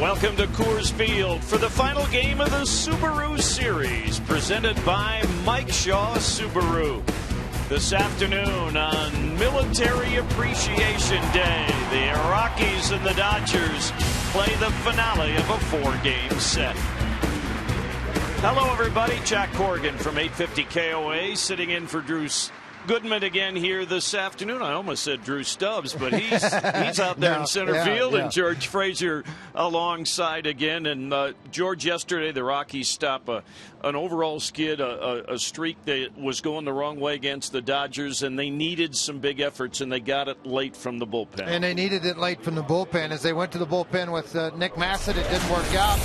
Welcome to Coors Field for the final game of the Subaru Series, presented by Mike Shaw Subaru. This afternoon on Military Appreciation Day, the Rockies and the Dodgers play the finale of a four-game set. Hello, everybody. Jack Corrigan from 850 KOA, sitting in for Drew Goodman again here this afternoon. I almost said Drew Stubbs, but he's out there in center field, and George Frazier alongside again. And George, yesterday the Rockies stopped an overall skid, a streak that was going the wrong way against the Dodgers, and they needed some big efforts, and they got it late from the bullpen. And they needed it late from the bullpen. As they went to the bullpen with Nick Massett, it didn't work out.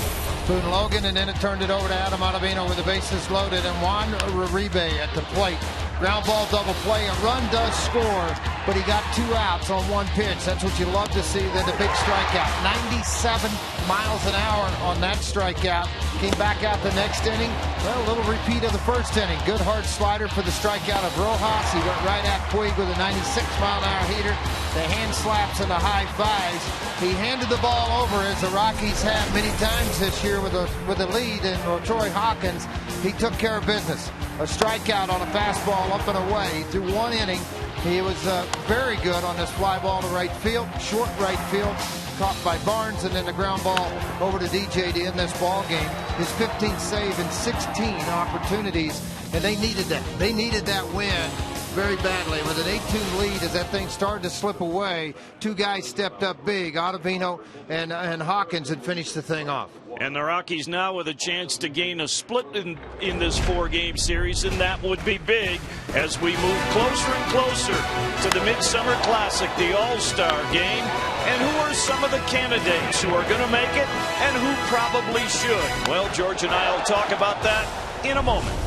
Boone Logan, and then it turned it over to Adam Ottavino with the bases loaded, and Juan Uribe at the plate. Ground ball double play. A run does score, but he got 2 outs on 1 pitch. That's what you love to see. Then the big strikeout. 97 miles an hour on that strikeout. Came back out the next inning. Well, a little repeat of the first inning. Good hard slider for the strikeout of Rojas. He went right at Puig with a 96-mile-an-hour heater. The hand slaps and the high fives. He handed the ball over, as the Rockies have many times this year with a lead. And Troy Hawkins, he took care of business. A strikeout on a fastball up and away. Through 1 inning, he was very good on this fly ball to right field, short right field, caught by Barnes, and then the ground ball over to DJ to end this ball game. His 15th save in 16 opportunities, and they needed that. They needed that win very badly. With an 8-2 lead, as that thing started to slip away, 2 guys stepped up big, Ottavino and Hawkins, and finished the thing off. And the Rockies now with a chance to gain a split in this 4-game series, and that would be big as we move closer and closer to the Midsummer Classic, the All-Star Game. And who are some of the candidates who are going to make it and who probably should? Well, George and I will talk about that in a moment.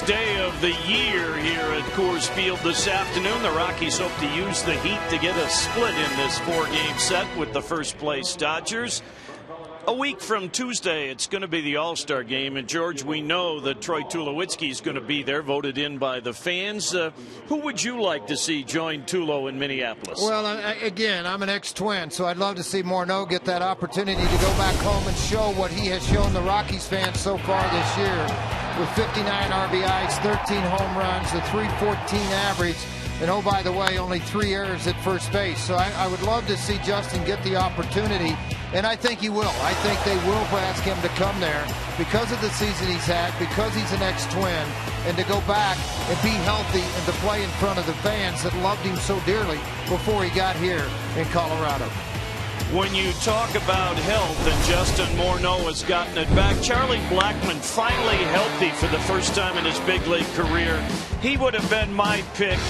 last day of the year here at Coors Field this afternoon. The Rockies hope to use the heat to get a split in this 4-game set with the first-place Dodgers. A week from Tuesday, it's going to be the All-Star game. And, George, we know that Troy Tulowitzki is going to be there, voted in by the fans. Who would you like to see join Tulo in Minneapolis? Well, again, I'm an ex-Twin, so I'd love to see Morneau get that opportunity to go back home and show what he has shown the Rockies fans so far this year. With 59 RBIs, 13 home runs, a .314 average. And, oh, by the way, only 3 errors at first base. So I would love to see Justin get the opportunity, and I think he will. I think they will ask him to come there because of the season he's had, because he's an ex-Twin, and to go back and be healthy and to play in front of the fans that loved him so dearly before he got here in Colorado. When you talk about health, and Justin Morneau has gotten it back, Charlie Blackmon finally healthy for the first time in his big league career. He would have been my pick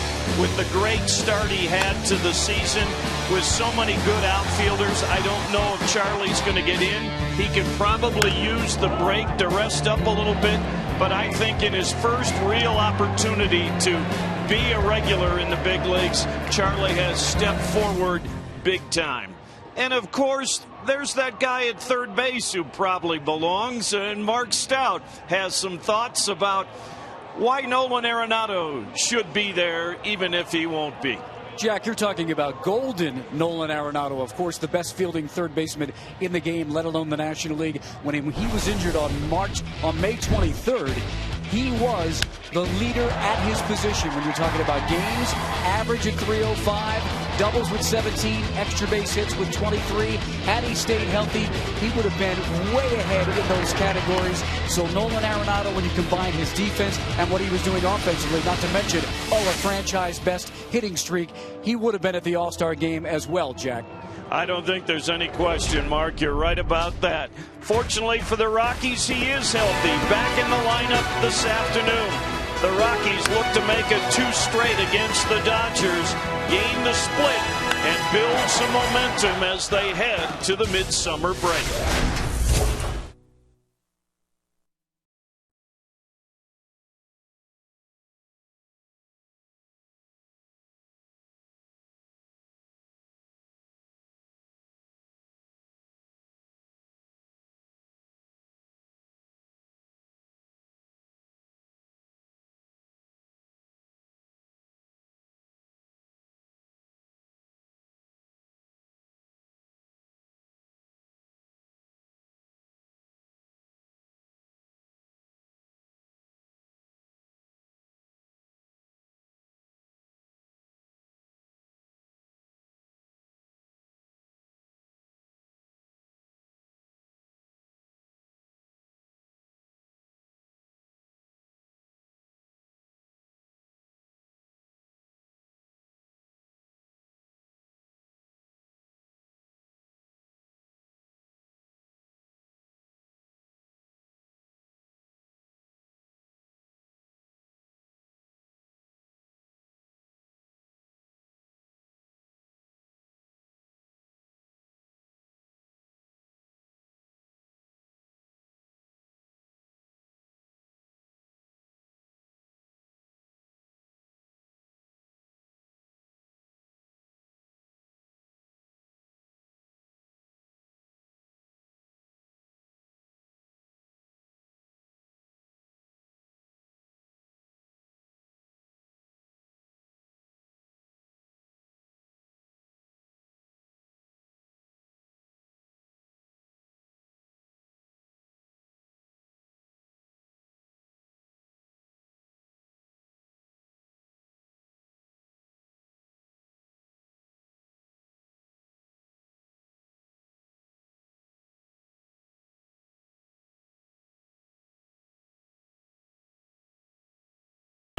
with the great start he had to the season with so many good outfielders. I don't know if Charlie's going to get in. He could probably use the break to rest up a little bit, but I think in his first real opportunity to be a regular in the big leagues, Charlie has stepped forward big time. And, of course, there's that guy at third base who probably belongs, and Mark Stout has some thoughts about why Nolan Arenado should be there even if he won't be. Jack, you're talking about golden Nolan Arenado, of course, the best fielding third baseman in the game, let alone the National League. When he was injured on May 23rd, he was the leader at his position when you're talking about games, average at 305, doubles with 17, extra base hits with 23. Had he stayed healthy, he would have been way ahead in those categories. So Nolan Arenado, when you combine his defense and what he was doing offensively, not to mention, a franchise best hitting streak, he would have been at the All-Star game as well, Jack. I don't think there's any question, Mark. You're right about that. Fortunately for the Rockies, he is healthy. Back in the lineup this afternoon. The Rockies look to make it 2 straight against the Dodgers, gain the split, and build some momentum as they head to the midsummer break.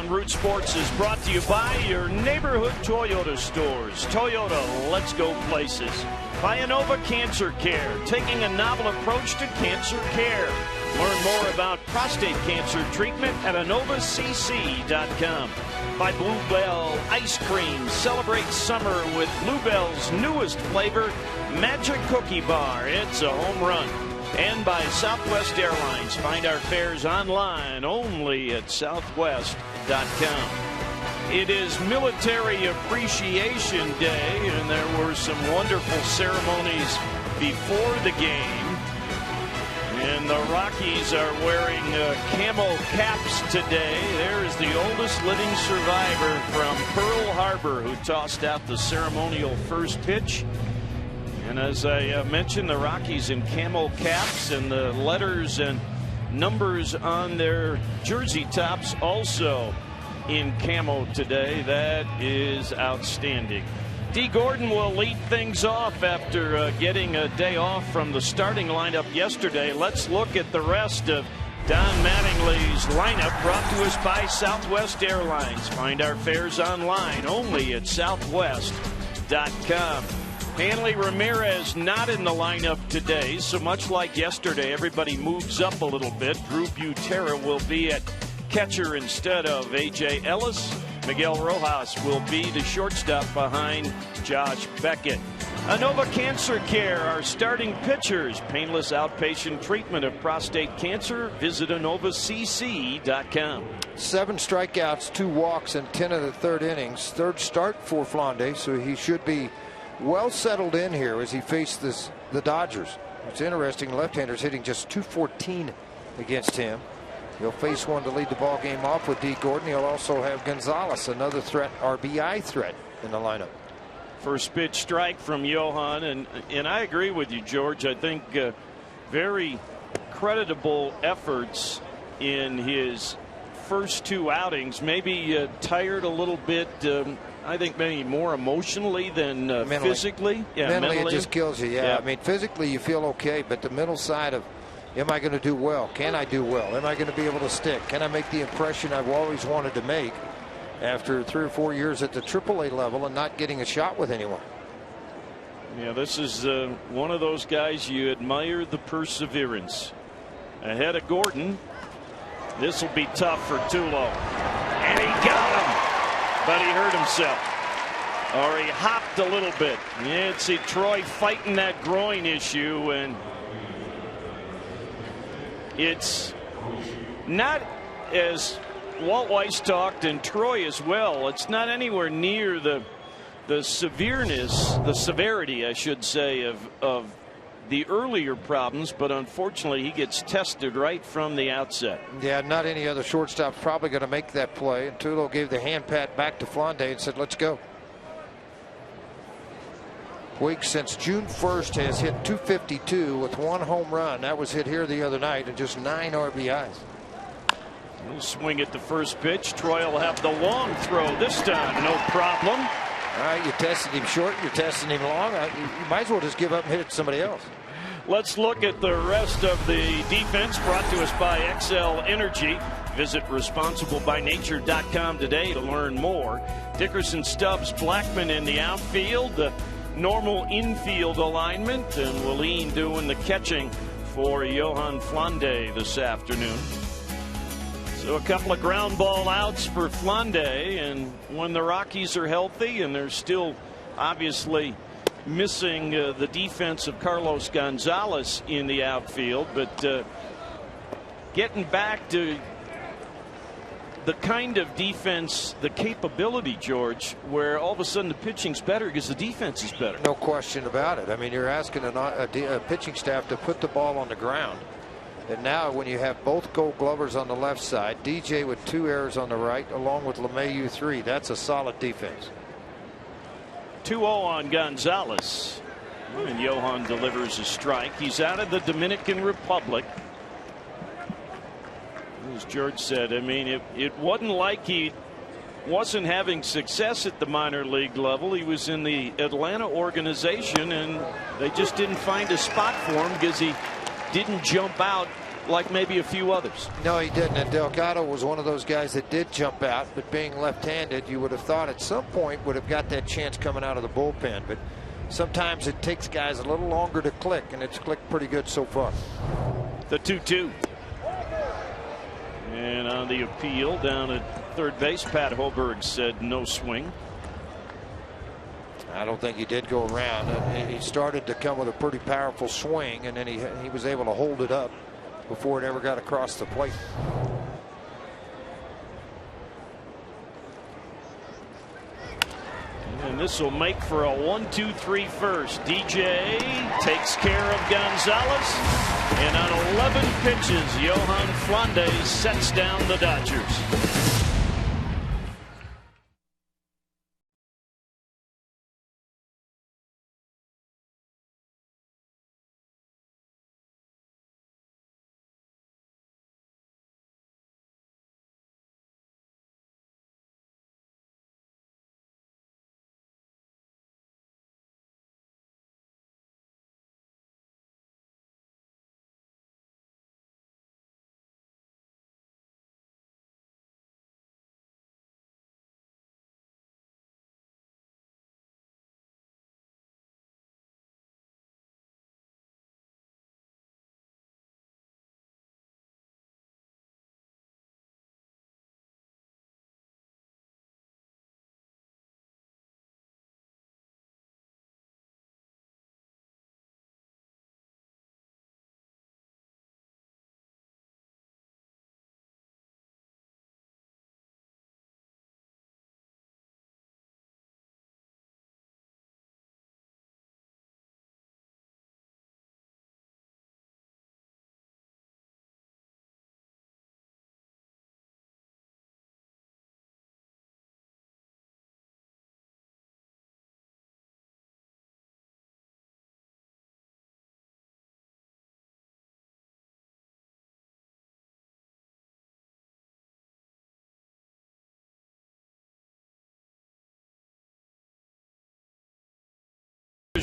Root Sports is brought to you by your neighborhood Toyota stores. Toyota, let's go places. By Inova Cancer Care, taking a novel approach to cancer care. Learn more about prostate cancer treatment at InovaCC.com. By Bluebell Ice Cream, celebrate summer with Bluebell's newest flavor, Magic Cookie Bar. It's a home run. and by Southwest Airlines. Find our fares online only at southwest.com. It is Military Appreciation Day, and there were some wonderful ceremonies before the game. And the Rockies are wearing camo caps today. There is the oldest living survivor from Pearl Harbor who tossed out the ceremonial first pitch. And as I mentioned, the Rockies in camo caps, and the letters and numbers on their jersey tops also in camo today. That is outstanding. D. Gordon will lead things off after getting a day off from the starting lineup yesterday. Let's look at the rest of Don Mattingly's lineup, brought to us by Southwest Airlines. Find our fares online only at southwest.com. Hanley Ramirez not in the lineup today, so much like yesterday, everybody moves up a little bit. Drew Butera will be at catcher instead of A.J. Ellis. Miguel Rojas will be the shortstop behind Josh Beckett. Anova Cancer Care, our starting pitchers. Painless outpatient treatment of prostate cancer. Visit AnovaCC.com. 7 strikeouts, 2 walks, and 10 of the third innings. Third start for Flande, so he should be well settled in here as he faces the Dodgers. It's interesting, left-handers hitting just .214 against him. He'll face one to lead the ball game off with D. Gordon. He'll also have Gonzalez, another threat, RBI threat in the lineup. First pitch strike from Johan, and I agree with you, George. I think very creditable efforts in his first 2 outings. Maybe tired a little bit. I think maybe more emotionally than physically. Yeah, mentally it just kills you. Yeah, I mean, physically you feel okay, but the mental side of, am I going to do well? Can I do well? Am I going to be able to stick? Can I make the impression I've always wanted to make after 3 or 4 years at the AAA level and not getting a shot with anyone? Yeah, this is one of those guys you admire the perseverance. Ahead of Gordon. This will be tough for Tulo. And he got him. But he hurt himself. Or he hopped a little bit. Yeah, see Troy fighting that groin issue, and it's not, as Walt Weiss talked and Troy as well, it's not anywhere near the severity, I should say, of the earlier problems, but unfortunately he gets tested right from the outset. Yeah, not any other shortstop's probably going to make that play, and Tulo gave the hand pat back to Flande and said, let's go. Puig since June 1st has hit .252 with 1 home run. That was hit here the other night, and just 9 RBIs. He'll swing at the first pitch. Troy will have the long throw this time. No problem. All right, you tested him short, you're testing him long. You might as well just give up and hit it to somebody else. Let's look at the rest of the defense, brought to us by XL Energy. Visit responsiblebynature.com today to learn more. Dickerson, Stubbs, Blackman in the outfield. The normal infield alignment, and Willeen doing the catching for Johan Flande this afternoon. So a couple of ground ball outs for Flande, and when the Rockies are healthy, and they're still obviously missing the defense of Carlos Gonzalez in the outfield, but getting back to the kind of defense, the capability, George, where all of a sudden the pitching's better because the defense is better. No question about it. I mean, you're asking a pitching staff to put the ball on the ground. And now when you have both Gold Glovers on the left side, DJ with 2 errors on the right, along with LeMahieu 3, that's a solid defense. 2-0 on Gonzalez. And Johan delivers a strike. He's out of the Dominican Republic. As George said, I mean, it wasn't like he wasn't having success at the minor league level. He was in the Atlanta organization, and they just didn't find a spot for him because he didn't jump out like maybe a few others. No, he didn't. And Delgado was one of those guys that did jump out, but being left-handed, you would have thought at some point would have got that chance coming out of the bullpen. But sometimes it takes guys a little longer to click, and it's clicked pretty good so far. The 2-2. And on the appeal down at third base, Pat Hoberg said no swing. I don't think he did go around. He started to come with a pretty powerful swing, and then he was able to hold it up before it ever got across the plate. And this will make for a 1-2-3 first. DJ takes care of Gonzalez, and on 11 pitches, Johan Flandes sets down the Dodgers.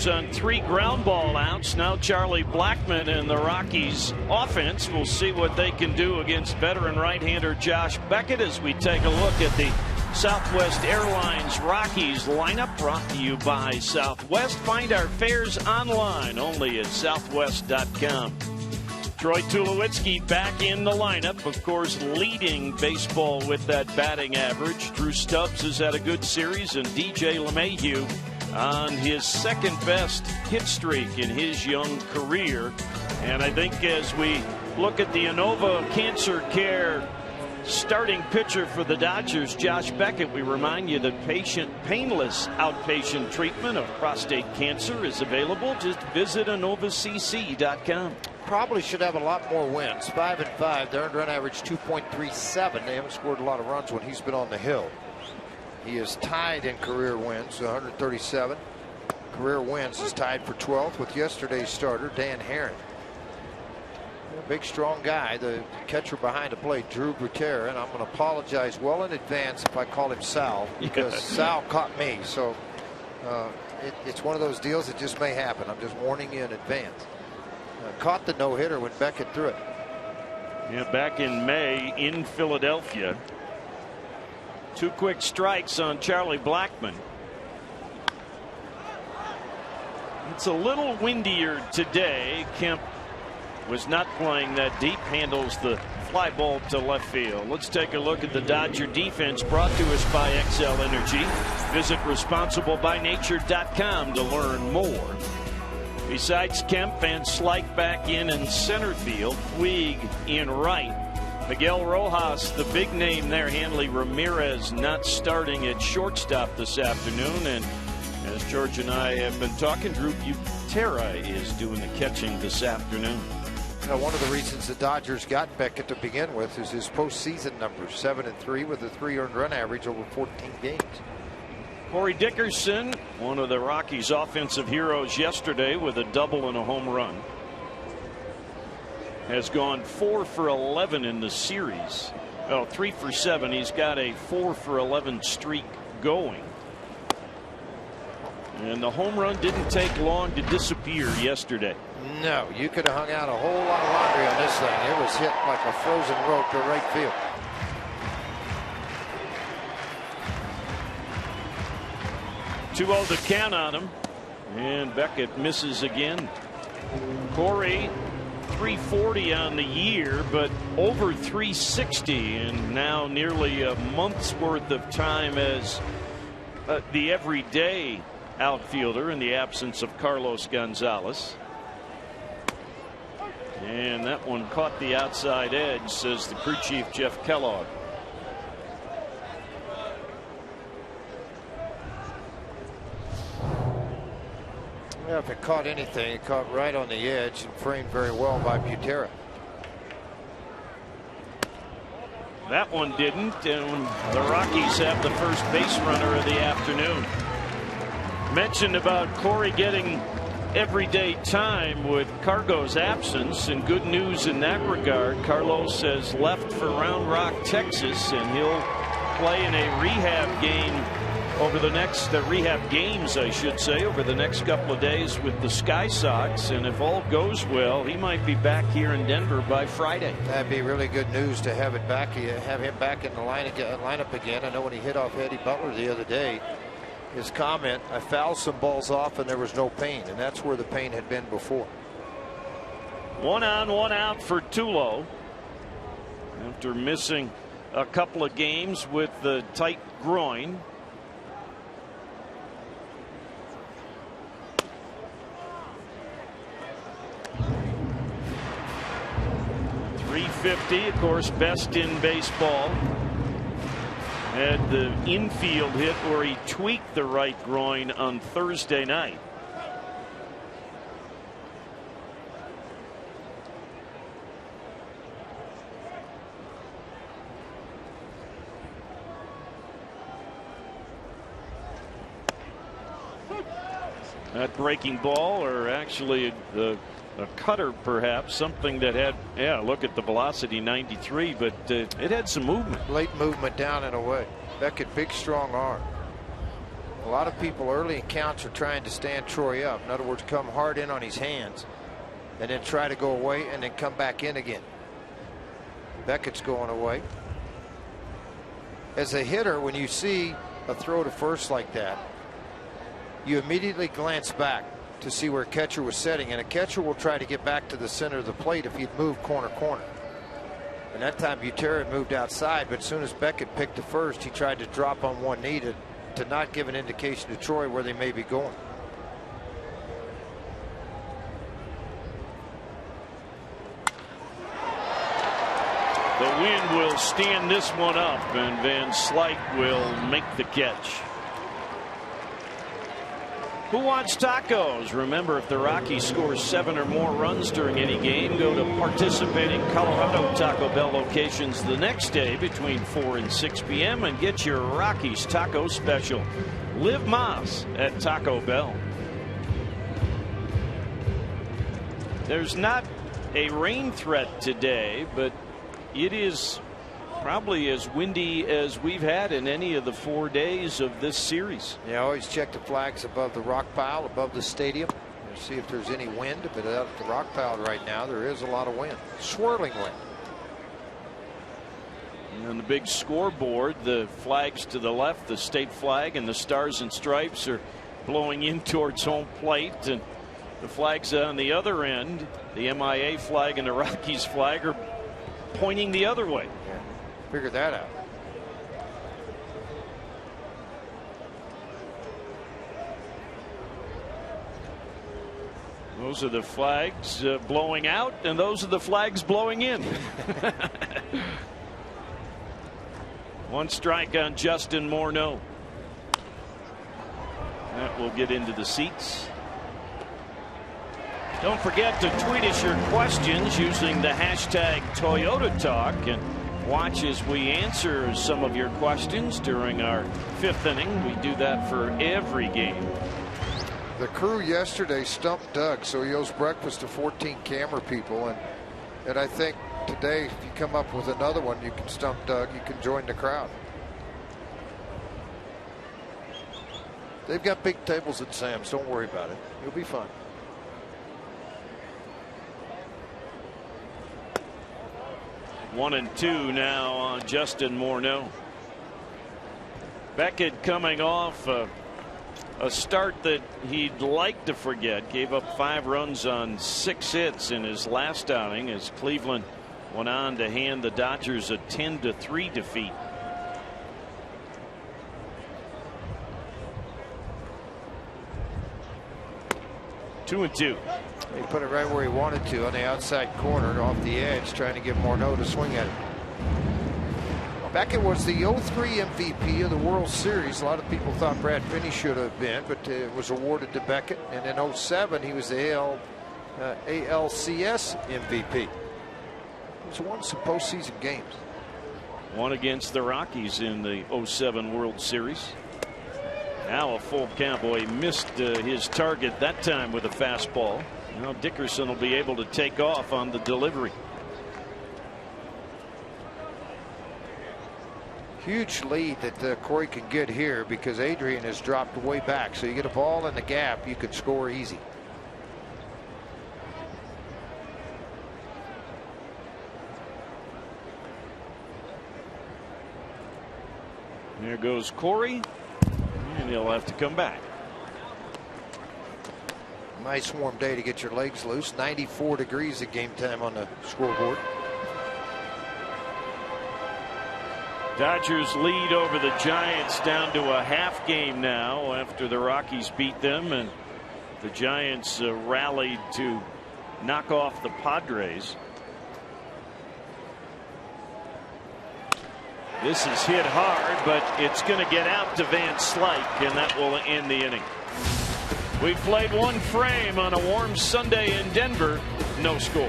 On 3 ground ball outs. Now Charlie Blackmon and the Rockies offense will see what they can do against veteran right-hander Josh Beckett as we take a look at the Southwest Airlines Rockies lineup, brought to you by Southwest. Find our fares online only at southwest.com. Troy Tulowitzki back in the lineup, of course, leading baseball with that batting average. Drew Stubbs has had a good series, and DJ LeMahieu on his second best hit streak in his young career. And I think as we look at the Inova Cancer Care starting pitcher for the Dodgers, Josh Beckett, we remind you that painless outpatient treatment of prostate cancer is available. Just visit InovaCC.com. Probably should have a lot more wins. 5-5. Their earned run average 2.37. They haven't scored a lot of runs when he's been on the hill. He is tied in career wins, 137. Career wins is tied for 12th with yesterday's starter, Dan Herron. A big, strong guy, the catcher behind the plate, Drew Gutierrez, and I'm going to apologize well in advance if I call him Sal, because Sal caught me. So it's one of those deals that just may happen. I'm just warning you in advance. Caught the no-hitter when Beckett threw it. Yeah, back in May in Philadelphia. 2 quick strikes on Charlie Blackmon. It's a little windier today. Kemp was not playing that deep, handles the fly ball to left field. Let's take a look at the Dodger defense, brought to us by XL Energy. Visit responsiblebynature.com to learn more. Besides Kemp, Van Slyke back in center field, Puig in right. Miguel Rojas, the big name there. Hanley Ramirez not starting at shortstop this afternoon. And as George and I have been talking, Drew Butera is doing the catching this afternoon. One of the reasons the Dodgers got Beckett to begin with is his postseason numbers, 7-3 with a 3 earned run average over 14 games. Corey Dickerson, one of the Rockies' offensive heroes yesterday with a double and a home run, has gone 4 for 11 in the series. Well, 3 for 7. He's got a 4 for 11 streak going. And the home run didn't take long to disappear yesterday. No, you could have hung out a whole lot of laundry on this thing. It was hit like a frozen rope to right field. Two-0 to count on him. And Beckett misses again. Corey, 340 on the year, but over 360, and now nearly a month's worth of time as the everyday outfielder in the absence of Carlos Gonzalez. And that one caught the outside edge, says the crew chief Jeff Kellogg. Yeah, if it caught anything, it caught right on the edge and framed very well by Butera. That one didn't, and the Rockies have the first base runner of the afternoon. Mentioned about Corey getting everyday time with Cargo's absence, and good news in that regard. Carlos has left for Round Rock, Texas, and he'll play in a rehab game over the next rehab games, I should say, over the next couple of days with the Sky Sox. And if all goes well, he might be back here in Denver by Friday. That'd be really good news to have it back, have him back in the lineup again. I know when he hit off Eddie Butler the other day, his comment, I fouled some balls off and there was no pain, and that's where the pain had been before. 1 on, 1 out for Tulo after missing a couple of games with the tight groin. .350, of course, best in baseball. Had the infield hit where he tweaked the right groin on Thursday night. That breaking ball, or actually a cutter perhaps, something that had, yeah, look at the velocity, 93, but it had some movement. Late movement down and away. Beckett, big strong arm. A lot of people early in counts are trying to stand Troy up. In other words, come hard in on his hands and then try to go away and then come back in again. Beckett's going away. As a hitter, when you see a throw to first like that, you immediately glance back to see where a catcher was setting, and a catcher will try to get back to the center of the plate if he'd moved corner. And that time Butera had moved outside, but as soon as Beckett picked the first, he tried to drop on one knee to not give an indication to Troy where they may be going. The wind will stand this one up, and Van Slyke will make the catch. Who wants tacos? Remember, if the Rockies score 7 or more runs during any game, go to participating Colorado Taco Bell locations the next day between 4 and 6 p.m. and get your Rockies taco special. Live Mas at Taco Bell. There's not a rain threat today, but it is probably as windy as we've had in any of the 4 days of this series. Yeah, always check the flags above the rock pile, above the stadium, and see if there's any wind. But out at the rock pile right now, there is a lot of wind, swirling wind. And on the big scoreboard, the flags to the left, the state flag and the stars and stripes, are blowing in towards home plate, and the flags on the other end, the MIA flag and the Rockies flag, are pointing the other way. Figure that out. Those are the flags blowing out, and those are the flags blowing in. 1 strike on Justin Morneau. That will get into the seats. Don't forget to tweet us your questions using the hashtag Toyota Talk, and watch as we answer some of your questions during our 5th inning. We do that for every game. The crew yesterday stumped Doug, so he owes breakfast to 14 camera people, and I think today, if you come up with another one, you can stump Doug. You can join the crowd. They've got big tables at Sam's. Don't worry about it. You'll be fine. One and 2 now on Justin Morneau. Beckett coming off a start that he'd like to forget. Gave up 5 runs on 6 hits in his last outing as Cleveland went on to hand the Dodgers a 10-3 defeat. 2-2. He put it right where he wanted to, on the outside corner, off the edge, trying to get Morneau to swing at it. Beckett was the 03 MVP of the World Series. A lot of people thought Brad Finney should have been, but it was awarded to Beckett. And in 07, he was the ALCS MVP. He's won some postseason games. One against the Rockies in the 07 World Series. Now a full count. Boy, he missed his target that time with a fastball. Now Dickerson will be able to take off on the delivery. Huge lead that Corey can get here because Adrian has dropped way back. So you get a ball in the gap, you can score easy. There goes Corey, and he'll have to come back. Nice warm day to get your legs loose. 94 degrees at game time on the scoreboard. Dodgers lead over the Giants down to a half game now after the Rockies beat them, and the Giants rallied to knock off the Padres. This is hit hard, but it's going to get out to Van Slyke, and that will end the inning. We've played one frame on a warm Sunday in Denver. No score.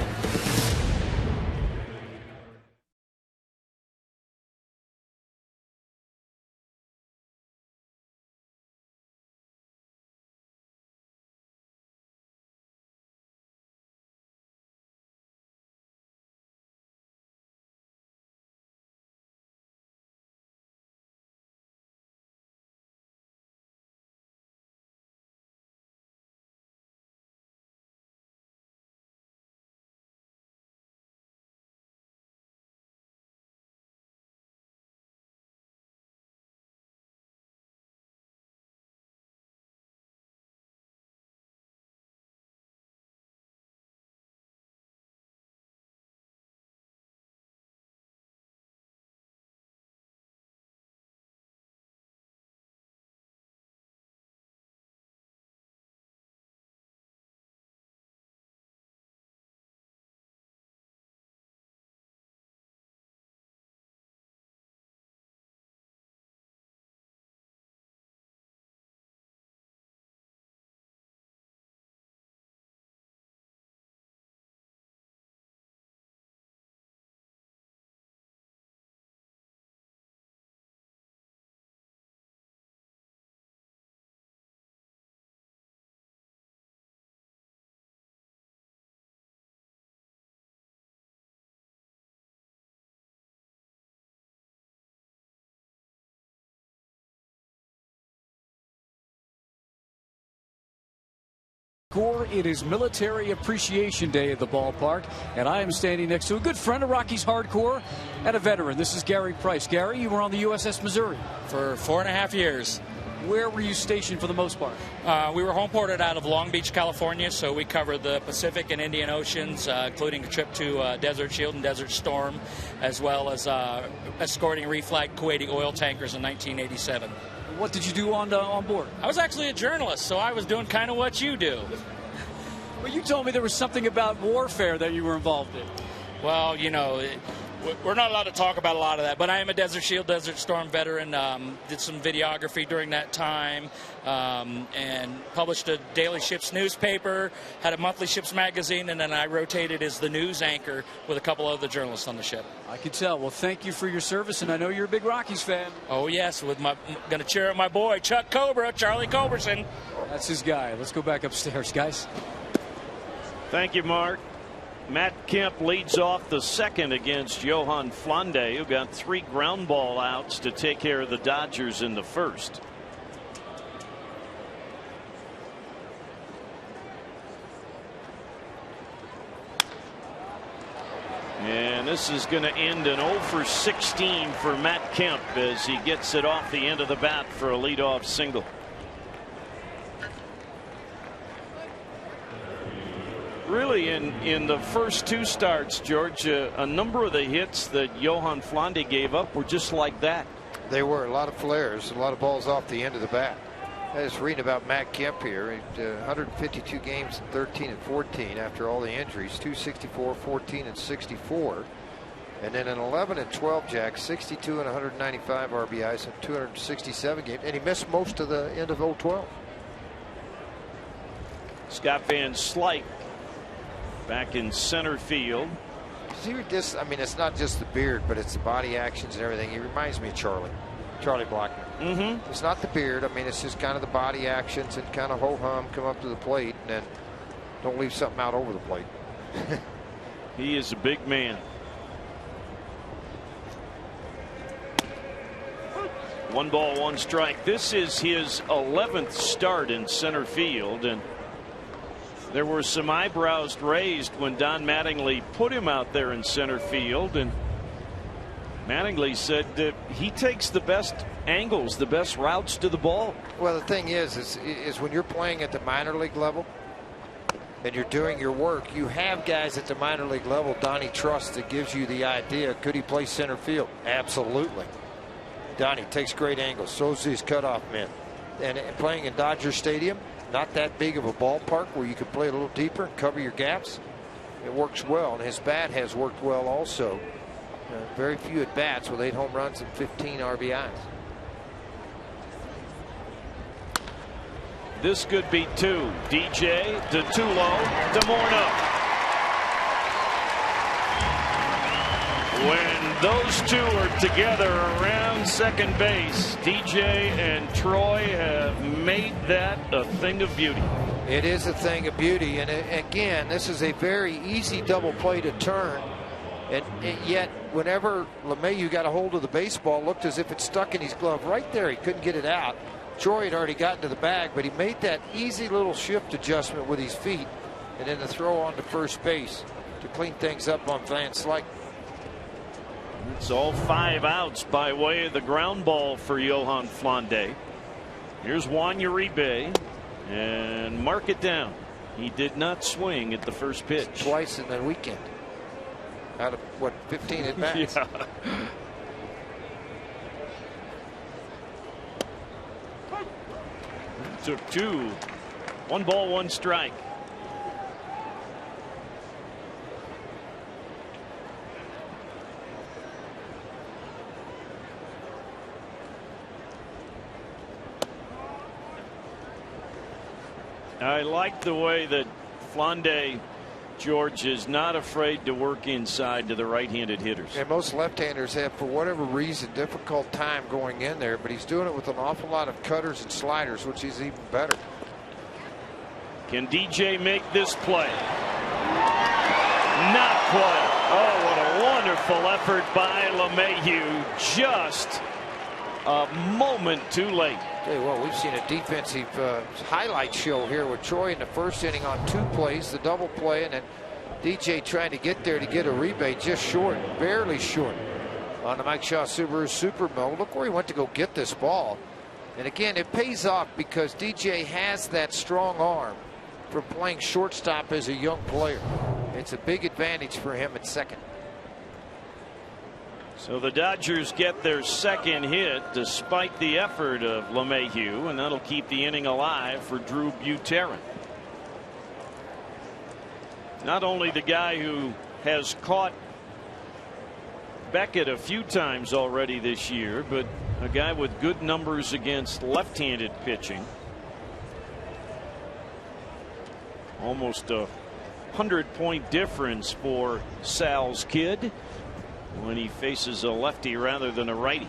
It is Military Appreciation Day at the ballpark, and I am standing next to a good friend of Rockies hardcore and a veteran. This is Gary Price. Gary, you were on the USS Missouri for 4.5 years. Where were you stationed for the most part? We were home ported out of Long Beach, California, so we covered the Pacific and Indian Oceans, including a trip to Desert Shield and Desert Storm, as well as escorting reflagged Kuwaiti oil tankers in 1987. What did you do on board? I was actually a journalist, so I was doing kind of what you do. Well, you told me there was something about warfare that you were involved in. Well, you know, we're not allowed to talk about a lot of that, but I am a Desert Shield, Desert Storm veteran. Did some videography during that time, and published a daily ships newspaper, had a monthly ships magazine, and then I rotated as the news anchor with a couple other journalists on the ship. I can tell. Well, thank you for your service, and I know you're a big Rockies fan. Oh, yes, going to cheer up my boy, Chuck Cobra, Charlie Culberson. That's his guy. Let's go back upstairs, guys. Thank you, Mark. Matt Kemp leads off the second against Johan Flande, who got 3 ground ball outs to take care of the Dodgers in the first. And this is going to end an 0 for 16 for Matt Kemp as he gets it off the end of the bat for a leadoff single. Really, in the first 2 starts, George, a number of the hits that Johan Flande gave up were just like that. They were a lot of flares, a lot of balls off the end of the bat. I was reading about Matt Kemp here. 152 games, 13 and 14 after all the injuries. 264, 14 and 64. And then an 11 and 12 Jack, 62 and 195 RBIs in 267 games. And he missed most of the end of 012. Scott Van Slyke back in center field. I mean, it's not just the beard, but it's the body actions and everything. He reminds me of Charlie Blackmon. Mm-hmm. It's not the beard. I mean, it's just kind of the body actions and kind of ho-hum, come up to the plate, and then don't leave something out over the plate. He is a big man. 1 ball, 1 strike. This is his 11th start in center field, and there were some eyebrows raised when Don Mattingly put him out there in center field, and Mattingly said that he takes the best angles, the best routes to the ball. Well, the thing is when you're playing at the minor league level and you're doing your work, you have guys at the minor league level Donnie trusts that gives you the idea, could he play center field? Absolutely. Donnie takes great angles, so does his cutoff men. And playing in Dodger Stadium, not that big of a ballpark where you can play a little deeper and cover your gaps. It works well, and his bat has worked well also. Very few at bats with 8 home runs and 15 RBIs. This could be 2. DJ to Tulo to Morneau. When those two are together around second base, DJ and Troy have made that a thing of beauty. It is a thing of beauty, and again, this is a very easy double play to turn. And yet, whenever LeMahieu got a hold of the baseball, looked as if it stuck in his glove right there. He couldn't get it out. Troy had already gotten to the bag, but he made that easy little shift adjustment with his feet, and then the throw on to first base to clean things up on Van Slyke. It's all 5 outs by way of the ground ball for Yohan Flande. Here's Juan Uribe, and mark it down. He did not swing at the first pitch. Twice in the weekend. Out of, what, 15 at bats? Yeah. Took 2. 1 ball, 1 strike. I like the way that Flande, George, is not afraid to work inside to the right-handed hitters. And most left-handers have, for whatever reason, difficult time going in there, but he's doing it with an awful lot of cutters and sliders, which is even better. Can DJ make this play? Not quite. Oh, what a wonderful effort by LeMahieu. Just a moment too late. Tell you what, we've seen a defensive highlight show here with Troy in the first inning on 2 plays, the double play, and then DJ trying to get there to get a rebate, just short, barely short on the Mike Shaw Subaru Super Bowl. Look where he went to go get this ball. And again, it pays off because DJ has that strong arm from playing shortstop as a young player. It's a big advantage for him at second. So the Dodgers get their second hit despite the effort of LeMahieu, and that'll keep the inning alive for Drew Buterin. Not only the guy who has caught Beckett a few times already this year, but a guy with good numbers against left-handed pitching. Almost a 100-point difference for Sal's kid when he faces a lefty rather than a righty.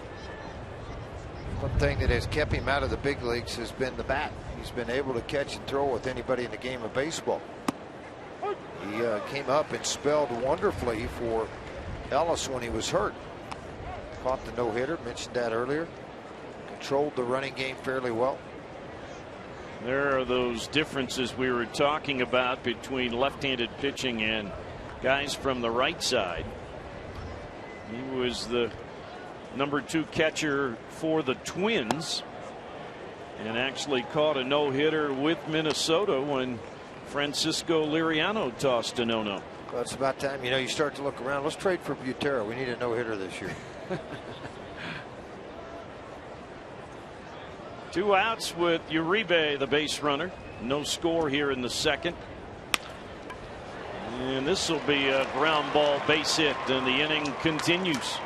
One thing that has kept him out of the big leagues has been the bat. He's been able to catch and throw with anybody in the game of baseball. He came up and spelled wonderfully for Ellis when he was hurt. Caught the no-hitter, mentioned that earlier. Controlled the running game fairly well. There are those differences we were talking about between left-handed pitching and guys from the right side. He was the number 2 catcher for the Twins and actually caught a no-hitter with Minnesota when Francisco Liriano tossed a no-no. Well, it's about time, you start to look around. Let's trade for Butera. We need a no-hitter this year. 2 outs with Uribe, the base runner. No score here in the second. And this will be a ground ball base hit, and the inning continues.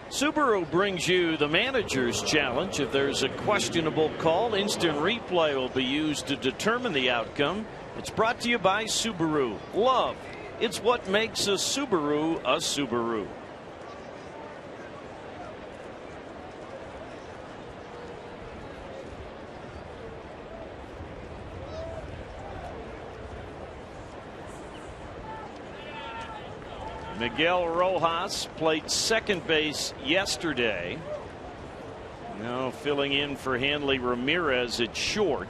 Subaru brings you the manager's challenge. If there's a questionable call, instant replay will be used to determine the outcome. It's brought to you by Subaru. Love, it's what makes a Subaru a Subaru. Miguel Rojas played second base yesterday. Now filling in for Hanley Ramirez at short.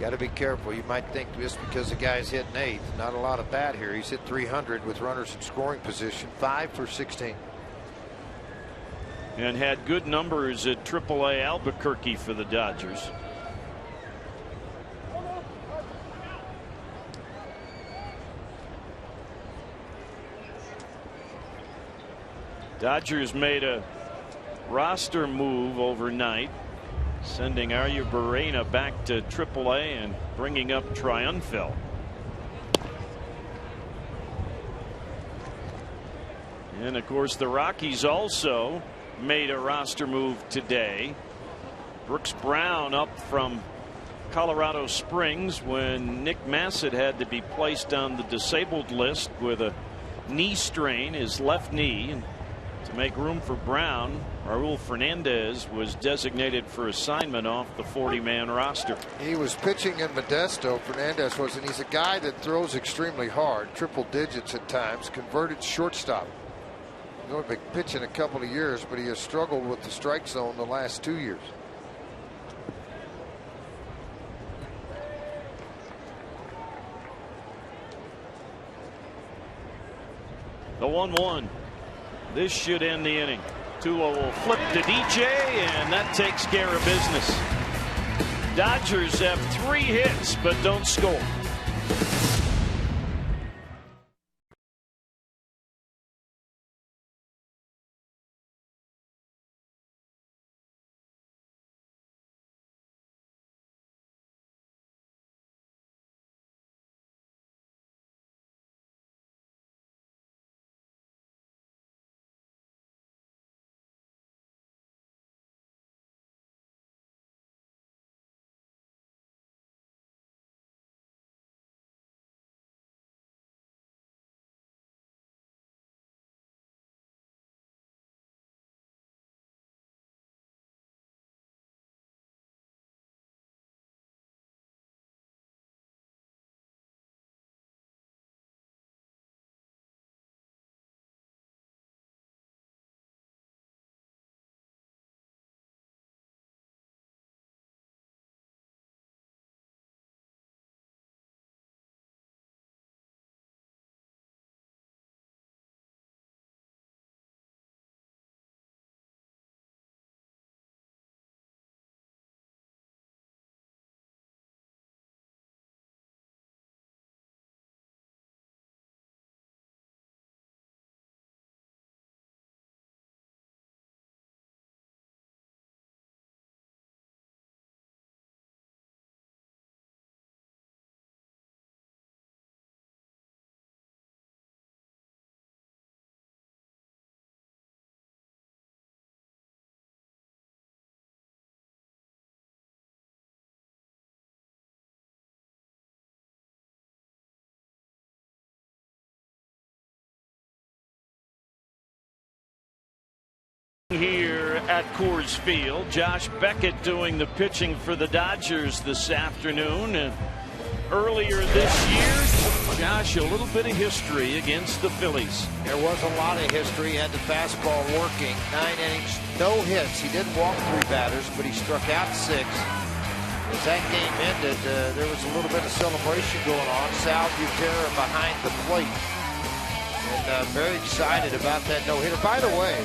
Got to be careful. You might think just because the guy's hitting 8th, not a lot of bat here. He's hit 300 with runners in scoring position, 5 for 16. And had good numbers at AAA Albuquerque for the Dodgers. Dodgers made a roster move overnight, sending Arya Barrena back to AAA and bringing up Triunfel. And of course the Rockies also made a roster move today. Brooks Brown up from Colorado Springs when Nick Massett had to be placed on the disabled list with a knee strain, his left knee. And to make room for Brown, Raul Fernandez was designated for assignment off the 40-man roster. He was pitching in Modesto. Fernandez was, and he's a guy that throws extremely hard, triple digits at times, converted shortstop. He's only been pitching a couple of years, but he has struggled with the strike zone the last 2 years. The 1-1. This should end the inning. Tua will flip to DJ, and that takes care of business. Dodgers have 3 hits but don't score. Here at Coors Field, Josh Beckett doing the pitching for the Dodgers this afternoon. And earlier this year, Josh, a little bit of history against the Phillies. There was a lot of history. He had the fastball working. 9 innings, no hits. He didn't walk 3 batters, but he struck out 6. As that game ended, there was a little bit of celebration going on. Sal Butera behind the plate. And very excited about that no-hitter. By the way,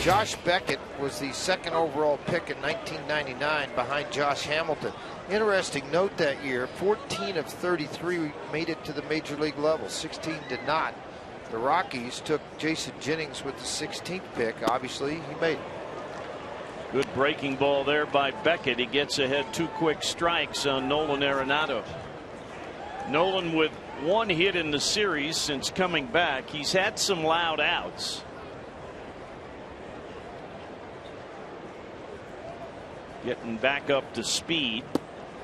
Josh Beckett was the 2nd overall pick in 1999 behind Josh Hamilton. Interesting note that year, 14 of 33 made it to the major league level. 16 did not. The Rockies took Jason Jennings with the 16th pick. Obviously, he made it. Good breaking ball there by Beckett. He gets ahead 2 quick strikes on Nolan Arenado. Nolan with 1 hit in the series since coming back. He's had some loud outs. Getting back up to speed.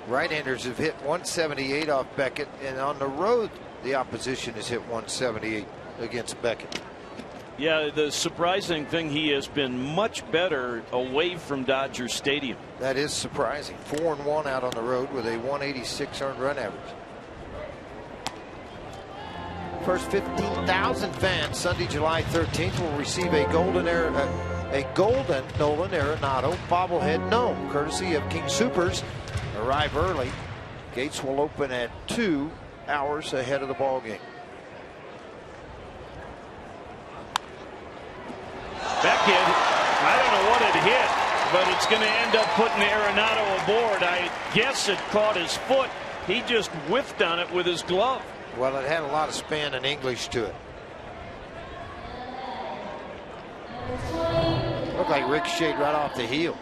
Right-handers have hit 178 off Beckett, and on the road, the opposition has hit 178 against Beckett. Yeah, the surprising thing, he has been much better away from Dodger Stadium. That is surprising. 4-1 out on the road with a 186 earned run average. First 15,000 fans Sunday, July 13th will receive a golden Nolan Arenado bobblehead gnome, courtesy of King Soopers. Arrive early. Gates will open at 2 hours ahead of the ball game. Beckett, I don't know what it hit, but it's going to end up putting Arenado aboard. I guess it caught his foot. He just whiffed on it with his glove. Well, it had a lot of span and English to it. Looked like ricocheted right off the heel.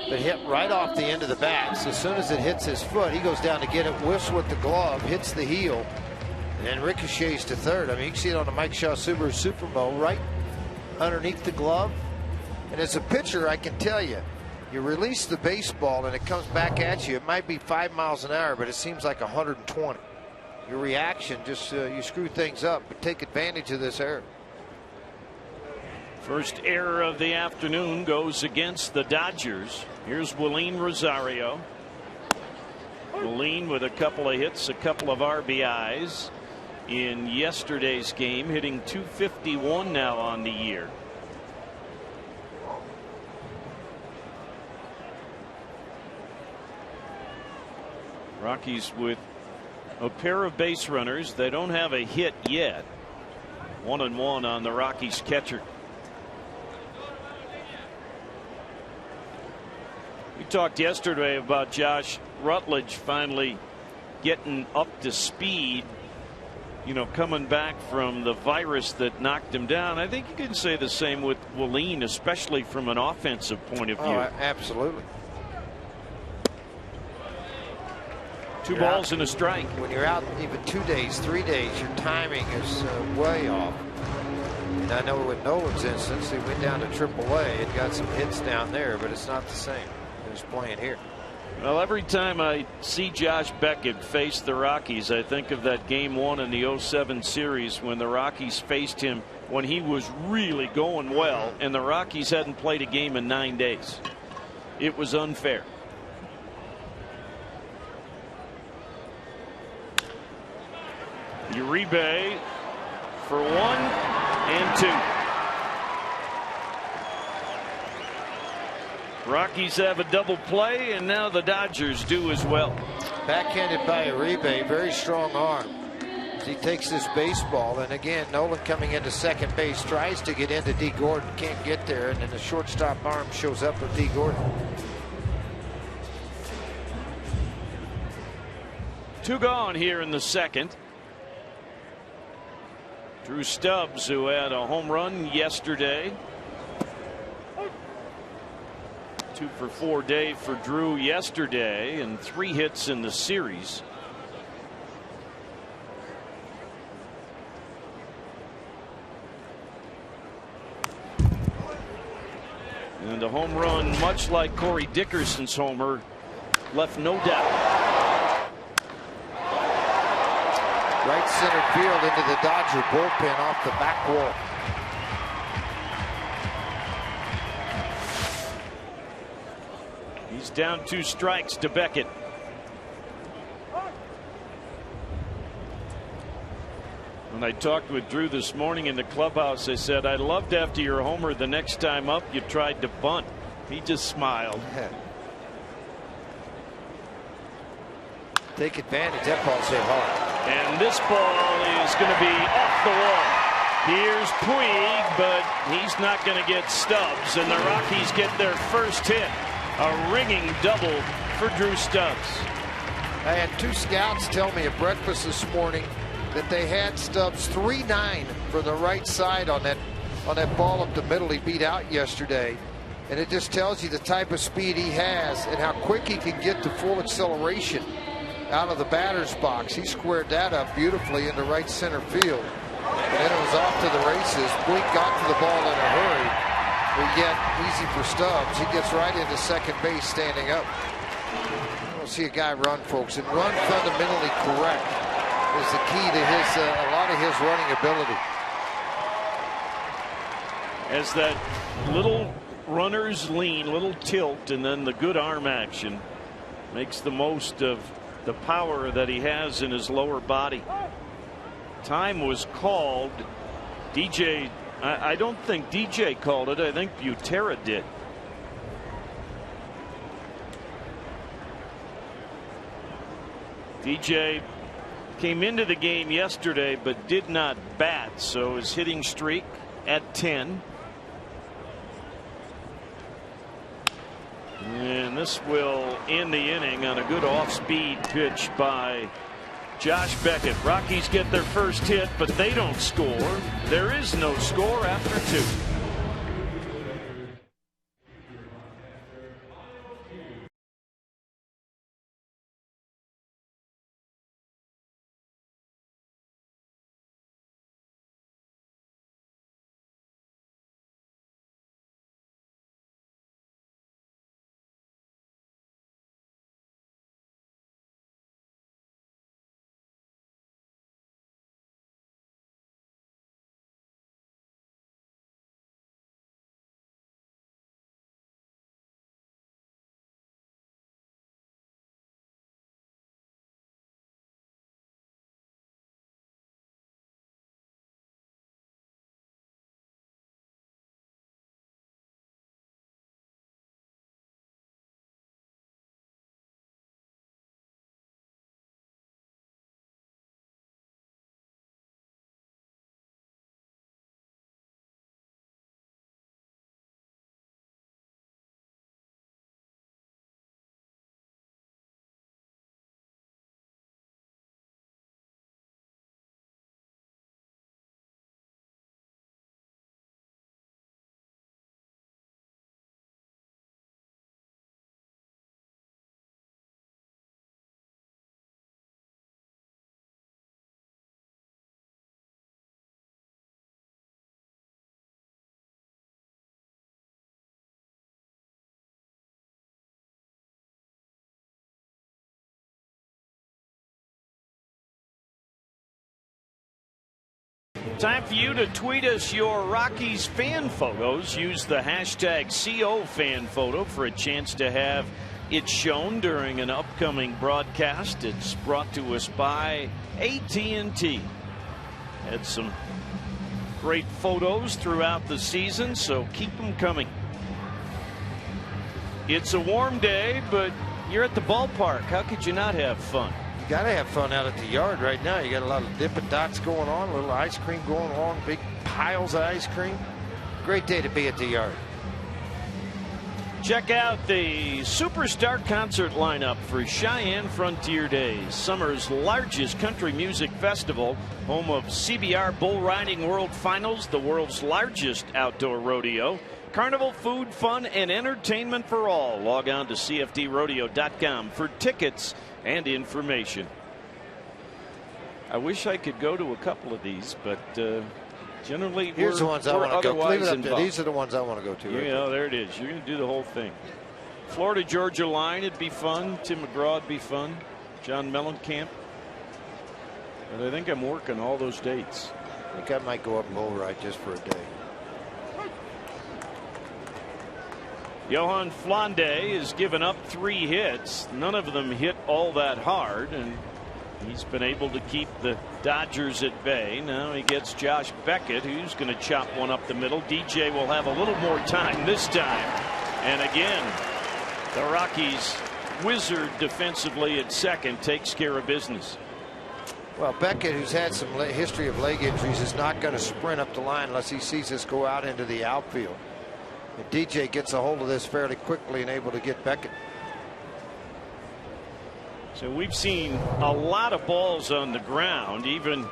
But hit right off the end of the bat. So as soon as it hits his foot, he goes down to get it, whiffs with the glove, hits the heel, and then ricochets to third. I mean, you can see it on the Mike Shaw Subaru Supermo right underneath the glove. And as a pitcher, I can tell you, you release the baseball and it comes back at you. It might be 5 miles an hour, but it seems like 120. Your reaction, just you screw things up, but take advantage of this error. First error of the afternoon goes against the Dodgers. Here's Willeen Rosario. Willeen with a couple of hits, a couple of RBIs in yesterday's game, hitting .251 now on the year. Rockies with a pair of base runners. They don't have a hit yet. 1-1 on the Rockies catcher. We talked yesterday about Josh Rutledge finally getting up to speed, you know, coming back from the virus that knocked him down. I think you can say the same with Willeen, especially from an offensive point of view. Oh, absolutely. 2 balls and a strike. When you're out even 2 days, 3 days, your timing is way off. And I know with Nolan's instance, he went down to AAA and got some hits down there, but it's not the same as playing here. Well, every time I see Josh Beckett face the Rockies, I think of that Game 1 in the '07 series when the Rockies faced him when he was really going well, and the Rockies hadn't played a game in 9 days. It was unfair. Uribe for 1 and 2. Rockies have a double play, and now the Dodgers do as well. Backhanded by Uribe, very strong arm as he takes this baseball. And again, Nolan coming into second base, tries to get into D. Gordon, can't get there, and then the shortstop arm shows up with D. Gordon. 2 gone here in the second. Drew Stubbs, who had a home run yesterday. 2 for 4 day for Drew yesterday, and 3 hits in the series. And a home run, much like Corey Dickerson's homer, left no doubt. Right center field into the Dodger bullpen off the back wall. He's down 2 strikes to Beckett. When I talked with Drew this morning in the clubhouse, I said, I loved after your homer the next time up you tried to bunt. He just smiled. Take advantage. That ball's hit hard. And this ball is going to be off the wall. Here's Puig, but he's not going to get Stubbs, and the Rockies get their first hit. A ringing double for Drew Stubbs. I had 2 scouts tell me at breakfast this morning that they had Stubbs 3-9 for the right side on that ball up the middle he beat out yesterday. And it just tells you the type of speed he has and how quick he can get to full acceleration out of the batter's box. He squared that up beautifully into right center field. And then it was off to the races. Blink got to the ball in a hurry. But yet, easy for Stubbs. He gets right into second base standing up. You don't see a guy run, folks. And run fundamentally correct is the key to a lot of his running ability. As that little runner's lean, little tilt, and then the good arm action makes the most of the power that he has in his lower body. Time was called. DJ, I don't think DJ called it. I think Butera did. DJ came into the game yesterday but did not bat, so his hitting streak at 10. And this will end the inning on a good off-speed pitch by Josh Beckett. Rockies get their first hit, but they don't score. There is no score after 2. Time for you to tweet us your Rockies fan photos. Use the hashtag #COFanPhoto for a chance to have it shown during an upcoming broadcast. It's brought to us by AT&T. Had some great photos throughout the season, so keep them coming. It's a warm day, but you're at the ballpark. How could you not have fun? You got to have fun out at the yard right now. You got a lot of Dippin' Dots going on, a little ice cream going along, big piles of ice cream. Great day to be at the yard. Check out the superstar concert lineup for Cheyenne Frontier Days, summer's largest country music festival, home of CBR Bull Riding World Finals, the world's largest outdoor rodeo. Carnival, food, fun, and entertainment for all. Log on to CFDrodeo.com for tickets and information. I wish I could go to a couple of these, but generally here's the ones I want to go. Leave it up to. These are the ones I want to go to. You know, there it is. You're going to do the whole thing. Florida Georgia line, it'd be fun. Tim McGraw would be fun. John Mellencamp. But I think I'm working all those dates. I think I might go up and bull ride just for a day. Johan Flande has given up 3 hits. None of them hit all that hard, and he's been able to keep the Dodgers at bay. Now he gets Josh Beckett, who's going to chop one up the middle. DJ will have a little more time this time. And again, the Rockies wizard defensively at second takes care of business. Well, Beckett, who's had some history of leg injuries, is not going to sprint up the line unless he sees us go out into the outfield. If DJ gets a hold of this fairly quickly and able to get Beckett. So we've seen a lot of balls on the ground, even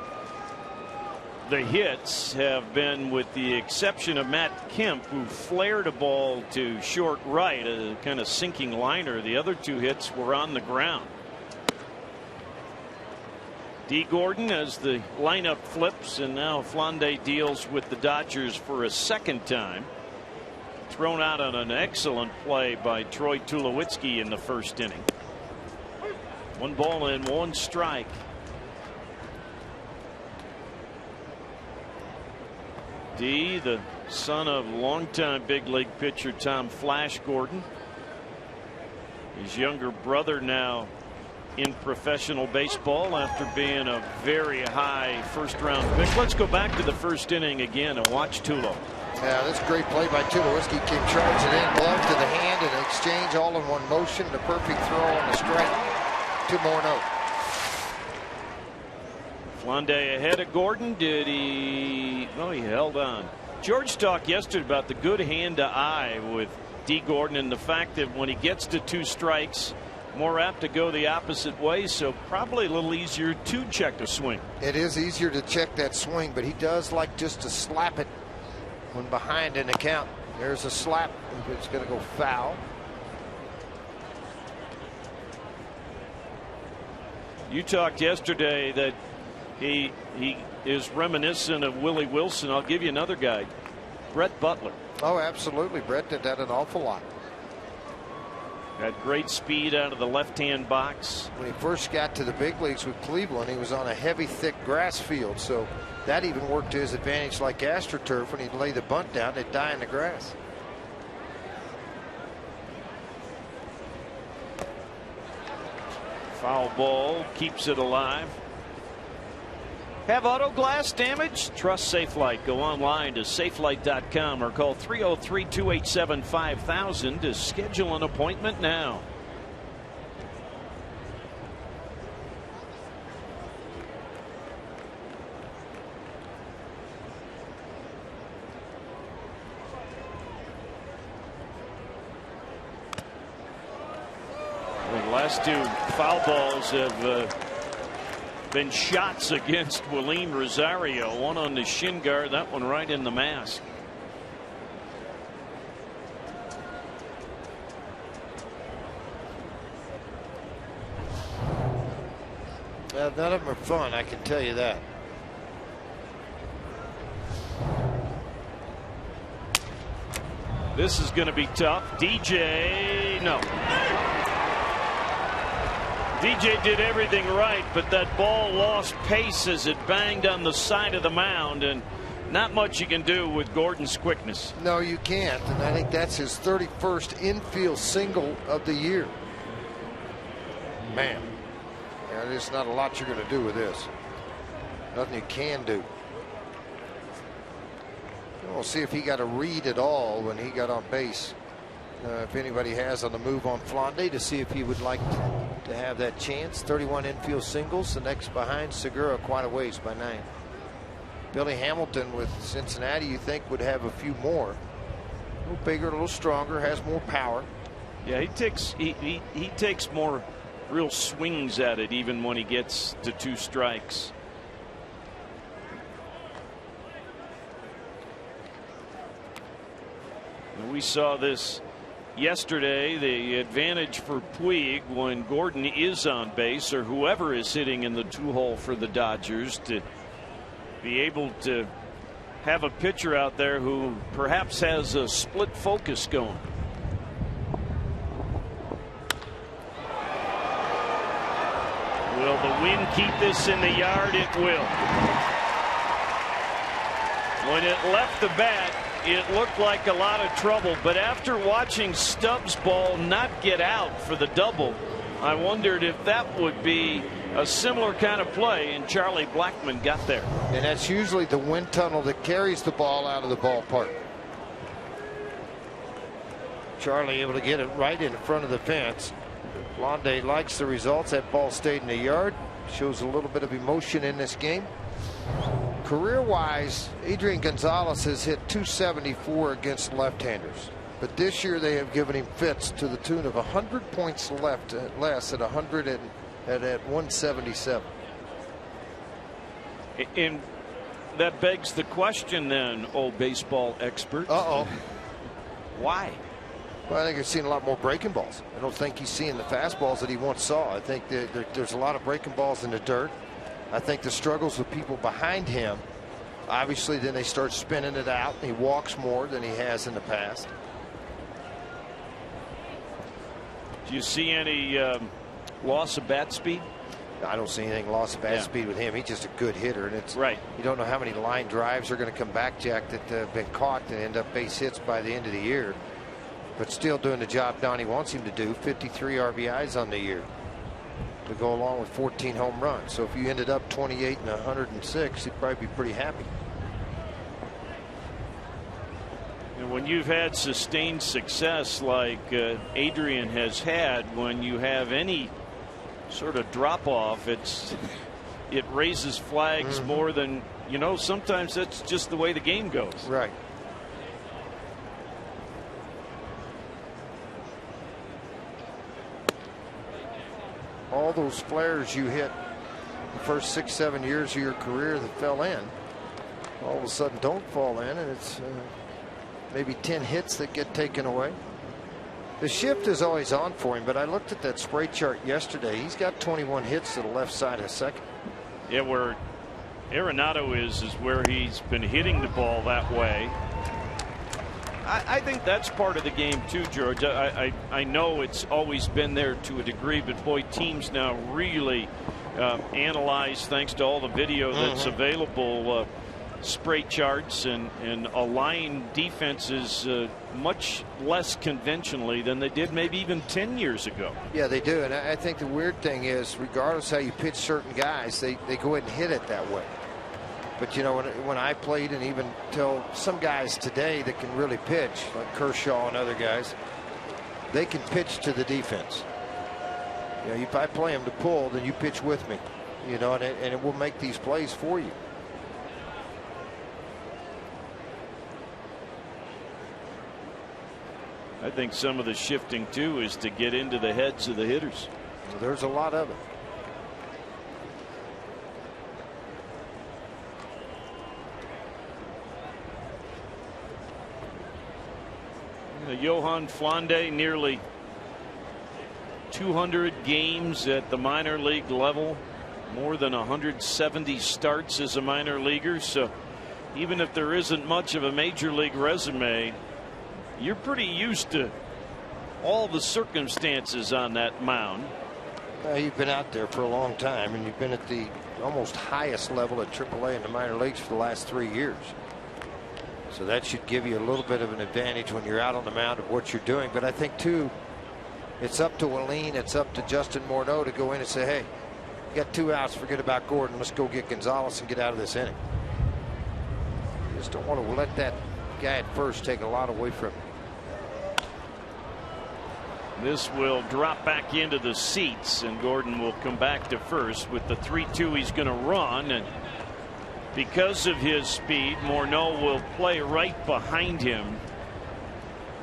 the hits have been, with the exception of Matt Kemp, who flared a ball to short right, a kind of sinking liner. The other 2 hits were on the ground. D. Gordon as the lineup flips, and now Flande deals with the Dodgers for a second time. Thrown out on an excellent play by Troy Tulowitzki in the first inning. 1 ball and 1 strike. D, the son of longtime big league pitcher Tom Flash Gordon. His younger brother now in professional baseball after being a very high first-round pick. Let's go back to the first inning again and watch Tulo. Yeah, this great play by Tulowitzki. Came charging in, glove to the hand, and exchange all in one motion. The perfect throw on the strike. 2 more note. Flande ahead of Gordon. Did he? Oh, he held on. George talked yesterday about the good hand to eye with D. Gordon, and the fact that when he gets to 2 strikes, more apt to go the opposite way, so probably a little easier to check the swing. It is easier to check that swing, but he does like just to slap it when behind in the count. There's a slap. It's going to go foul. You talked yesterday that he is reminiscent of Willie Wilson. I'll give you another guy, Brett Butler. Oh, absolutely. Brett did that an awful lot. Had great speed out of the left-hand box. When he first got to the big leagues with Cleveland, he was on a heavy, thick grass field, so that even worked to his advantage. Like AstroTurf, when he'd lay the bunt down, they'd die in the grass. Foul ball keeps it alive. Have auto glass damage? Trust Safelite. Go online to safelite.com or call 303-287-5000 to schedule an appointment now. The last 2 foul balls have been shots against Willeen Rosario. One on the shin guard, that one right in the mask. None of them are fun, I can tell you that. This is going to be tough. DJ, no. DJ did everything right, but that ball lost pace as it banged on the side of the mound, and not much you can do with Gordon's quickness. No, you can't, and I think that's his 31st infield single of the year. Man, there's not a lot you're going to do with this. Nothing you can do. We'll see if he got a read at all when he got on base. If anybody has on the move on Flande, to see if he would like to have that chance. 31 infield singles. The next behind Segura, quite a ways by 9. Billy Hamilton with Cincinnati, you think, would have a few more. A little bigger, a little stronger, has more power. Yeah, he takes more real swings at it even when he gets to 2 strikes. We saw this yesterday, the advantage for Puig when Gordon is on base, or whoever is hitting in the 2-hole for the Dodgers, to be able to have a pitcher out there who perhaps has a split focus going. Will the wind keep this in the yard? It will. When it left the bat, it looked like a lot of trouble, but after watching Stubbs' ball not get out for the double, I wondered if that would be a similar kind of play, and Charlie Blackmon got there. And that's usually the wind tunnel that carries the ball out of the ballpark. Charlie able to get it right in front of the fence. Flande likes the results. That ball stayed in the yard. Shows a little bit of emotion in this game. Career-wise, Adrian Gonzalez has hit .274 against left-handers. But this year they have given him fits to the tune of 100 points less at 100 and at 177. And that begs the question then, oh baseball expert. Why? Well, I think he's seeing a lot more breaking balls. I don't think he's seeing the fastballs that he once saw. I think that there's a lot of breaking balls in the dirt. I think the struggles with people behind him, obviously then they start spinning it out. He walks more than he has in the past. Do you see any loss of bat speed? I don't see anything loss of bat speed with him. He's just a good hitter, and it's right. You don't know how many line drives are going to come back, Jack, that have been caught and end up base hits by the end of the year. But still doing the job Donnie wants him to do. 53 RBIs on the year to go along with 14 home runs. So if you ended up 28 and 106, you'd probably be pretty happy. And when you've had sustained success like Adrian has had, when you have any sort of drop off, it raises flags more than sometimes that's just the way the game goes. Right. All those flares you hit the first 6-7 years of your career that fell in all of a sudden don't fall in, and it's maybe 10 hits that get taken away. The shift is always on for him, but I looked at that spray chart yesterday. He's got 21 hits to the left side of second. Yeah, where Arenado is where he's been hitting the ball that way. I think that's part of the game too, George. I know it's always been there to a degree, but boy, teams now really analyze, thanks to all the video that's available, spray charts and align defenses much less conventionally than they did maybe even 10 years ago. Yeah, they do. And I think the weird thing is, regardless how you pitch certain guys, they go ahead and hit it that way. But when I played, and even till some guys today that can really pitch, like Kershaw and other guys, they can pitch to the defense. If I play them to pull, then you pitch with me, and it will make these plays for you. I think some of the shifting too is to get into the heads of the hitters. Well, there's a lot of it. Johan Flande, nearly 200 games at the minor league level, more than 170 starts as a minor leaguer. So even if there isn't much of a major league resume, you're pretty used to all the circumstances on that mound. You've been out there for a long time, and you've been at the almost highest level at AAA in the minor leagues for the last 3 years. So that should give you a little bit of an advantage when you're out on the mound of what you're doing. But I think too, it's up to Aline, it's up to Justin Morneau to go in and say, hey, you got 2 outs, forget about Gordon, let's go get Gonzalez and get out of this inning. You just don't want to let that guy at first take a lot away from him. This will drop back into the seats, and Gordon will come back to first. With the 3-2 he's going to run, and because of his speed, Morneau will play right behind him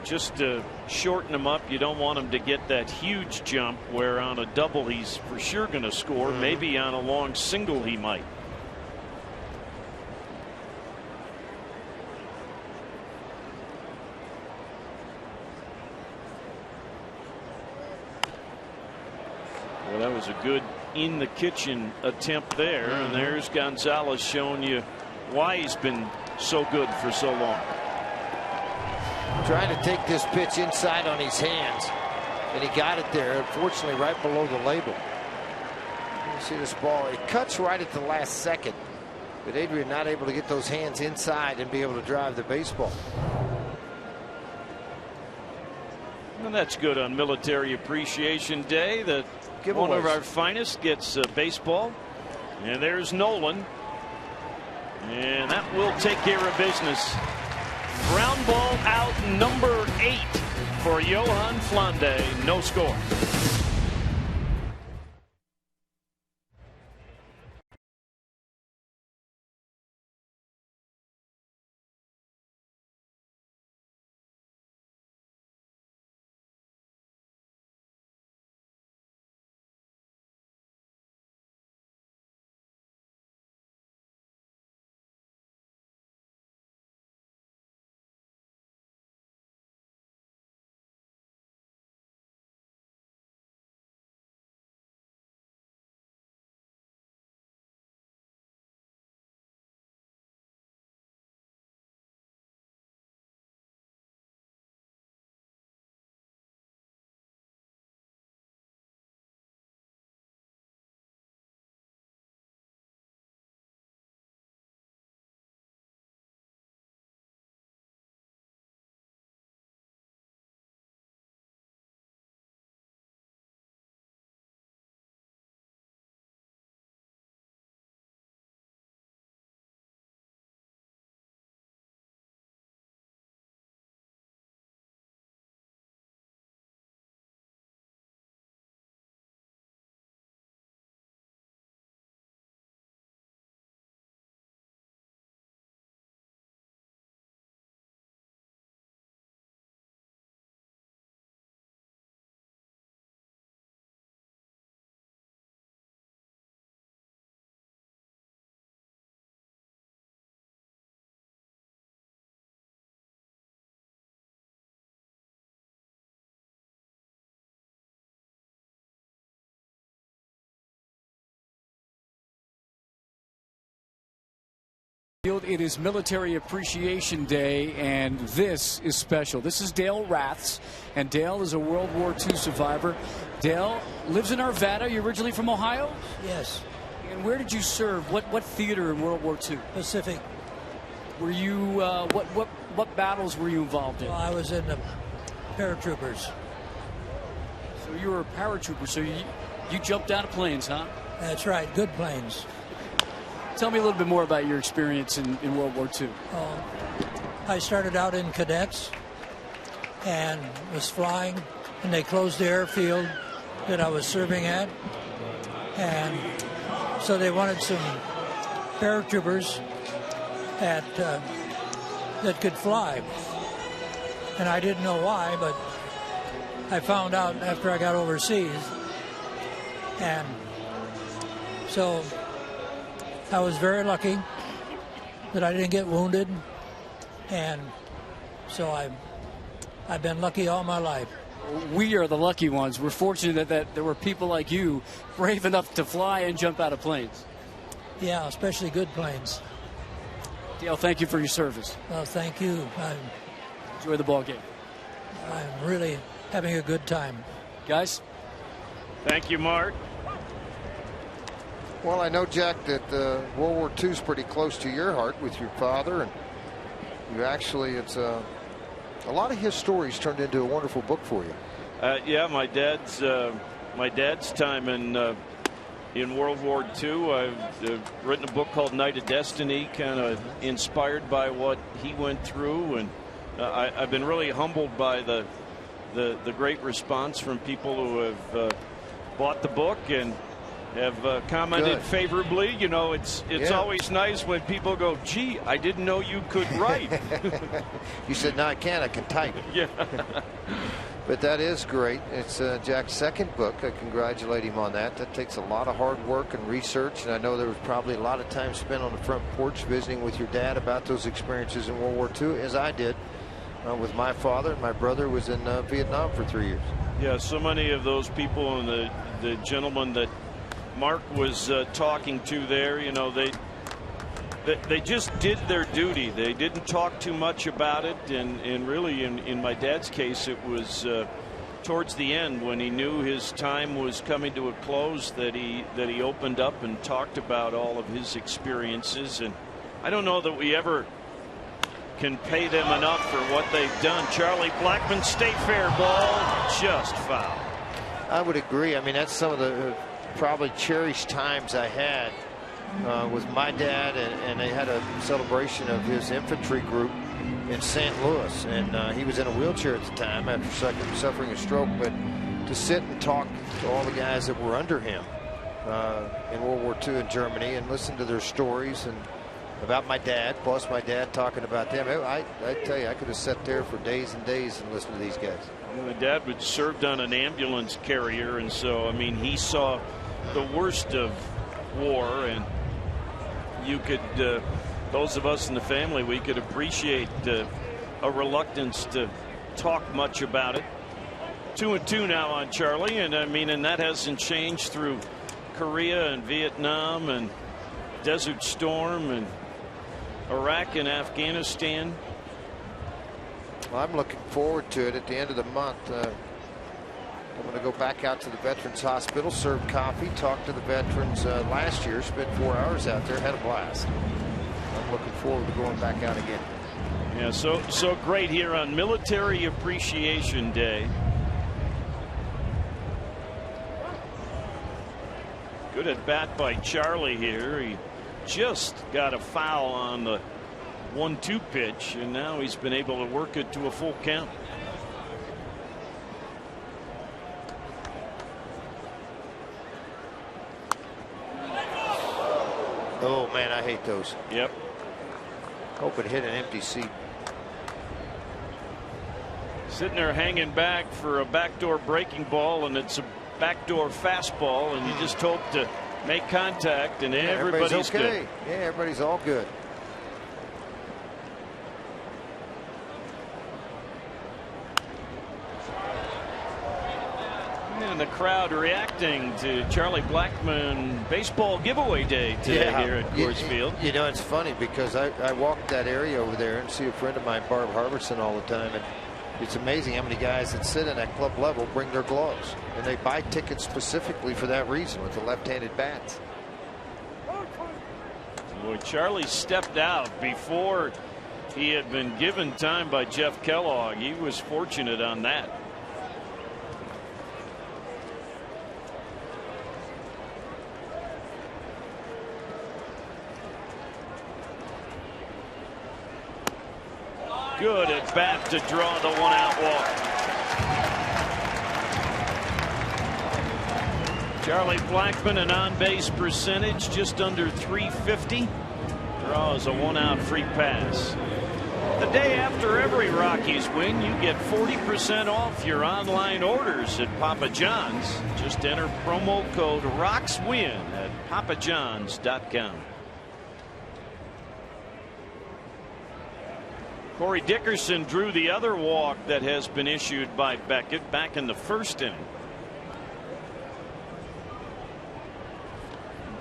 just to shorten him up. You don't want him to get that huge jump where on a double he's for sure going to score. Maybe on a long single he might. Well, that was a good in the kitchen attempt there, and there's Gonzalez showing you why he's been so good for so long. Trying to take this pitch inside on his hands, and he got it there, unfortunately right below the label. You see this ball, it cuts right at the last second, but Adrian not able to get those hands inside and be able to drive the baseball. And that's good on Military Appreciation Day. That one of our finest gets baseball. And there's Nolan. And that will take care of business. Ground ball out number 8 for Johan Flande. No score. It is Military Appreciation Day, and this is special. This is Dale Raths, and Dale is a World War II survivor. Dale lives in Arvada. You're originally from Ohio? Yes. And where did you serve? What theater in World War II? Pacific. Were you what battles were you involved in? Well, I was in the paratroopers. So you were a paratrooper. So you jumped out of planes, huh? That's right. Good planes. Tell me a little bit more about your experience in World War II. I started out in cadets and was flying, and they closed the airfield that I was serving at. And so they wanted some paratroopers that could fly. And I didn't know why, but I found out after I got overseas. And so I was very lucky that I didn't get wounded, and so I've been lucky all my life. We are the lucky ones. We're fortunate that there were people like you brave enough to fly and jump out of planes. Yeah, especially good planes. Dale, thank you for your service. Well, thank you. Enjoy the ball game. I'm really having a good time. Guys? Thank you, Mark. Well, I know, Jack, that World War II is pretty close to your heart with your father, and you actually, it's a lot of his stories turned into a wonderful book for you. Yeah, my dad's time in World War II. I've written a book called Night of Destiny, kind of inspired by what he went through, and I've been really humbled by the great response from people who have bought the book and have commented favorably. You know, it's always nice when people go, gee, I didn't know you could write. You said, no, I can't. I can type. Yeah. But that is great. It's Jack's second book. I congratulate him on that. That takes a lot of hard work and research, and I know there was probably a lot of time spent on the front porch visiting with your dad about those experiences in World War II, as I did with my father. My brother was in Vietnam for 3 years. Yeah, so many of those people, and the gentleman that Mark was talking to there, you know, they just did their duty. They didn't talk too much about it, and really in my dad's case, it was towards the end when he knew his time was coming to a close that he opened up and talked about all of his experiences. And I don't know that we ever can pay them enough for what they've done. Charlie Blackmon, state fair ball, just foul. I would agree. I mean, that's some of the probably cherished times I had with my dad, and they had a celebration of his infantry group in St. Louis, and he was in a wheelchair at the time after suffering a stroke, but to sit and talk to all the guys that were under him in World War II in Germany and listen to their stories and about my dad, plus my dad talking about them. I tell you, I could have sat there for days and days and listened to these guys. My dad had served on an ambulance carrier, and so, I mean, he saw the worst of war, and you could, those of us in the family, we could appreciate a reluctance to talk much about it. 2-2 now on Charlie, and I mean, and that hasn't changed through Korea and Vietnam and Desert Storm and Iraq and Afghanistan. Well, I'm looking forward to it at the end of the month. I'm going to go back out to the Veterans Hospital, serve coffee, talk to the veterans. Last year, spent 4 hours out there, had a blast. I'm looking forward to going back out again. Yeah, so great here on Military Appreciation Day. Good at bat by Charlie here. He just got a foul on the 1-2 pitch, and now he's been able to work it to a full count. Oh man, I hate those. Yep. Hope it hit an empty seat. Sitting there hanging back for a backdoor breaking ball, and it's a backdoor fastball, and you just hope to make contact, and everybody's okay. good. Yeah, everybody's all good. And and the crowd reacting to Charlie Blackmon baseball giveaway day today here at Coors Field. You know, it's funny because I walk that area over there and see a friend of mine, Barb Harbison, all the time, and it's amazing how many guys that sit in that club level bring their gloves, and they buy tickets specifically for that reason with the left-handed bats. Boy, Charlie stepped out before he had been given time by Jeff Kellogg. He was fortunate on that. Good at bat to draw the 1-out walk. Charlie Blackmon, an on-base percentage just under .350. Draws a 1-out free pass. The day after every Rockies win, you get 40% off your online orders at Papa John's. Just enter promo code ROCKSWIN at papajohns.com. Corey Dickerson drew the other walk that has been issued by Beckett back in the first inning.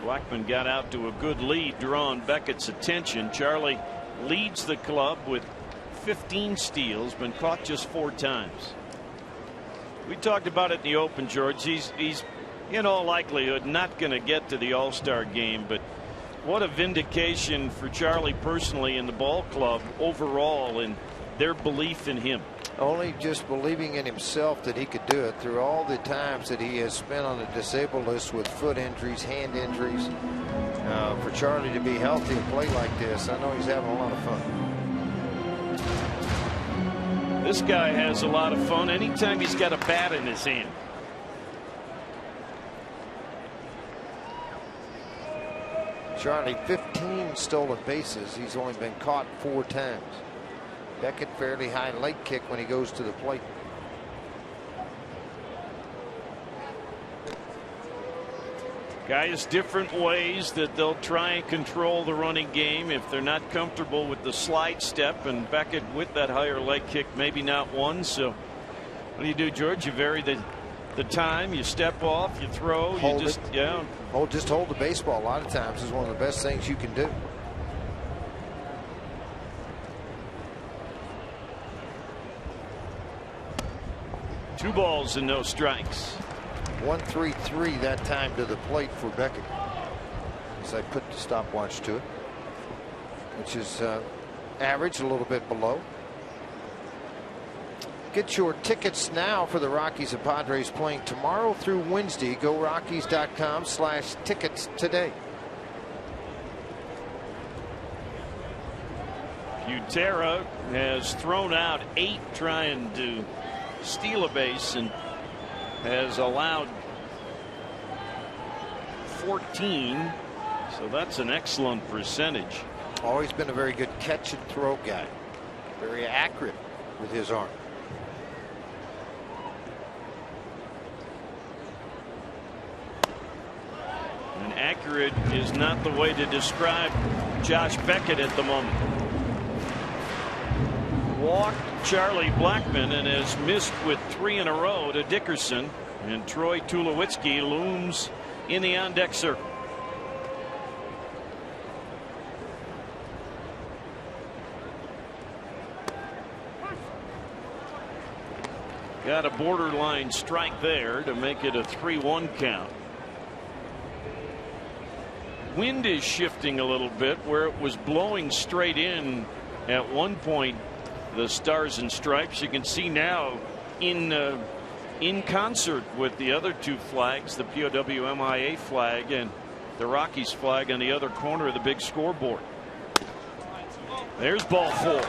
Blackmon got out to a good lead, drawing Beckett's attention. Charlie leads the club with 15 steals, been caught just 4 times. We talked about it in the open, George. He's in all likelihood not going to get to the All-Star game, but what a vindication for Charlie personally and the ball club overall and their belief in him. Only just believing in himself that he could do it through all the times that he has spent on the disabled list with foot injuries, hand injuries. For Charlie to be healthy and play like this, I know he's having a lot of fun. This guy has a lot of fun anytime he's got a bat in his hand. Charlie, 15 stolen bases. He's only been caught 4 times. Beckett fairly high leg kick when he goes to the plate. Guys, different ways that they'll try and control the running game if they're not comfortable with the slide step, and Beckett with that higher leg kick, maybe not one. So what do you do, George? You vary the time, you step off, you throw, hold you just it. yeah. Just hold the baseball. A lot of times is one of the best things you can do. Two balls and no strikes. 1-3-3 that time to the plate for Beckett. As I put the stopwatch to it, which is average, a little bit below. Get your tickets now for the Rockies and Padres playing tomorrow through Wednesday. Go Rockies.com/tickets today. Butera has thrown out 8 trying to steal a base and has allowed 14. So that's an excellent percentage. Always been a very good catch and throw guy. Very accurate with his arm. And accurate is not the way to describe Josh Beckett at the moment. Walked Charlie Blackmon and has missed with 3 in a row to Dickerson, and Troy Tulowitzki looms in the on-deck circle. Got a borderline strike there to make it a 3-1 count. Wind is shifting a little bit where it was blowing straight in at one point. The Stars and Stripes, you can see now in concert with the other 2 flags, the POW-MIA flag and the Rockies flag on the other corner of the big scoreboard. There's ball 4.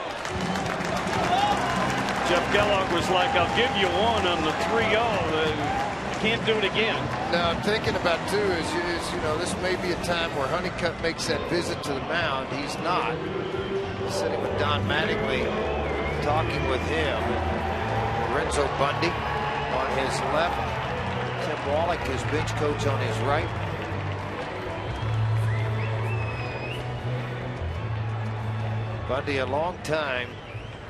Jeff Kellogg was like, I'll give you one on the 3-0. Can't do it again. Now I'm thinking about too is you know, this may be a time where Honeycutt makes that visit to the mound. He's not. He's sitting with Don Mattingly, talking with him. Lorenzo Bundy on his left. Tim Wallach, his bench coach, on his right. Bundy, a long time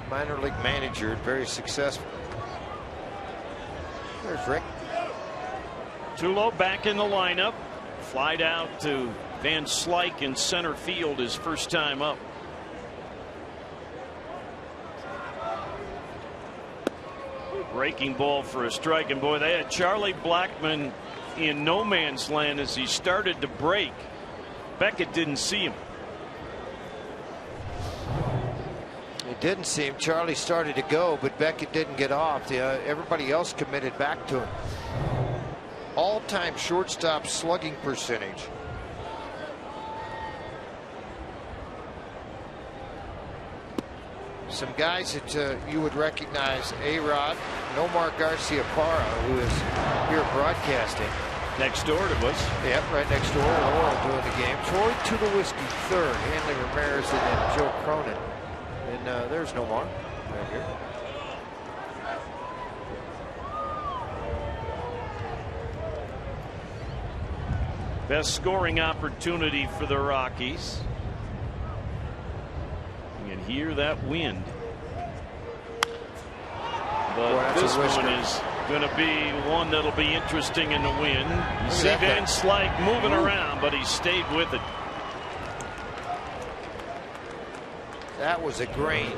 minor league manager, very successful. There's Rick. Tulo back in the lineup. Flied out to Van Slyke in center field his first time up. Breaking ball for a strike, and boy, they had Charlie Blackmon in no man's land as he started to break. Beckett didn't see him. He didn't see him. Charlie started to go, but Beckett didn't get off. Everybody else committed back to him. All-time shortstop slugging percentage. Some guys that you would recognize: A-Rod, Nomar Garcia-Parra, who is here broadcasting. Next door to us. Yep, right next door. Laurel doing the game. Troy Tulowitzki third. Hanley Ramirez and then Joe Cronin. And there's Nomar right here. Best scoring opportunity for the Rockies. You can hear that wind. But this one is going to be one that'll be interesting in the wind. You see Van Slyke moving around, but he stayed with it. That was a grain.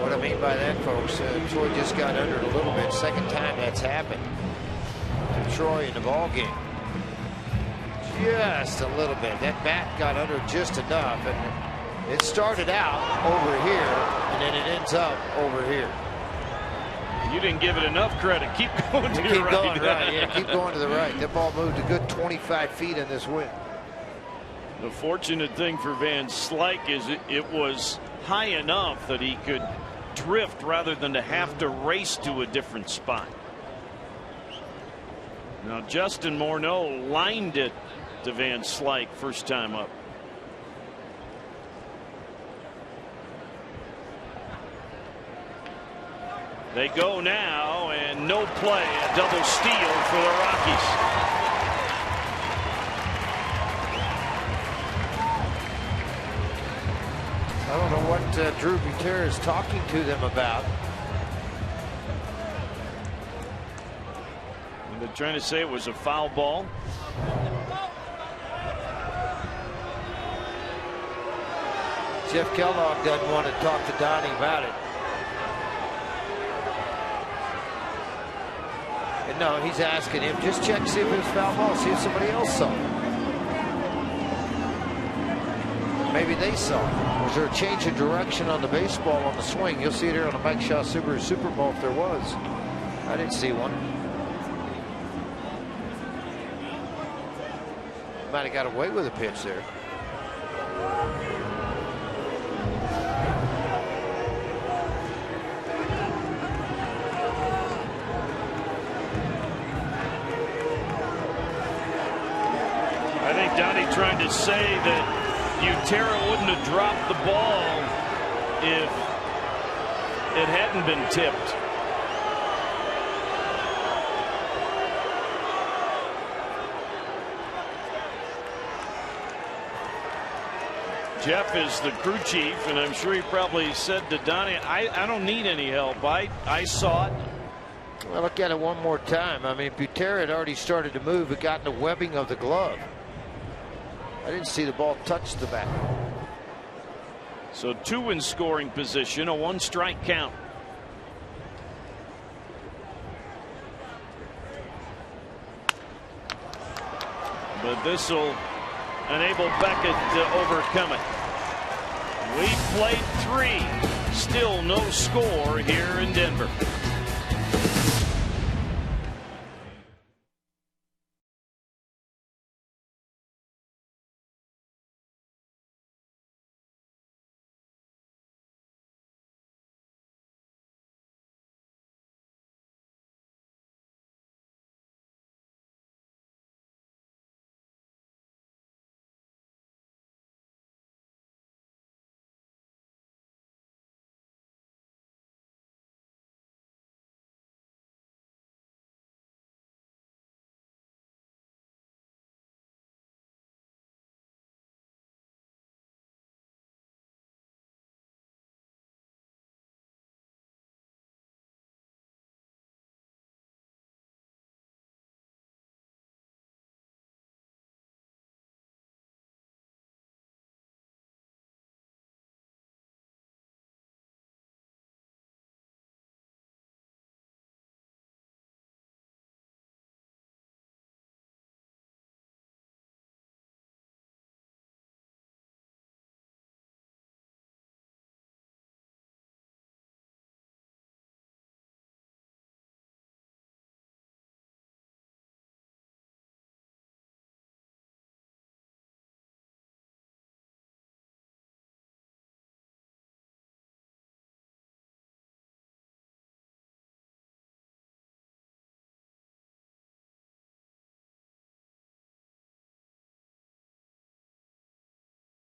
What I mean by that, folks, Troy just got under it a little bit. Second time that's happened to Troy in the ball game. Just a little bit. That bat got under just enough, and it started out over here, and then it ends up over here. You didn't give it enough credit. Keep going to your right. Going right. Yeah, keep going to the right. That ball moved a good 25 feet in this wind. The fortunate thing for Van Slyke is it was high enough that he could drift rather than to have to race to a different spot. Now Justin Morneau lined it to Van Slyke first time up. They go now, and no play. A double steal for the Rockies. I don't know what Drew Gutierrez is talking to them about. And they're trying to say it was a foul ball. Jeff Kellogg doesn't want to talk to Donnie about it. And no, he's asking him, just check, see if it was foul ball, see if somebody else saw it. Maybe they saw it. Was there a change in direction on the baseball on the swing? You'll see it here on the Mike Shaw Subaru Super Bowl if there was. I didn't see one. Might have got away with a pitch there. I think Donnie trying to say that Gutierrez wouldn't have dropped the ball if it hadn't been tipped. Jeff is the crew chief, and I'm sure he probably said to Donnie, I don't need any help. I saw it. Well, look at it one more time. I mean, Gutierrez had already started to move. It got in the webbing of the glove. I didn't see the ball touch the bat. So two in scoring position, a one-strike count. But this will enable Beckett to overcome it. We played three. Still no score here in Denver.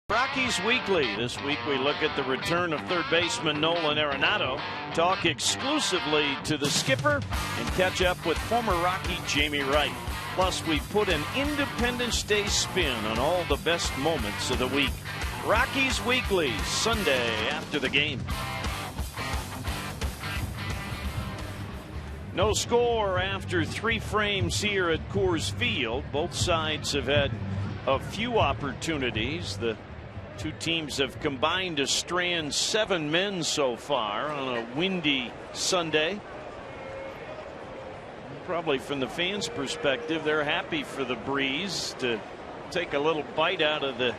Rockies Weekly. This week we look at the return of third baseman Nolan Arenado, talk exclusively to the skipper, and catch up with former Rocky Jamie Wright. Plus, we put an Independence Day spin on all the best moments of the week. Rockies Weekly, Sunday after the game. No score after 3 frames here at Coors Field. Both sides have had a few opportunities. The two teams have combined to strand 7 men so far on a windy Sunday. Probably from the fans' perspective, they're happy for the breeze to take a little bite out of the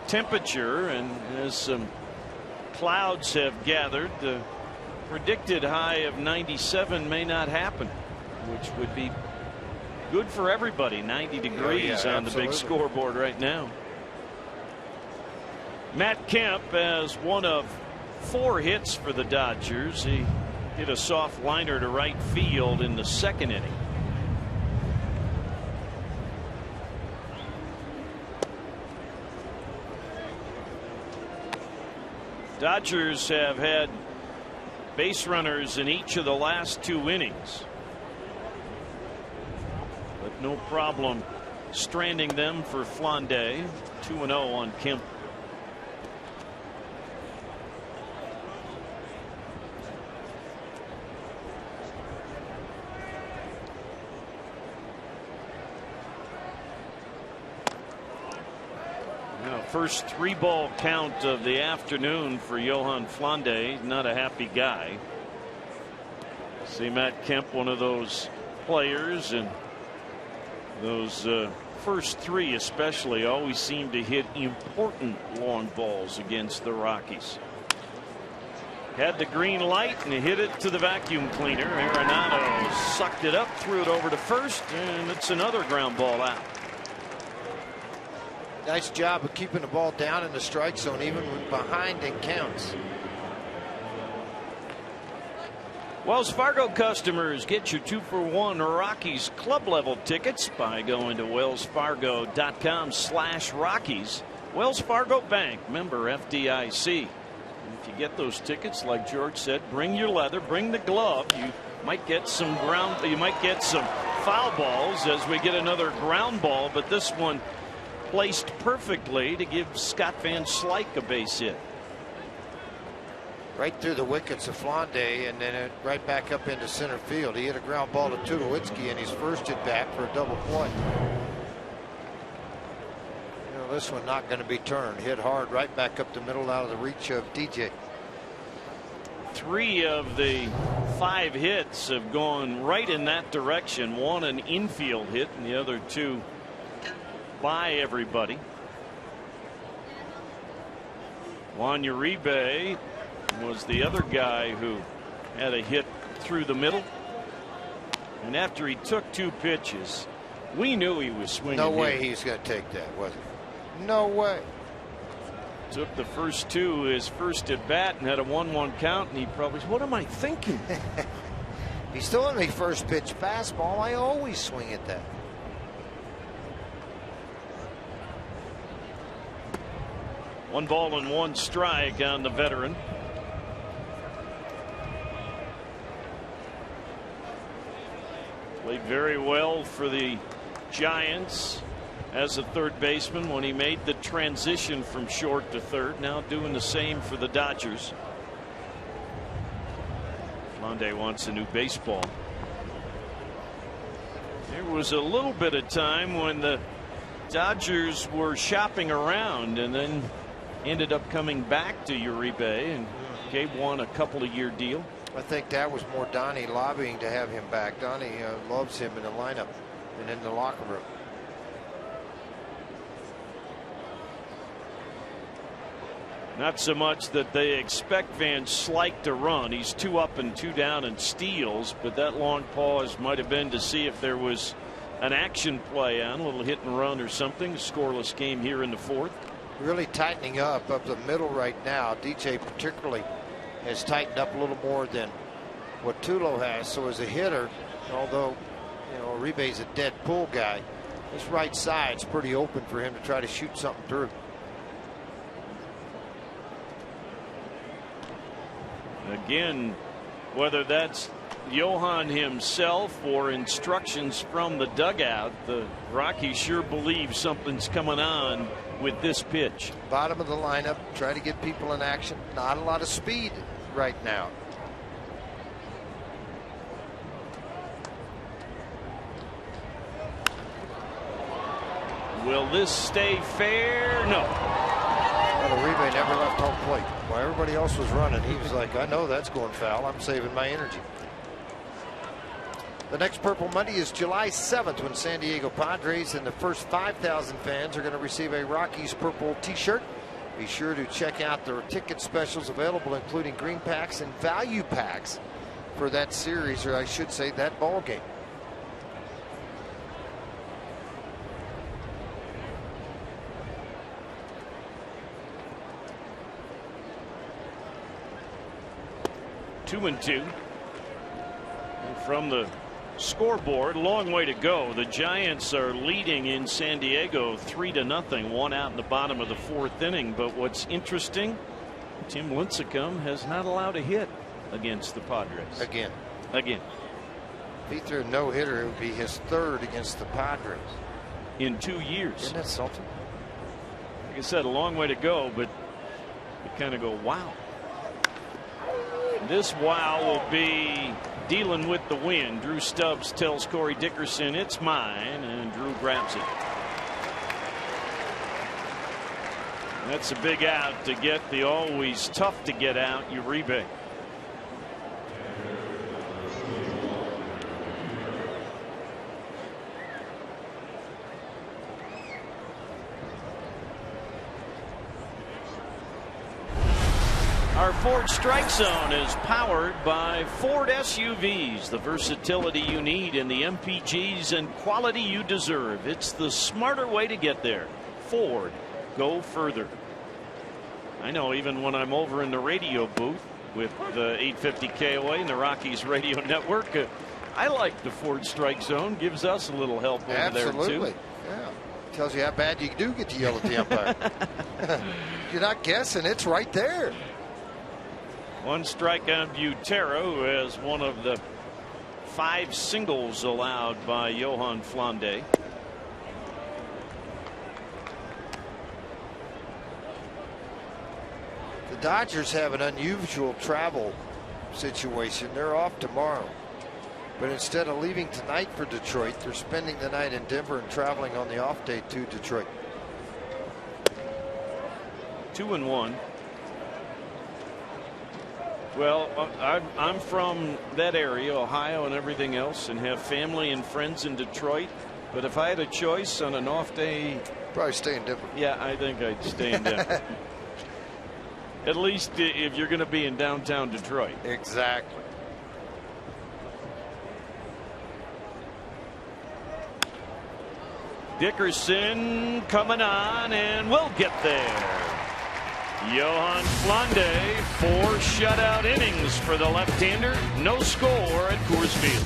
temperature, and as some clouds have gathered, the predicted high of 97 may not happen, which would be good for everybody. 90 degrees on the big scoreboard right now. Matt Kemp has one of 4 hits for the Dodgers. He hit a soft liner to right field in the 2nd inning. Dodgers have had base runners in each of the last 2 innings, but no problem stranding them for Flande. 2-0 on Kemp. First 3-ball count of the afternoon for Johan Flande. Not a happy guy. See Matt Kemp, one of those players, and those first 3 especially always seem to hit important long balls against the Rockies. Had the green light and hit it to the vacuum cleaner. Arenado sucked it up, threw it over to first, and it's another ground ball out. Nice job of keeping the ball down in the strike zone, even when behind and counts. Wells Fargo customers, get your 2-for-1 Rockies club level tickets by going to wellsfargo.com/Rockies. Wells Fargo Bank, member FDIC. If you get those tickets, like George said, bring your leather, bring the glove. You might get some foul balls as we get another ground ball, but this one placed perfectly to give Scott Van Slyke a base hit. Right through the wickets of Flande, and then right back up into center field. He hit a ground ball to Tulowitzki in his first at bat for a double play. You know, this one not going to be turned. Hit hard right back up the middle, out of the reach of DJ. 3 of the 5 hits have gone right in that direction. One an infield hit, and the other 2 by everybody. Juan Uribe was the other guy who had a hit through the middle, and after he took 2 pitches, we knew he was swinging. No way he was going to take that, was it? No way. Took the first 2 his first at bat and had a 1-1 count, and he probably said, what am I thinking? He's throwing me first pitch fastball. I always swing at that. One ball and 1 strike on the veteran. Played very well for the Giants as a third baseman when he made the transition from short to third. Now doing the same for the Dodgers. Flande wants a new baseball. There was a little bit of time when the Dodgers were shopping around, and then ended up coming back to Uribe and gave one a couple-of-year deal. I think that was more Donnie lobbying to have him back. Donnie loves him in the lineup and in the locker room. Not so much that they expect Van Slyke to run. He's 2 up and 2 down and steals, but that long pause might have been to see if there was an action play on, a little hit and run or something. A scoreless game here in the 4th. Really tightening up the middle right now. DJ particularly has tightened up a little more than what Tulo has. So as a hitter, although Uribe's a dead pull guy, this right side's pretty open for him to try to shoot something through. Again, whether that's Johan himself or instructions from the dugout, the Rockies sure believe something's coming on with this pitch. Bottom of the lineup, try to get people in action. Not a lot of speed right now. Will this stay fair? No. Well, Uribe never left home plate. While everybody else was running, he was like, I know that's going foul. I'm saving my energy. The next Purple Monday is July 7th when San Diego Padres and the first 5,000 fans are going to receive a Rockies purple t-shirt. Be sure to check out the ticket specials available, including green packs and value packs for that series, or I should say that ball game. Two and two. And from the scoreboard, long way to go. The Giants are leading in San Diego 3-0, one out in the bottom of the fourth inning. But what's interesting, Tim Lincecum has not allowed a hit against the Padres. Again. Again. If he threw a no-hitter, it would be his third against the Padres. In 2 years. Isn't that something? Like I said, a long way to go, but you kind of go, wow. This wow will be dealing with the wind. Drew Stubbs tells Corey Dickerson it's mine, and Drew grabs it. That's a big out to get the always tough to get out Uribe. Our Ford Strike Zone is powered by Ford SUVs, the versatility you need in the MPGs and quality you deserve. It's the smarter way to get there. Ford, go further. I know, even when I'm over in the radio booth with the 850 KOA and the Rockies radio network, I like the Ford Strike Zone. Gives us a little help over there too. Absolutely. Yeah. Tells you how bad you do get to yell at the umpire. You're not guessing. It's right there. One strike on Butera, who has one of the 5 singles allowed by Johan Flande. The Dodgers have an unusual travel situation. They're off tomorrow. But instead of leaving tonight for Detroit, they're spending the night in Denver and traveling on the off day to Detroit. 2-1. Well, I'm from that area, Ohio and everything else, and have family and friends in Detroit. But if I had a choice on an off day, probably stay in Denver. Yeah, I think I'd stay in Denver. At least if you're going to be in downtown Detroit. Exactly. Dickerson coming on, and we'll get there. Johan Flande, 4 shutout innings for the left-hander. No score at Coors Field.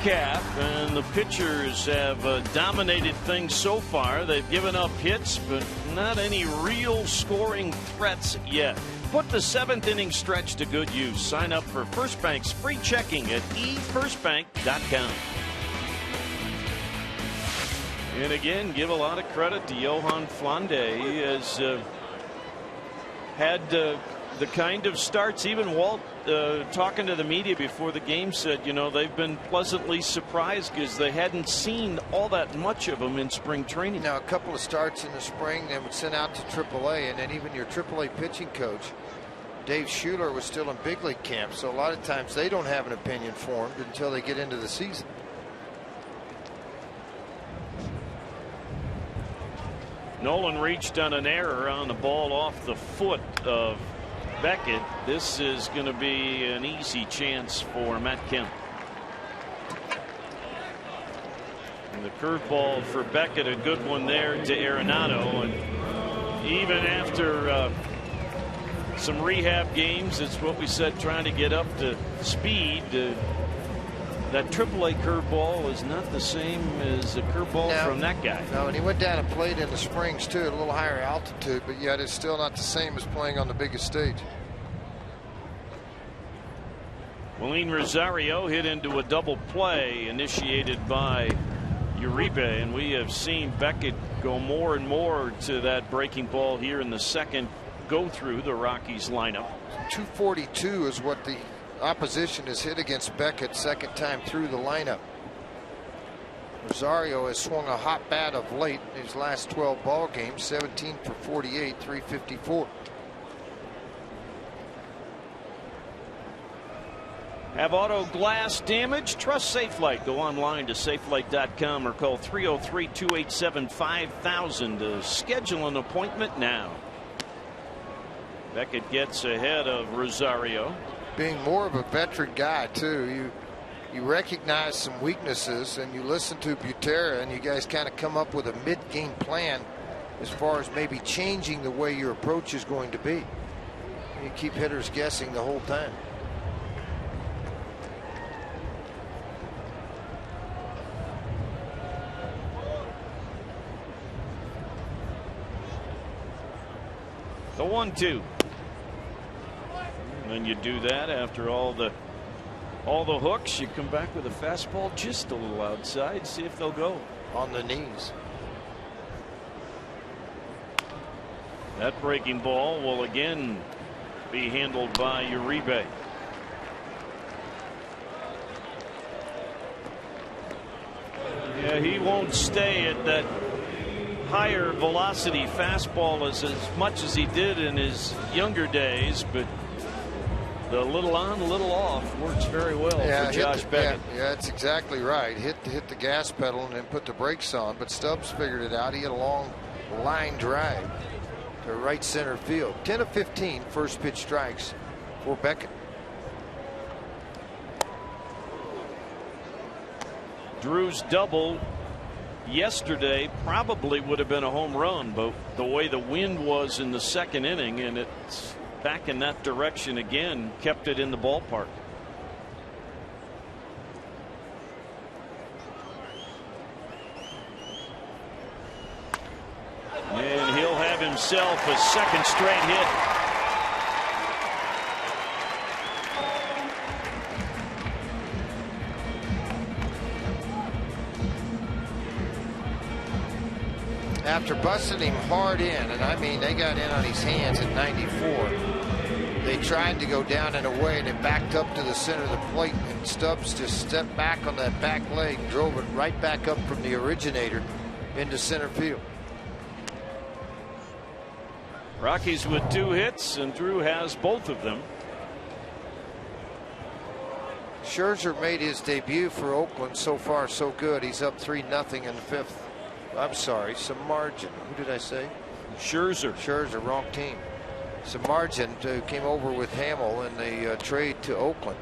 recap, and the pitchers have dominated things so far. They've given up hits, but not any real scoring threats yet. Put the 7th inning stretch to good use. Sign up for First Bank's free checking at efirstbank.com. And again, give a lot of credit to Johan Flande. He has had the kind of starts. Even Walt, talking to the media before the game, said, you know, they've been pleasantly surprised because they hadn't seen all that much of them in spring training. Now, a couple of starts in the spring, they would send out to AAA, and then even your AAA pitching coach, Dave Schuler, was still in big league camp. So a lot of times they don't have an opinion formed until they get into the season. Nolan reached on an error on the ball off the foot of Beckett. This is going to be an easy chance for Matt Kemp. And the curveball for Beckett, a good one there to Arenado. And even after some rehab games, it's what we said, trying to get up to speed. That AAA curveball is not the same as a curveball from that guy. No, and he went down and played in the springs too, at a little higher altitude, but yet it's still not the same as playing on the biggest stage. Willeen Rosario hit into a double play initiated by Uribe, and we have seen Beckett go more and more to that breaking ball here in the second go through the Rockies lineup. 242 is what the opposition has hit against Beckett second time through the lineup. Rosario has swung a hot bat of late in his last 12 ball games, 17 for 48, 354. Have auto glass damage? Trust Safelite. Go online to safelite.com or call 303-287-5000 to schedule an appointment now. Beckett gets ahead of Rosario. Being more of a veteran guy too, you recognize some weaknesses and you listen to Butera, and you guys kind of come up with a mid-game plan as far as maybe changing the way your approach is going to be. You keep hitters guessing the whole time. The 1-2. And you do that after all the hooks. You come back with a fastball just a little outside. See if they'll go on the knees. That breaking ball will again be handled by Uribe. Yeah, he won't stay at that higher velocity fastball as much as he did in his younger days, but the little on, little off works very well for Josh Beckett. Yeah, that's exactly right. Hit the gas pedal and then put the brakes on. But Stubbs figured it out. He had a long line drive to right center field. 10 of 15 first pitch strikes for Beckett. Drew's double yesterday probably would have been a home run, but the way the wind was in the second inning, and it's back in that direction again, kept it in the ballpark. And he'll have himself a second straight hit. After busting him hard in, and I mean they got in on his hands at 94, they tried to go down and away, and it backed up to the center of the plate, and Stubbs just stepped back on that back leg, drove it right back up from the originator into center field. Rockies with 2 hits, and Drew has both of them. Scherzer made his debut for Oakland. So far so good. He's up 3-0 in the 5th. I'm sorry, some margin. Who did I say? Scherzer, wrong team. Some margin came over with Hamill in the trade to Oakland.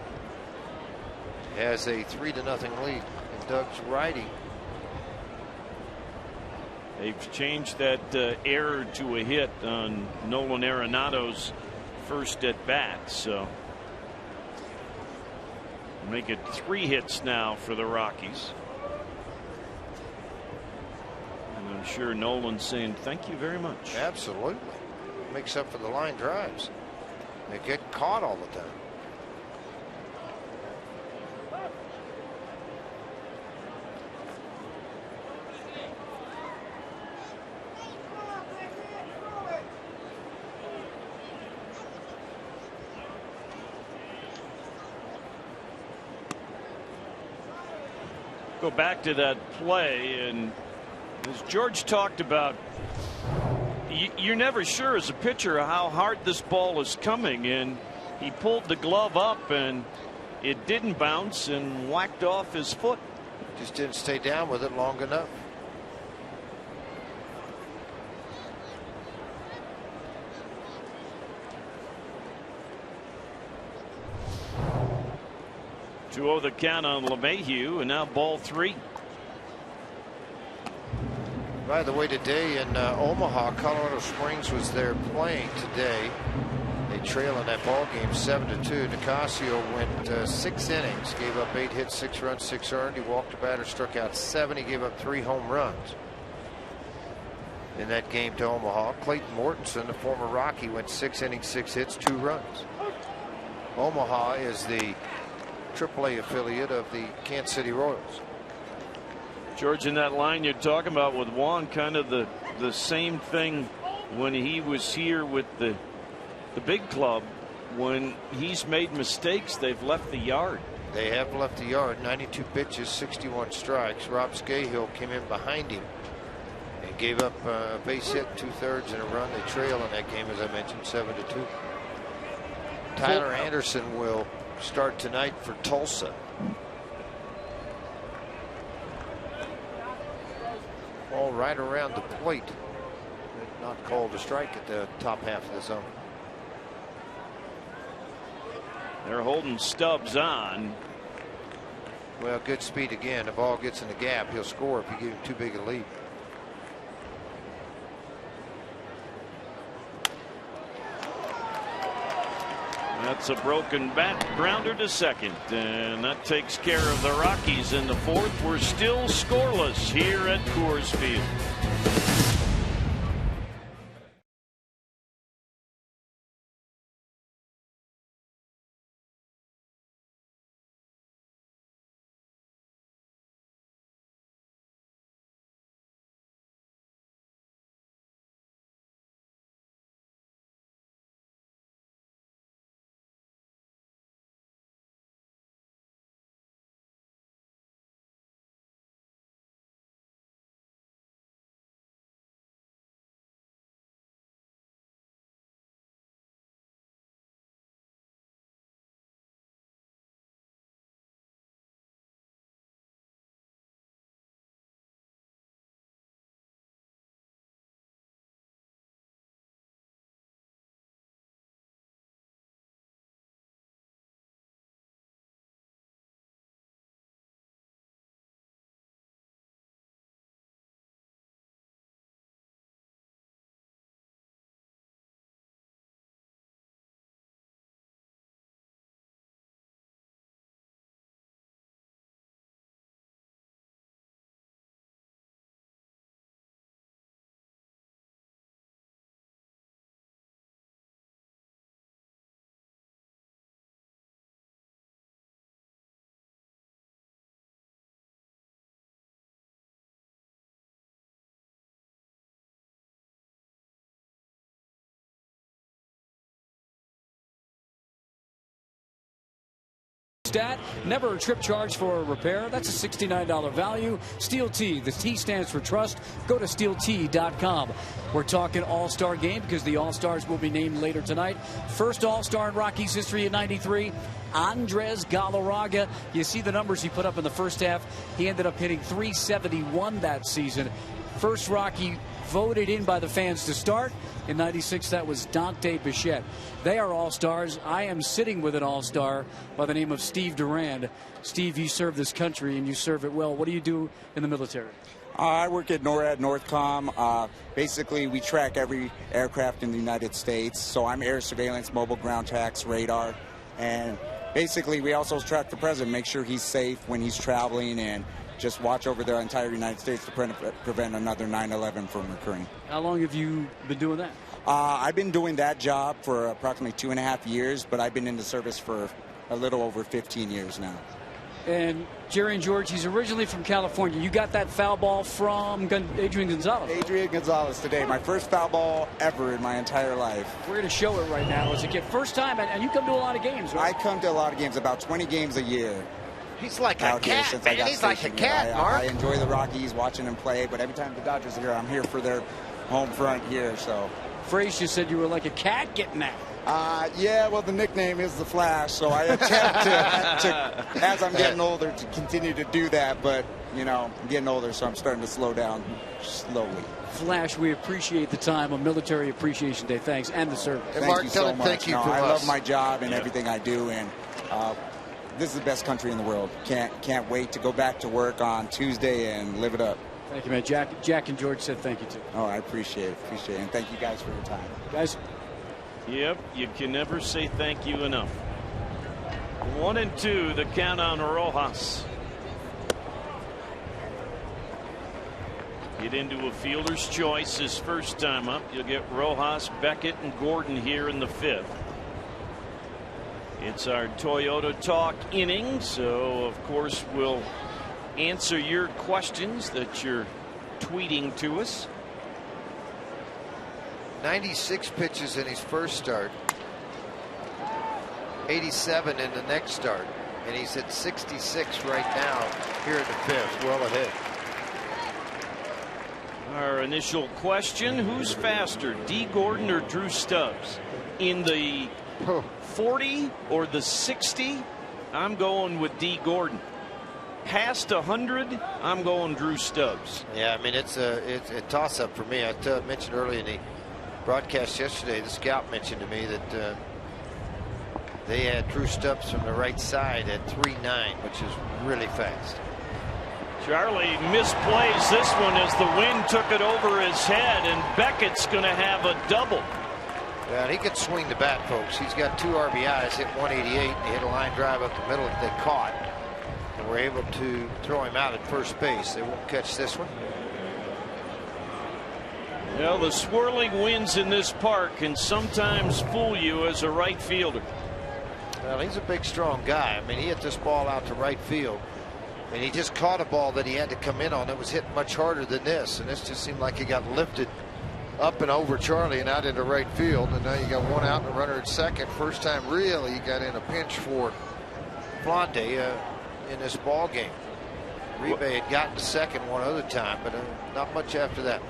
Has a 3-0 lead. And Doug's righty. They've changed that error to a hit on Nolan Arenado's first at bat. So Make it 3 hits now for the Rockies. And I'm sure Nolan's saying thank you very much. Absolutely. Makes up for the line drives. They get caught all the time. Go back to that play, and as George talked about, you're never sure as a pitcher how hard this ball is coming, and he pulled the glove up and it didn't bounce and whacked off his foot. Just didn't stay down with it long enough. Oh, the count on LeMahieu, and now ball 3. By the way, today in Omaha, Colorado Springs was there playing today. They trail in that ball game 7-2. Nicasio went 6 innings, gave up 8 hits, 6 runs, 6 earned. He walked a batter, struck out 7. He gave up 3 home runs in that game to Omaha. Clayton Mortensen, the former Rocky, went 6 innings, 6 hits, 2 runs. Omaha is the AAA affiliate of the Kansas City Royals. George, in that line you're talking about with Juan, kind of the same thing when he was here with the big club. When he's made mistakes, they've left the yard. They have left the yard. 92 pitches, 61 strikes. Rob Scahill came in behind him and gave up a base hit, 2/3 and a run. They trail in that game, as I mentioned, 7-2. Tyler Anderson will start tonight for Tulsa. All right around the plate. Not called a strike at the top half of the zone. They're holding Stubbs on. Well, good speed again. The ball gets in the gap. He'll score if you give him too big a lead. That's a broken bat, grounder to second, and that takes care of the Rockies in the 4th. We're still scoreless here at Coors Field. Stat, never a trip charge for a repair. That's a $69 value. Steel T, the T stands for trust. Go to steelt.com. We're talking All-Star game because the All-Stars will be named later tonight. First All-Star in Rockies history in '93, Andres Galarraga. You see the numbers he put up in the first half. He ended up hitting .371 that season. First Rocky voted in by the fans to start. In '96, that was Dante Bichette. They are All-Stars. I am sitting with an All-Star by the name of Steve Durand. Steve, you serve this country and you serve it well. What do you do in the military? I work at NORAD, Northcom. Basically, we track every aircraft in the United States. So I'm air surveillance, mobile ground tracks, radar. And basically we also track the president, make sure he's safe when he's traveling, and just watch over the entire United States to prevent another 9/11 from occurring. How long have you been doing that? I've been doing that job for approximately 2.5 years, but I've been in the service for a little over 15 years now. And Jerry and George, he's originally from California. You got that foul ball from Adrian Gonzalez. Adrian Gonzalez today. My first foul ball ever in my entire life. We're going to show it right now. As a kid, first time, and you come to a lot of games, right? I come to a lot of games, about 20 games a year. He's like a cat, man. He's like a cat, Mark. I enjoy the Rockies, watching them play, but every time the Dodgers are here, I'm here for their home front here. So, Phrase just said you were like a cat getting that. Yeah, well, the nickname is the Flash, so I attempt to, as I'm getting older, to continue to do that. But, you know, I'm getting older, so I'm starting to slow down slowly. Flash, we appreciate the time on Military Appreciation Day. Thanks, and the service. And Mark, tell him thank you for us. I love my job and everything I do, and this is the best country in the world. Can't wait to go back to work on Tuesday and live it up. Thank you, man. Jack and George said thank you, too. Oh, I appreciate it. And thank you guys for your time. Guys. Yep, you can never say thank you enough. 1-2, the count on Rojas. Get into a fielder's choice his first time up. You'll get Rojas, Beckett, and Gordon here in the 5th. It's our Toyota Talk inning, so of course we'll answer your questions that you're tweeting to us. 96 pitches in his first start, 87 in the next start, and he's at 66 right now here in the 5th, well ahead. Our initial question, who's faster, D. Gordon or Drew Stubbs? In the 40 or the 60, I'm going with D. Gordon. Past 100, I'm going Drew Stubbs. Yeah, I mean, it's a toss-up for me. I mentioned earlier in the broadcast yesterday, the scout mentioned to me that they had Drew Stubbs from the right side at 3.9, which is really fast. Charlie misplays this one as the wind took it over his head, and Beckett's going to have a double. Yeah, and he could swing the bat, folks. He's got 2 RBIs, hit 188, and he hit a line drive up the middle that they caught, and were able to throw him out at first base. They won't catch this one. Well, the swirling winds in this park can sometimes fool you as a right fielder. Well, he's a big, strong guy. I mean, he hit this ball out to right field, and he just caught a ball that he had to come in on that was hit much harder than this, and this just seemed like it got lifted up and over Charlie and out into right field, and now you got 1 out and a runner at second. First time really he got in a pinch for Flande in this ball game. Uribe had gotten to second one other time, but not much after that.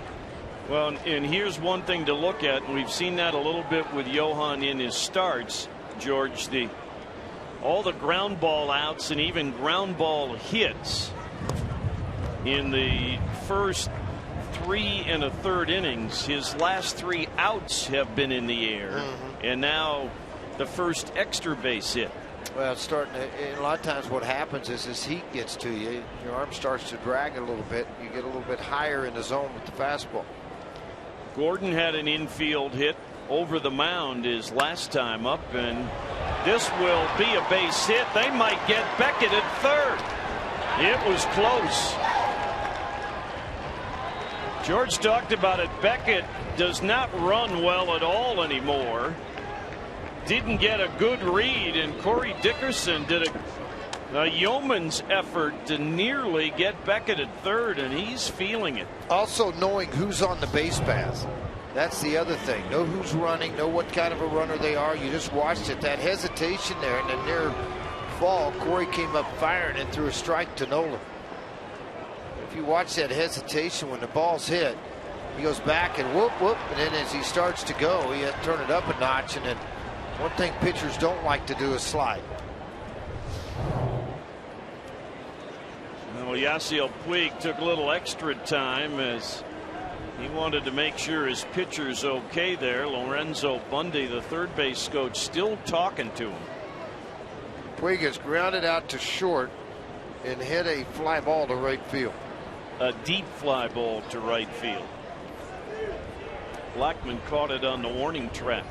Well, and here's one thing to look at, and we've seen that a little bit with Johan in his starts, George. All the ground ball outs and even ground ball hits in the first 3 1/3 innings. His last 3 outs have been in the air, and now the first extra base hit. Well, it's starting to, and a lot of times what happens is as heat gets to you, your arm starts to drag a little bit. You get a little bit higher in the zone with the fastball. Gordon had an infield hit over the mound his last time up, and this will be a base hit. They might get Beckett at third. It was close. George talked about it. Beckett does not run well at all anymore. Didn't get a good read, and Corey Dickerson did a yeoman's effort to nearly get Beckett at third, and he's feeling it. Also knowing who's on the base paths. That's the other thing. Know who's running, know what kind of a runner they are. You just watched it. That hesitation there and the near fall. Corey came up firing and threw a strike to Nolan. If you watch that hesitation when the ball's hit, he goes back and whoop, whoop, and then as he starts to go, he has to turn it up a notch. And then one thing pitchers don't like to do is slide. Well, Yasiel Puig took a little extra time as he wanted to make sure his pitcher's okay there. Lorenzo Bundy, the third base coach, still talking to him. Puig is grounded out to short and hit a fly ball to right field. A deep fly ball to right field. Blackman caught it on the warning track.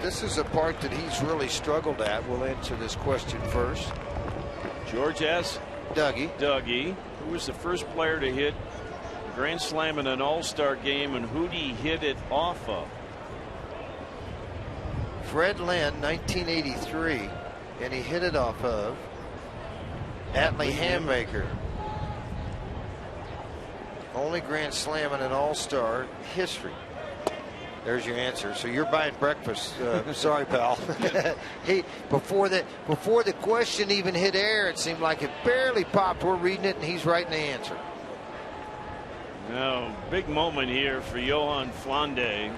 this is a part that he's really struggled at. We'll answer this question first. George asks Dougie, who was the first player to hit a grand slam in an All-Star game, and who'd he hit it off of? Fred Lynn, 1983, and he hit it off of Atlee Hammaker. Only grand slam in an All-Star history. There's your answer. So you're buying breakfast. Sorry, pal. Hey, before the question even hit air, it seemed like it barely popped. We're reading it, and he's writing the answer. Now, big moment here for Johan Flande.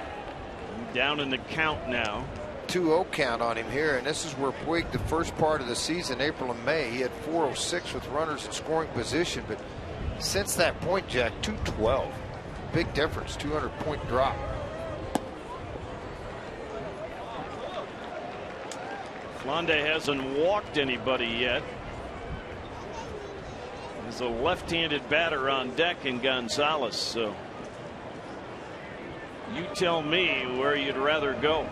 Down in the count now. 2-0 count on him here, and this is where Puig, the first part of the season, April and May, he had 406 with runners in scoring position, but since that point, Jack, 212. Big difference, 200-point drop. Flande hasn't walked anybody yet. There's a left-handed batter on deck in Gonzalez, so you tell me where you'd rather go.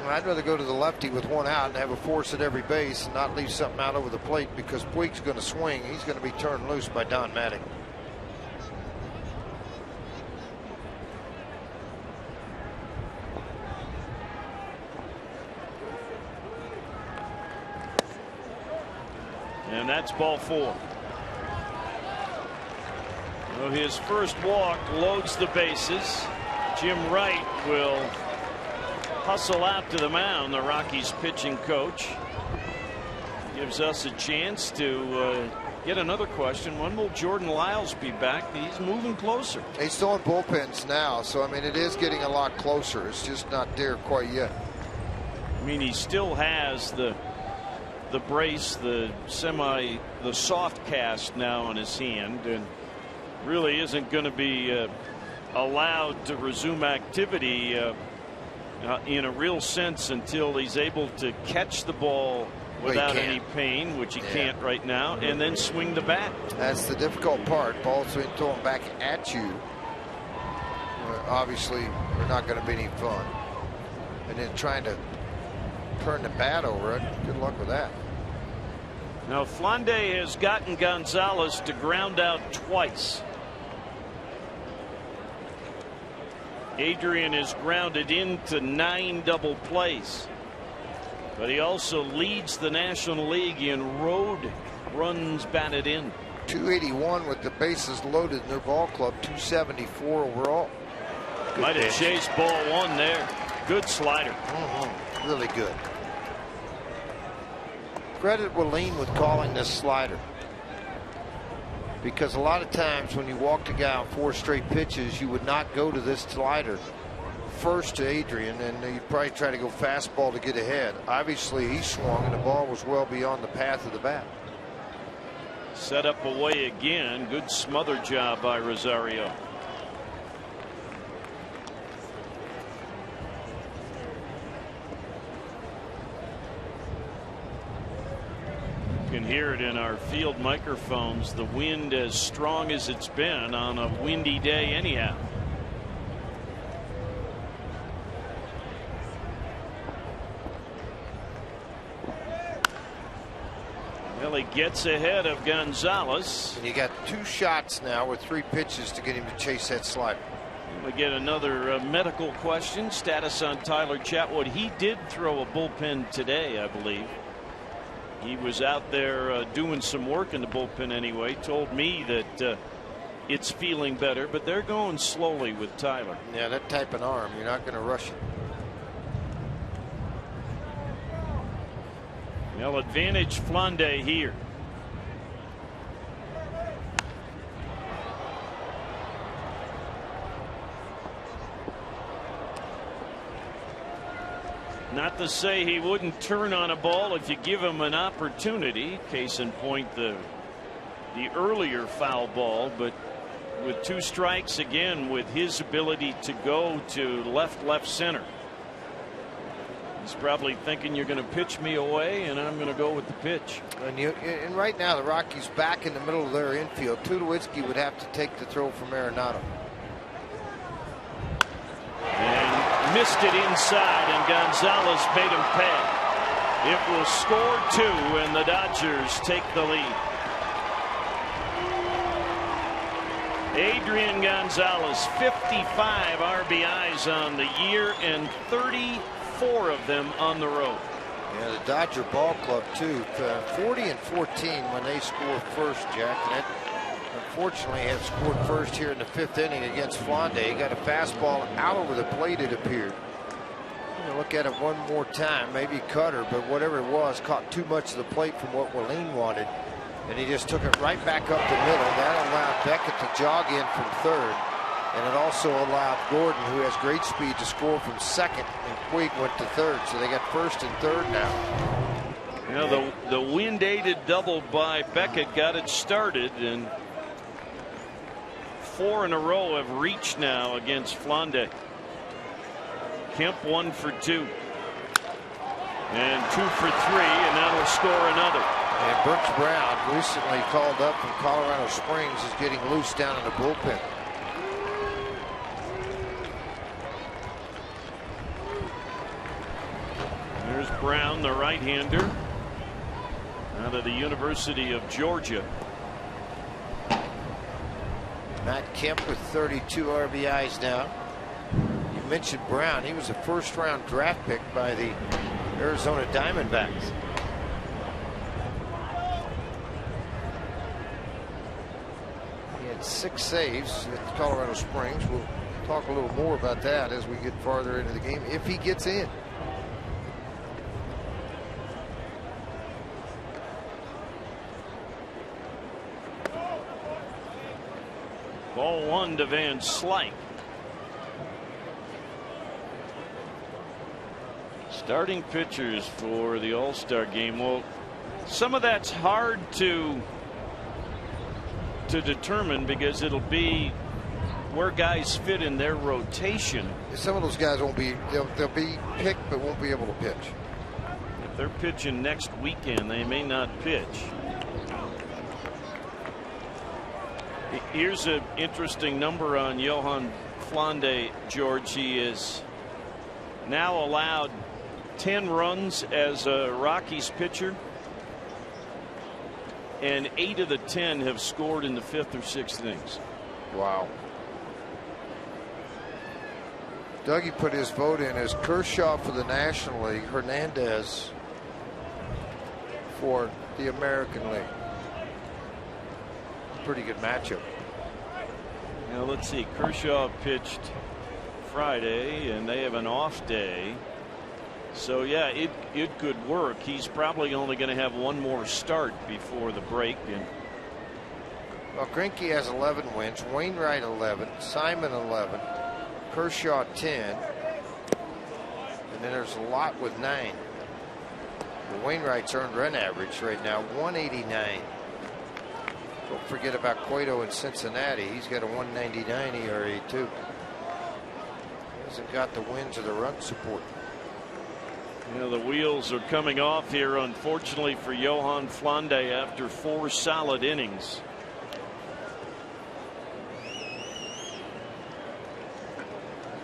I'd rather go to the lefty with one out and have a force at every base and not leave something out over the plate, because Puig's going to swing. He's going to be turned loose by Don Mattingly. And that's ball 4. So his first walk loads the bases. Jim Wright will hustle out to the mound, the Rockies pitching coach. Gives us a chance to get another question. When will Jordan Lyles be back? He's moving closer. He's still in bullpens now, so I mean, it is getting a lot closer. It's just not there quite yet. I mean, he still has the brace, the soft cast now on his hand, and really isn't going to be allowed to resume activity in a real sense until he's able to catch the ball without any pain, which he can't right now, and then swing the bat. That's the difficult part. Balls being thrown back at you obviously are not going to be any fun, and then trying to turn the bat over it, good luck with that. Now Flande has gotten Gonzalez to ground out twice. Adrian is grounded into 9 double plays, but he also leads the National League in road runs batted in. 281 with the bases loaded in their ball club. 274 overall. Might have chased ball 1 there. Good slider. Really good. Credit Willeen with calling this slider, because a lot of times when you walk the guy on 4 straight pitches, you would not go to this slider first to Adrian, and you'd probably try to go fastball to get ahead. Obviously he swung and the ball was well beyond the path of the bat. Set up away again. Good smother job by Rosario. You can hear it in our field microphones. The wind as strong as it's been on a windy day anyhow. Well, he gets ahead of Gonzalez. And you got 2 shots now with 3 pitches to get him to chase that slider. We get another medical question. Status on Tyler Chatwood. He did throw a bullpen today, I believe. He was out there doing some work in the bullpen anyway. Told me that it's feeling better, but they're going slowly with Tyler. Yeah, that type of arm, you're not going to rush it. Well, advantage Flande here. Not to say he wouldn't turn on a ball if you give him an opportunity. Case in point, the earlier foul ball, but with 2 strikes again, with his ability to go to left center. He's probably thinking, you're going to pitch me away, and I'm going to go with the pitch. And right now the Rockies back in the middle of their infield. Tulowitzki would have to take the throw from Arenado. And missed it inside, and Gonzalez made him pay. It will score 2, and the Dodgers take the lead. Adrian Gonzalez, 55 RBIs on the year and 34 of them on the road. Yeah, the Dodger ball club too, 40-14 when they score first, Jack. And that, unfortunately, have scored first here in the 5th inning against Flande. He got a fastball out over the plate, it appeared. Look at it one more time, maybe cutter, but whatever it was, caught too much of the plate from what Wallin wanted, and he just took it right back up the middle. That allowed Beckett to jog in from third, and it also allowed Gordon, who has great speed, to score from second, and Puig went to third, so they got first and third now. You know, the wind-aided double by Beckett got it started, and 4 in a row have reached now against Flande. Kemp 1 for 2. And 2 for 3, and that'll score another. And Brooks Brown, recently called up from Colorado Springs, is getting loose down in the bullpen. There's Brown, the right-hander, out of the University of Georgia. Matt Kemp with 32 RBIs now. You mentioned Brown. He was a first-round draft pick by the Arizona Diamondbacks. He had 6 saves at Colorado Springs. We'll talk a little more about that as we get farther into the game, if he gets in. Ball 1 to Van Slyke. Starting pitchers for the All-Star game. Well, some of that's hard to determine because it'll be where guys fit in their rotation. Some of those guys won't be, they'll be picked but won't be able to pitch. If they're pitching next weekend, they may not pitch. Here's an interesting number on Johan Flande, George. He is now allowed 10 runs as a Rockies pitcher, and 8 of the 10 have scored in the 5th or 6th innings. Wow. Dougie put his vote in as Kershaw for the National League, Hernandez for the American League. Pretty good matchup. Now let's see. Kershaw pitched Friday, and they have an off day. So yeah, it could work. He's probably only going to have one more start before the break. And well, Greinke has 11 wins, Wainwright 11, Simon 11, Kershaw 10, and then there's a lot with 9. The Wainwright's earned run average right now 189. Don't forget about Cueto in Cincinnati. He's got a 199 ERA too. Hasn't got the wins or the run support. You know, the wheels are coming off here, unfortunately, for Johan Flande after 4 solid innings.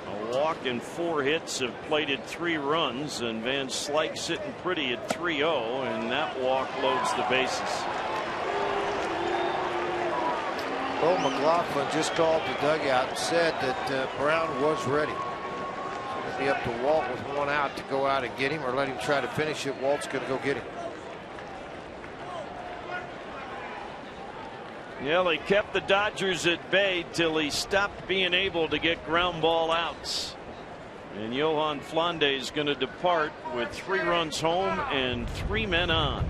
A walk and 4 hits have plated 3 runs, and Van Slyke sitting pretty at 3-0, and that walk loads the bases. Bo McLaughlin just called the dugout and said that Brown was ready. It'll be up to Walt with 1 out to go out and get him or let him try to finish it. Walt's going to go get him. Yeah, they kept the Dodgers at bay till he stopped being able to get ground ball outs. And Johan Flande is going to depart with 3 runs home and 3 men on.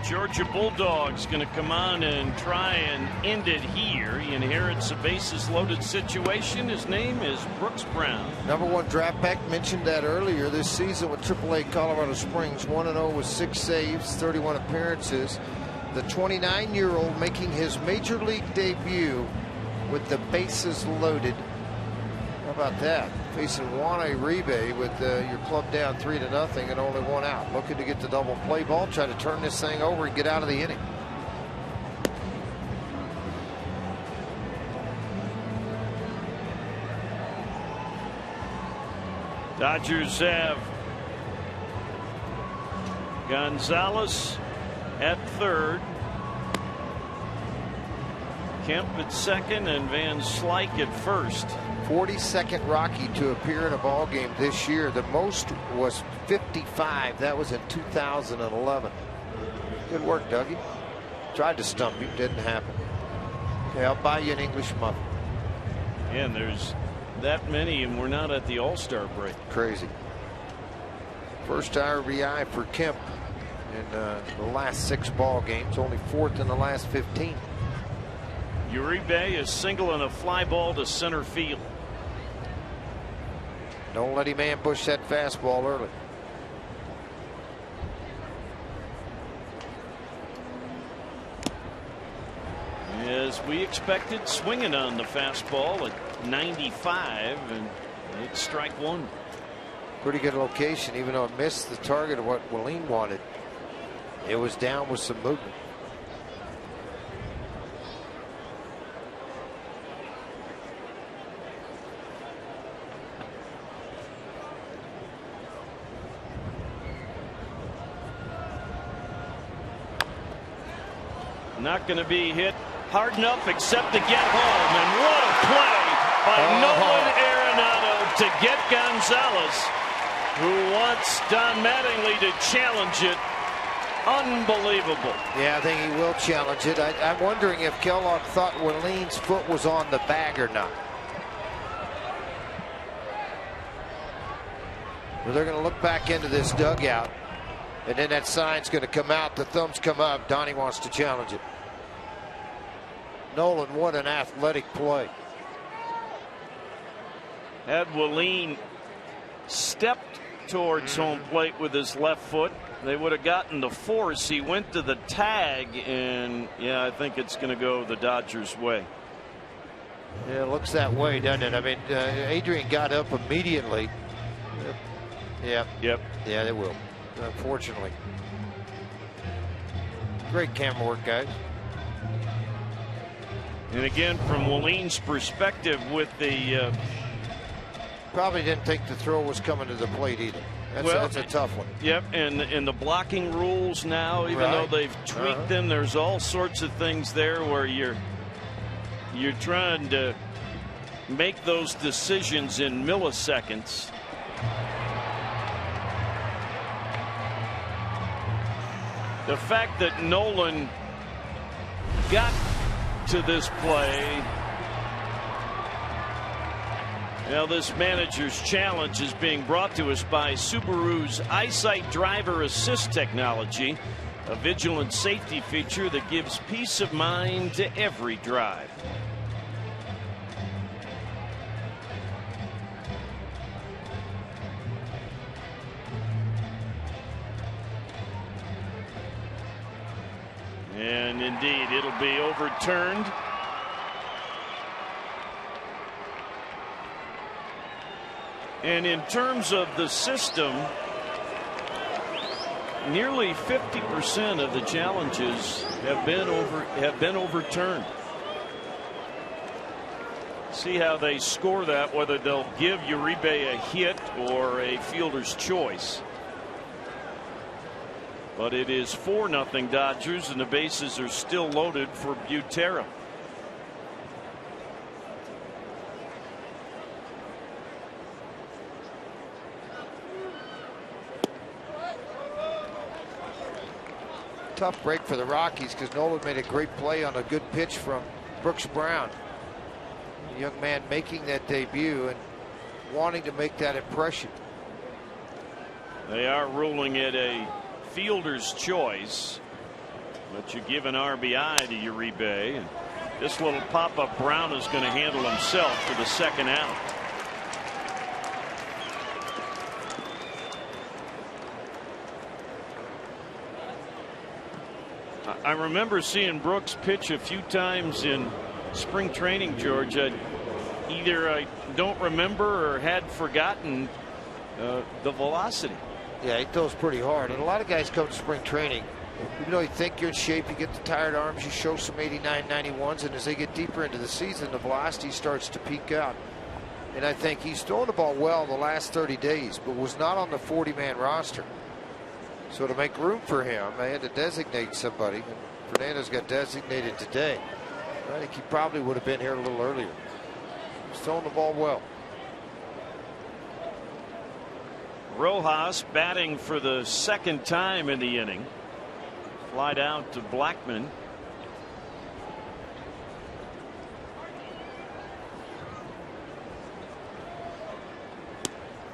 Georgia Bulldogs going to come on and try and end it here. He inherits a bases loaded situation. His name is Brooks Brown. #1 draft pick, mentioned that earlier this season with AAA Colorado Springs. 1-0 with 6 saves, 31 appearances. The 29-year-old making his major league debut with the bases loaded. How about that? Facing Juan Uribe with your club down 3-0 and only 1 out. Looking to get the double play ball, try to turn this thing over and get out of the inning. Dodgers have Gonzalez at third, Kemp at second, and Van Slyke at first. 42nd Rocky to appear in a ball game this year. The most was 55. That was in 2011. Good work, Dougie. Tried to stump him, didn't happen. Okay, I'll buy you an English muffin. Yeah, and there's that many, and we're not at the All-Star break. Crazy. First RBI for Kemp in the last 6 ball games. Only 4th in the last 15. Uribe is single and a fly ball to center field. Don't let him ambush that fastball early. As we expected, swinging on the fastball at 95, and it's strike 1. Pretty good location, even though it missed the target of what Willeen wanted. It was down with some movement. Not going to be hit hard enough except to get home. And what a play by Nolan Arenado to get Gonzalez, who wants Don Mattingly to challenge it. Unbelievable. Yeah, I think he will challenge it. I'm wondering if Kellogg thought Willeen's foot was on the bag or not. Well, they're going to look back into this dugout, and then that sign's going to come out. The thumbs come up. Donnie wants to challenge it. Nolan, what an athletic play. Had Willeen stepped towards home plate with his left foot, they would have gotten the force. He went to the tag, and yeah, I think it's going to go the Dodgers' way. Yeah, it looks that way, doesn't it? I mean, Adrian got up immediately. Yeah. Yep. Yeah, they will. Unfortunately. Great camera work, guys. And again, from Willeen's perspective, with the probably didn't think the throw was coming to the plate either. That's a tough one. Yep, and the blocking rules now, even though they've tweaked them, there's all sorts of things there where you're trying to make those decisions in milliseconds. The fact that Nolan got to this play. Now, this manager's challenge is being brought to us by Subaru's EyeSight Driver Assist technology, a vigilant safety feature that gives peace of mind to every drive. And indeed, it'll be overturned. And in terms of the system, nearly 50% of the challenges have been overturned. See how they score that, whether they'll give Uribe a hit or a fielder's choice. But it is 4-0 Dodgers, and the bases are still loaded for Butera. Tough break for the Rockies because Nolan made a great play on a good pitch from Brooks Brown. A young man making that debut and wanting to make that impression. They are ruling it a fielder's choice. But you give an RBI to Uribe, and this little pop-up Brown is going to handle himself for the second out. I remember seeing Brooks pitch a few times in spring training, George. Either I don't remember or had forgotten the velocity. Yeah, he throws pretty hard. And a lot of guys come to spring training. Even though you think you're in shape, you get the tired arms, you show some 89, 91s, and as they get deeper into the season, the velocity starts to peak out. And I think he's thrown the ball well the last 30 days, but was not on the 40-man roster. So to make room for him, they had to designate somebody. And Fernandez got designated today. I think he probably would have been here a little earlier. He's throwing the ball well. Rojas batting for the second time in the inning. Flied out to Blackman.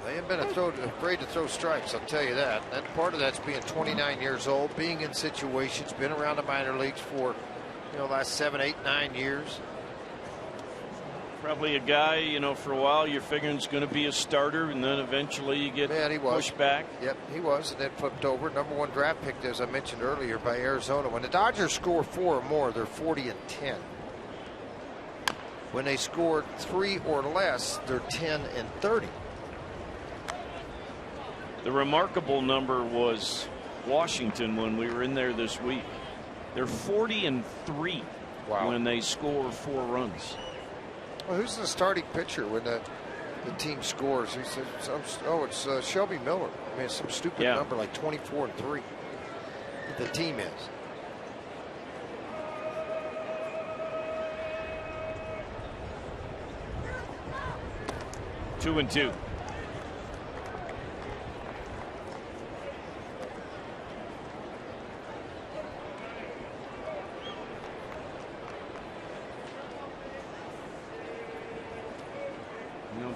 They haven't been afraid to throw strikes, I'll tell you that. And part of that's being 29 years old, being in situations, been around the minor leagues for, the last 7, 8, 9 years. Probably a guy, for a while you're figuring is going to be a starter, and then eventually you get pushed back. Yep, he was, and then flipped over. #1 draft pick, as I mentioned earlier, by Arizona. When the Dodgers score 4 or more, they're 40-10. When they scored 3 or less, they're 10-30. The remarkable number was Washington when we were in there this week. They're 40-3 when they score 4 runs. Well, who's the starting pitcher when the team scores? He says, it's Shelby Miller. I mean, it's some stupid number like 24-3. The team is. Two and two.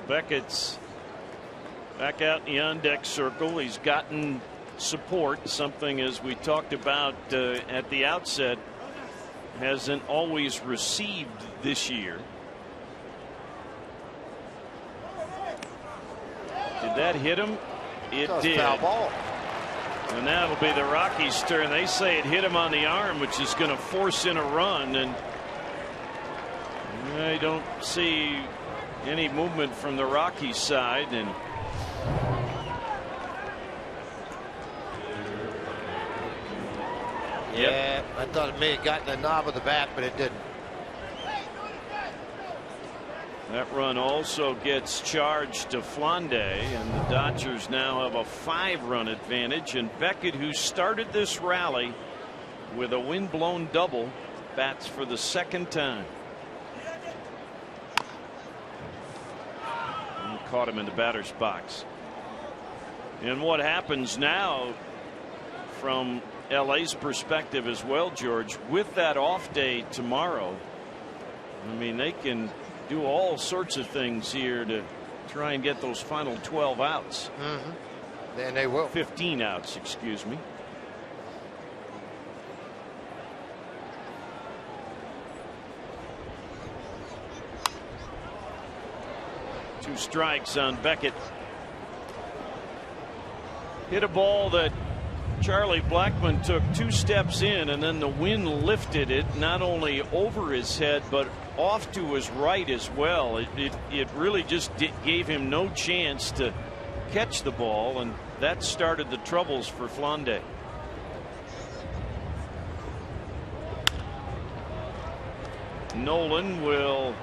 Beckett's back out in the on-deck circle. He's gotten support, something, as we talked about at the outset, hasn't always received this year. Did that hit him? It did. Foul ball. And that'll be the Rockies' turn. They say it hit him on the arm, which is going to force in a run, and I don't see any movement from the Rockies side. And yeah, I thought it may have gotten the knob of the bat, but it didn't. That run also gets charged to Flande, and the Dodgers now have a 5-run advantage. And Beckett, who started this rally with a windblown double, bats for the second time. Caught him in the batter's box. And what happens now from LA's perspective as well, George, with that off day tomorrow, I mean, they can do all sorts of things here to try and get those final 12 outs. And they will. 15 outs, excuse me. Two strikes on Beckett. Hit a ball that Charlie Blackmon took 2 steps in, and then the wind lifted it not only over his head but off to his right as well. It really just gave him no chance to catch the ball, and that started the troubles for Flande. Nolan will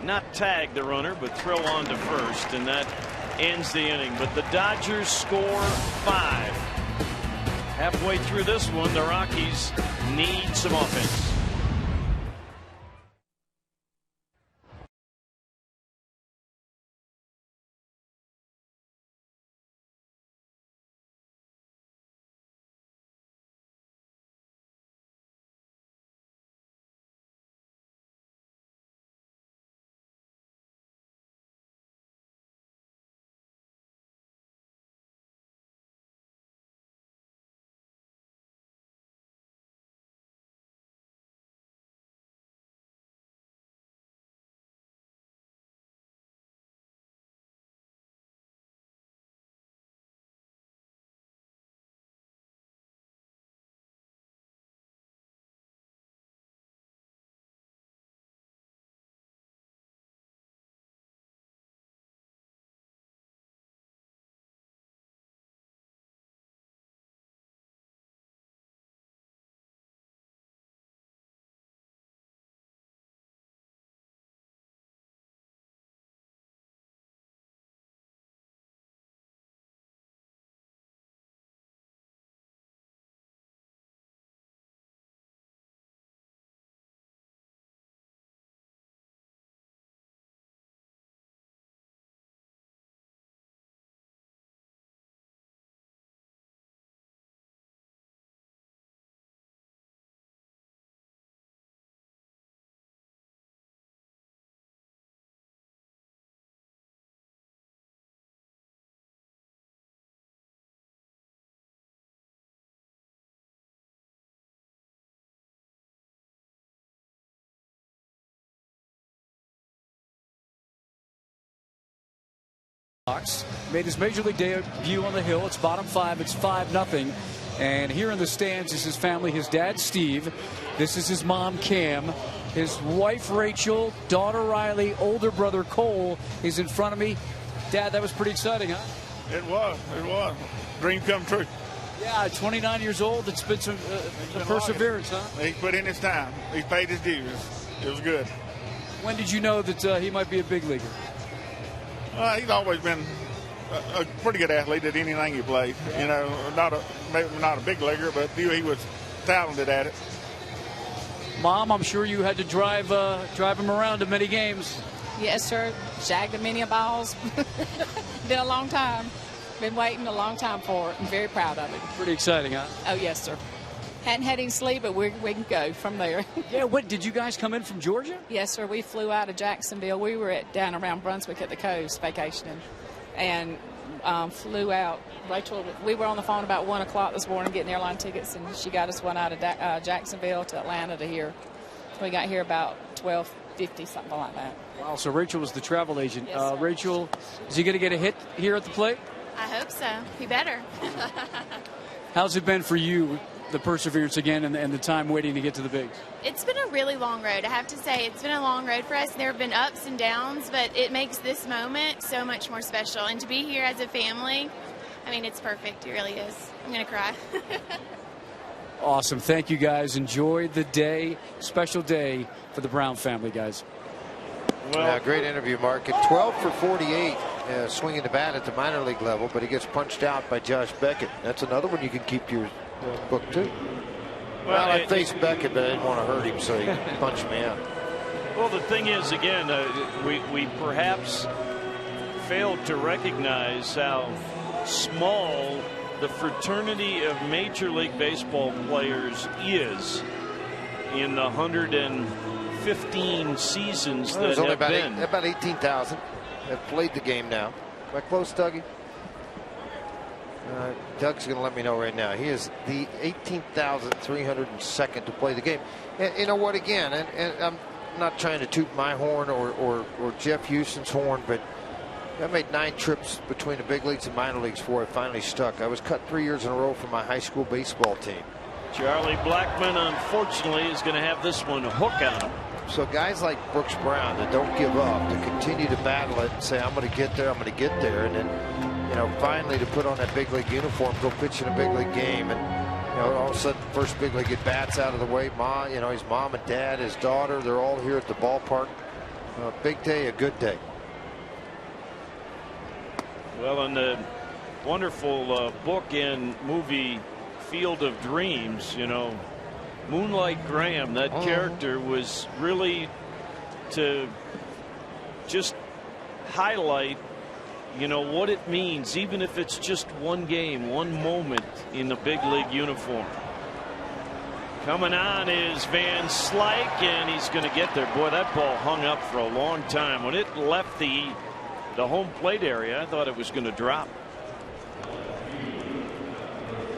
not tag the runner, but throw on to first, and that ends the inning. But the Dodgers score 5. Halfway through this one, the Rockies need some offense. Made his major league debut on the Hill. It's bottom 5. It's 5-0. And here in the stands is his family. His dad, Steve. This is his mom, Cam. His wife, Rachel. Daughter, Riley. Older brother, Cole, is in front of me. Dad, that was pretty exciting, huh? It was. Dream come true. Yeah, 29 years old. It's been some perseverance, huh? He put in his time. He paid his dues. It was good. When did you know that he might be a big leaguer? He's always been a pretty good athlete at anything he played. You know, maybe not a big leaguer, but he was talented at it. Mom, I'm sure you had to drive him around to many games. Yes, sir. Shagged many balls. Been a long time. Been waiting a long time for it. I'm very proud of it. Pretty exciting, huh? Oh, yes, sir. Hadn't had any sleep, but we can go from there. Yeah, what, did you guys come in from Georgia? Yes, sir. We flew out of Jacksonville. We were down around Brunswick at the coast vacationing and flew out. Rachel, we were on the phone about 1 o'clock this morning getting airline tickets, and she got us one out of Jacksonville to Atlanta to here. We got here about 12:50, something like that. Wow, so Rachel was the travel agent. Yes, Rachel, is he going to get a hit here at the plate? I hope so. He better. How's it been for you, the perseverance again and the time waiting to get to the bigs? It's been a really long road. I have to say, it's been a long road for us. There have been ups and downs, but it makes this moment so much more special. And to be here as a family, I mean, it's perfect. It really is. I'm going to cry. Awesome. Thank you, guys. Enjoy the day. Special day for the Brown family, guys. Well, yeah, great interview, Mark. At 12 for 48, swinging the bat at the minor league level, but he gets punched out by Josh Beckett. That's another one you can keep your book, too. Well, I faced Beckett, but I didn't want to hurt him, so he punched me out. Well, the thing is, again, we perhaps failed to recognize how small the fraternity of Major League Baseball players is in the 115 seasons that have been. About 18,000 have played the game now. Am I close, Dougie? Doug's going to let me know right now. He is the 18,302nd to play the game. And you know what, again, and I'm not trying to toot my horn or Jeff Houston's horn, but I made 9 trips between the big leagues and minor leagues before I finally stuck. I was cut 3 years in a row from my high school baseball team. Charlie Blackmon, unfortunately, is going to have this one hook on him. So guys like Brooks Brown that don't give up, to continue to battle it and say, I'm going to get there, and then, you know, finally to put on that big league uniform, go pitch in a big league game, and you know, all of a sudden, first big league at bats out of the way. You know, his mom and dad, his daughter, they're all here at the ballpark. Big day, a good day. Well, in the wonderful book and movie Field of Dreams, you know, Moonlight Graham, that character was really to just highlight, you know, what it means, even if it's just one game, one moment in the big league uniform. Coming on is Van Slyke, and he's going to get there. Boy, that ball hung up for a long time. When it left the home plate area, I thought it was going to drop.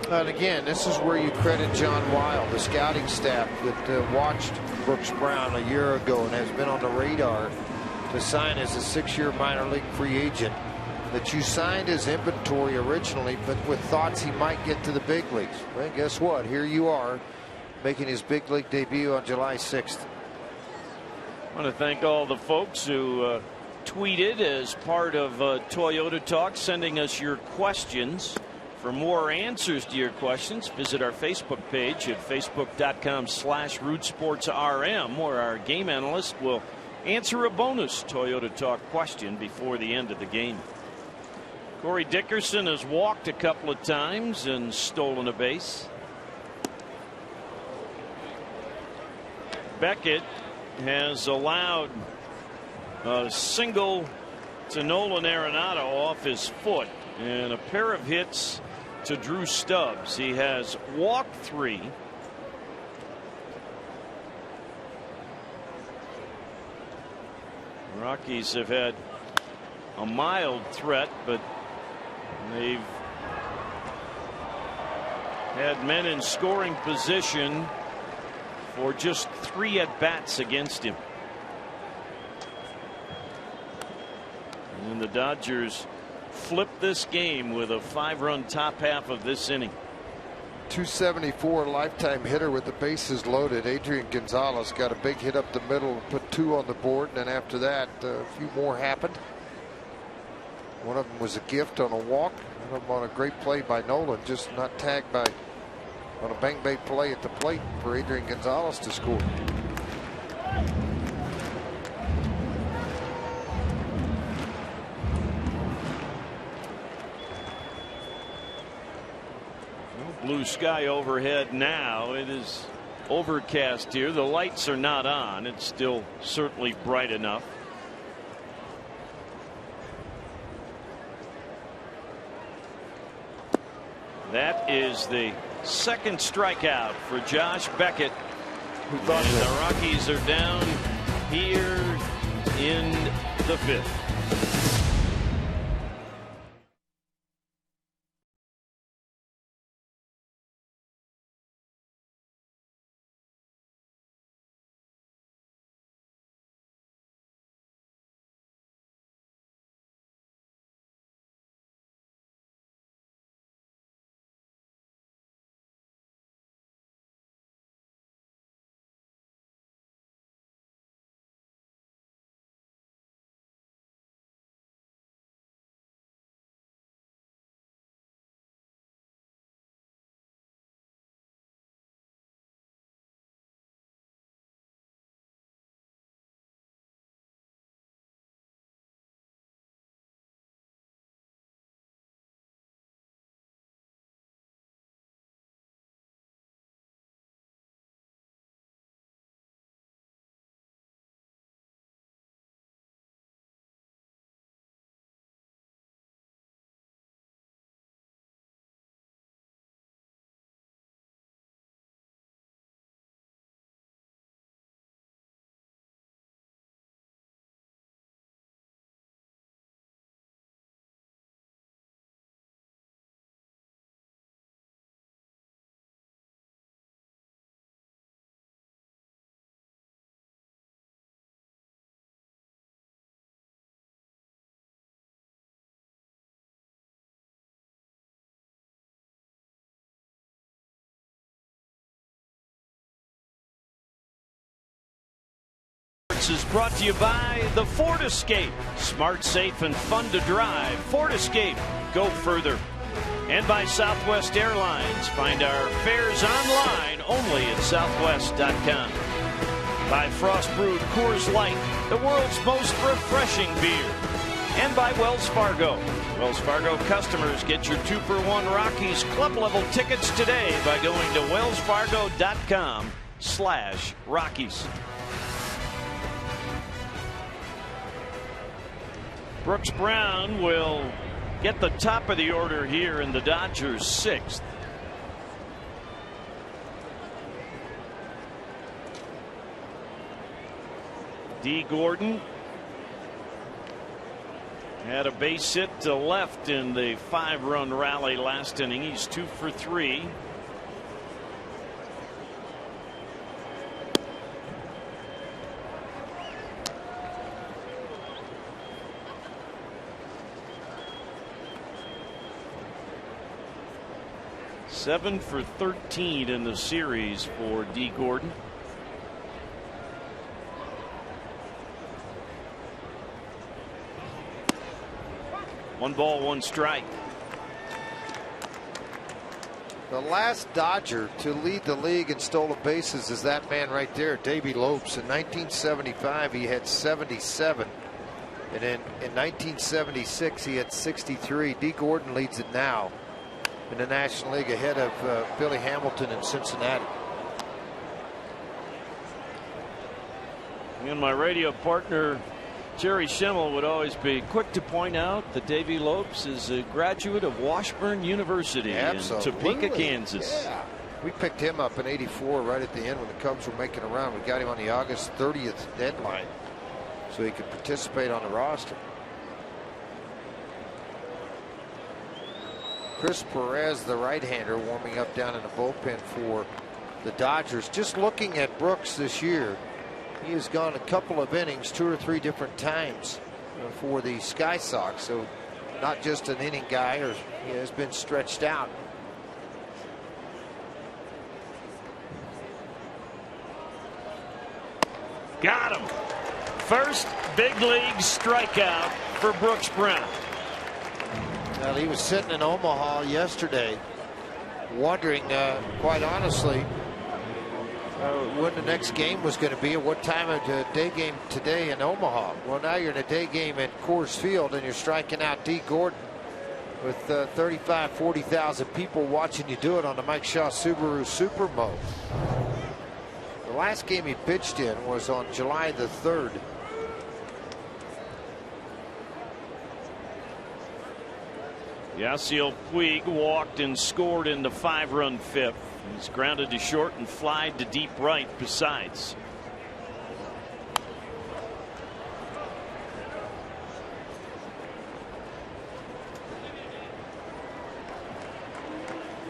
And again, this is where you credit John Wild, the scouting staff that watched Brooks Brown a year ago and has been on the radar to sign as a 6-year minor league free agent. That you signed his inventory originally, but with thoughts he might get to the big leagues. Well, guess what? Here you are, making his big league debut on July 6th. I want to thank all the folks who tweeted as part of Toyota Talk, sending us your questions. For more answers to your questions, visit our Facebook page at facebook.com/RootSportsRM, where our game analyst will answer a bonus Toyota Talk question before the end of the game. Corey Dickerson has walked a couple of times and stolen a base. Beckett has allowed a single to Nolan Arenado off his foot and a pair of hits to Drew Stubbs. He has walked 3. Rockies have had a mild threat, but they've had men in scoring position for just 3 at-bats against him. And the Dodgers flip this game with a 5-run top half of this inning. 274 lifetime hitter with the bases loaded. Adrian Gonzalez got a big hit up the middle and put 2 on the board, and then after that a few more happened. One of them was a gift on a walk, one of them on a great play by Nolan, just not tagged by on a bang bang play at the plate for Adrian Gonzalez to score. Blue sky overhead now. It is overcast here. The lights are not on. It's still certainly bright enough. That is the second strikeout for Josh Beckett, who thought the Rockies are down here in the 5th. Is brought to you by the Ford Escape. Smart, safe, and fun to drive. Ford Escape. Go further. And by Southwest Airlines. Find our fares online only at southwest.com. By Frost Brewed Coors Light, the world's most refreshing beer. And by Wells Fargo. Wells Fargo customers get your 2-for-1 Rockies club level tickets today by going to wellsfargo.com/Rockies. Brooks Brown will get the top of the order here in the Dodgers' 6th. D. Gordon had a base hit to left in the 5-run rally last inning. He's 2 for 3. Seven for 13 in the series for D. Gordon. One ball, one strike. The last Dodger to lead the league in stolen bases is that man right there, Davey Lopes. In 1975, he had 77. And in 1976, he had 63. D. Gordon leads it now in the National League, ahead of Billy Hamilton in Cincinnati. And my radio partner Jerry Schimmel would always be quick to point out that Davey Lopes is a graduate of Washburn University in Topeka, Kansas. Yeah. We picked him up in '84 right at the end when the Cubs were making a run. We got him on the August 30th deadline so he could participate on the roster. Chris Perez, the right-hander, warming up down in the bullpen for the Dodgers. Just looking at Brooks this year, he has gone a couple of innings 2 or 3 different times for the Sky Sox. So not just an inning guy, or has been stretched out. Got him. First big league strikeout for Brooks Brown. Well, he was sitting in Omaha yesterday wondering, quite honestly, when the next game was going to be, at what time of the day game today in Omaha. Well, now you're in a day game at Coors Field and you're striking out D. Gordon with 35, 40,000 people watching you do it on the Mike Shaw Subaru Super Mode. The last game he pitched in was on July the 3rd. Yasiel Puig walked and scored in the 5-run fifth. He's grounded to short and flied to deep right besides.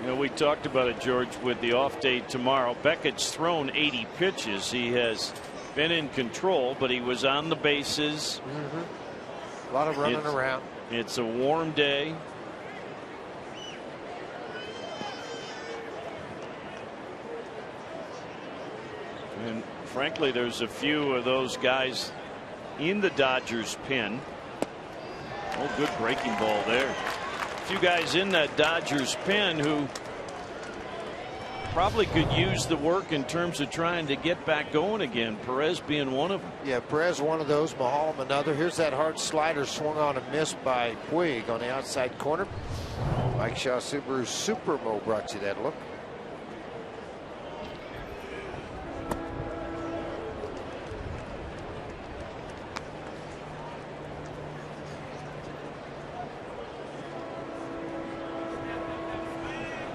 You know, we talked about it, George, with the off day tomorrow. Beckett's thrown 80 pitches. He has been in control, but he was on the bases. A lot of running around. It's a warm day. And frankly, there's a few of those guys in the Dodgers pen. Oh, good breaking ball there. A few guys in that Dodgers pen who probably could use the work in terms of trying to get back going again. Perez being one of them. Yeah, Perez one of those, Maholm another. Here's that hard slider swung on and missed by Puig on the outside corner. Mike Shaw Subaru Super Mo brought you that look.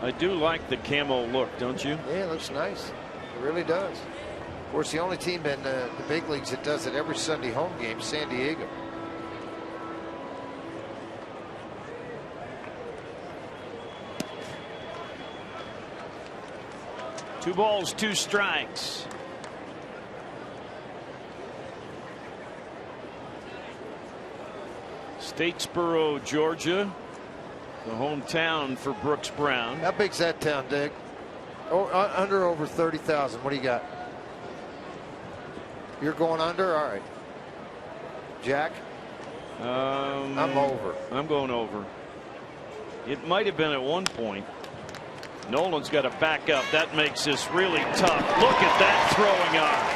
I do like the camo look, don't you? Yeah, it looks nice. It really does. Of course, the only team in the big leagues that does it every Sunday home game, San Diego. Two balls, two strikes. Statesboro, Georgia. The hometown for Brooks Brown. How big's that town, Dick? Oh, under over 30,000. What do you got? You're going under? All right. Jack? I'm over. I'm going over. It might have been at one point. Nolan's got to back up. That makes this really tough. Look at that throwing arm.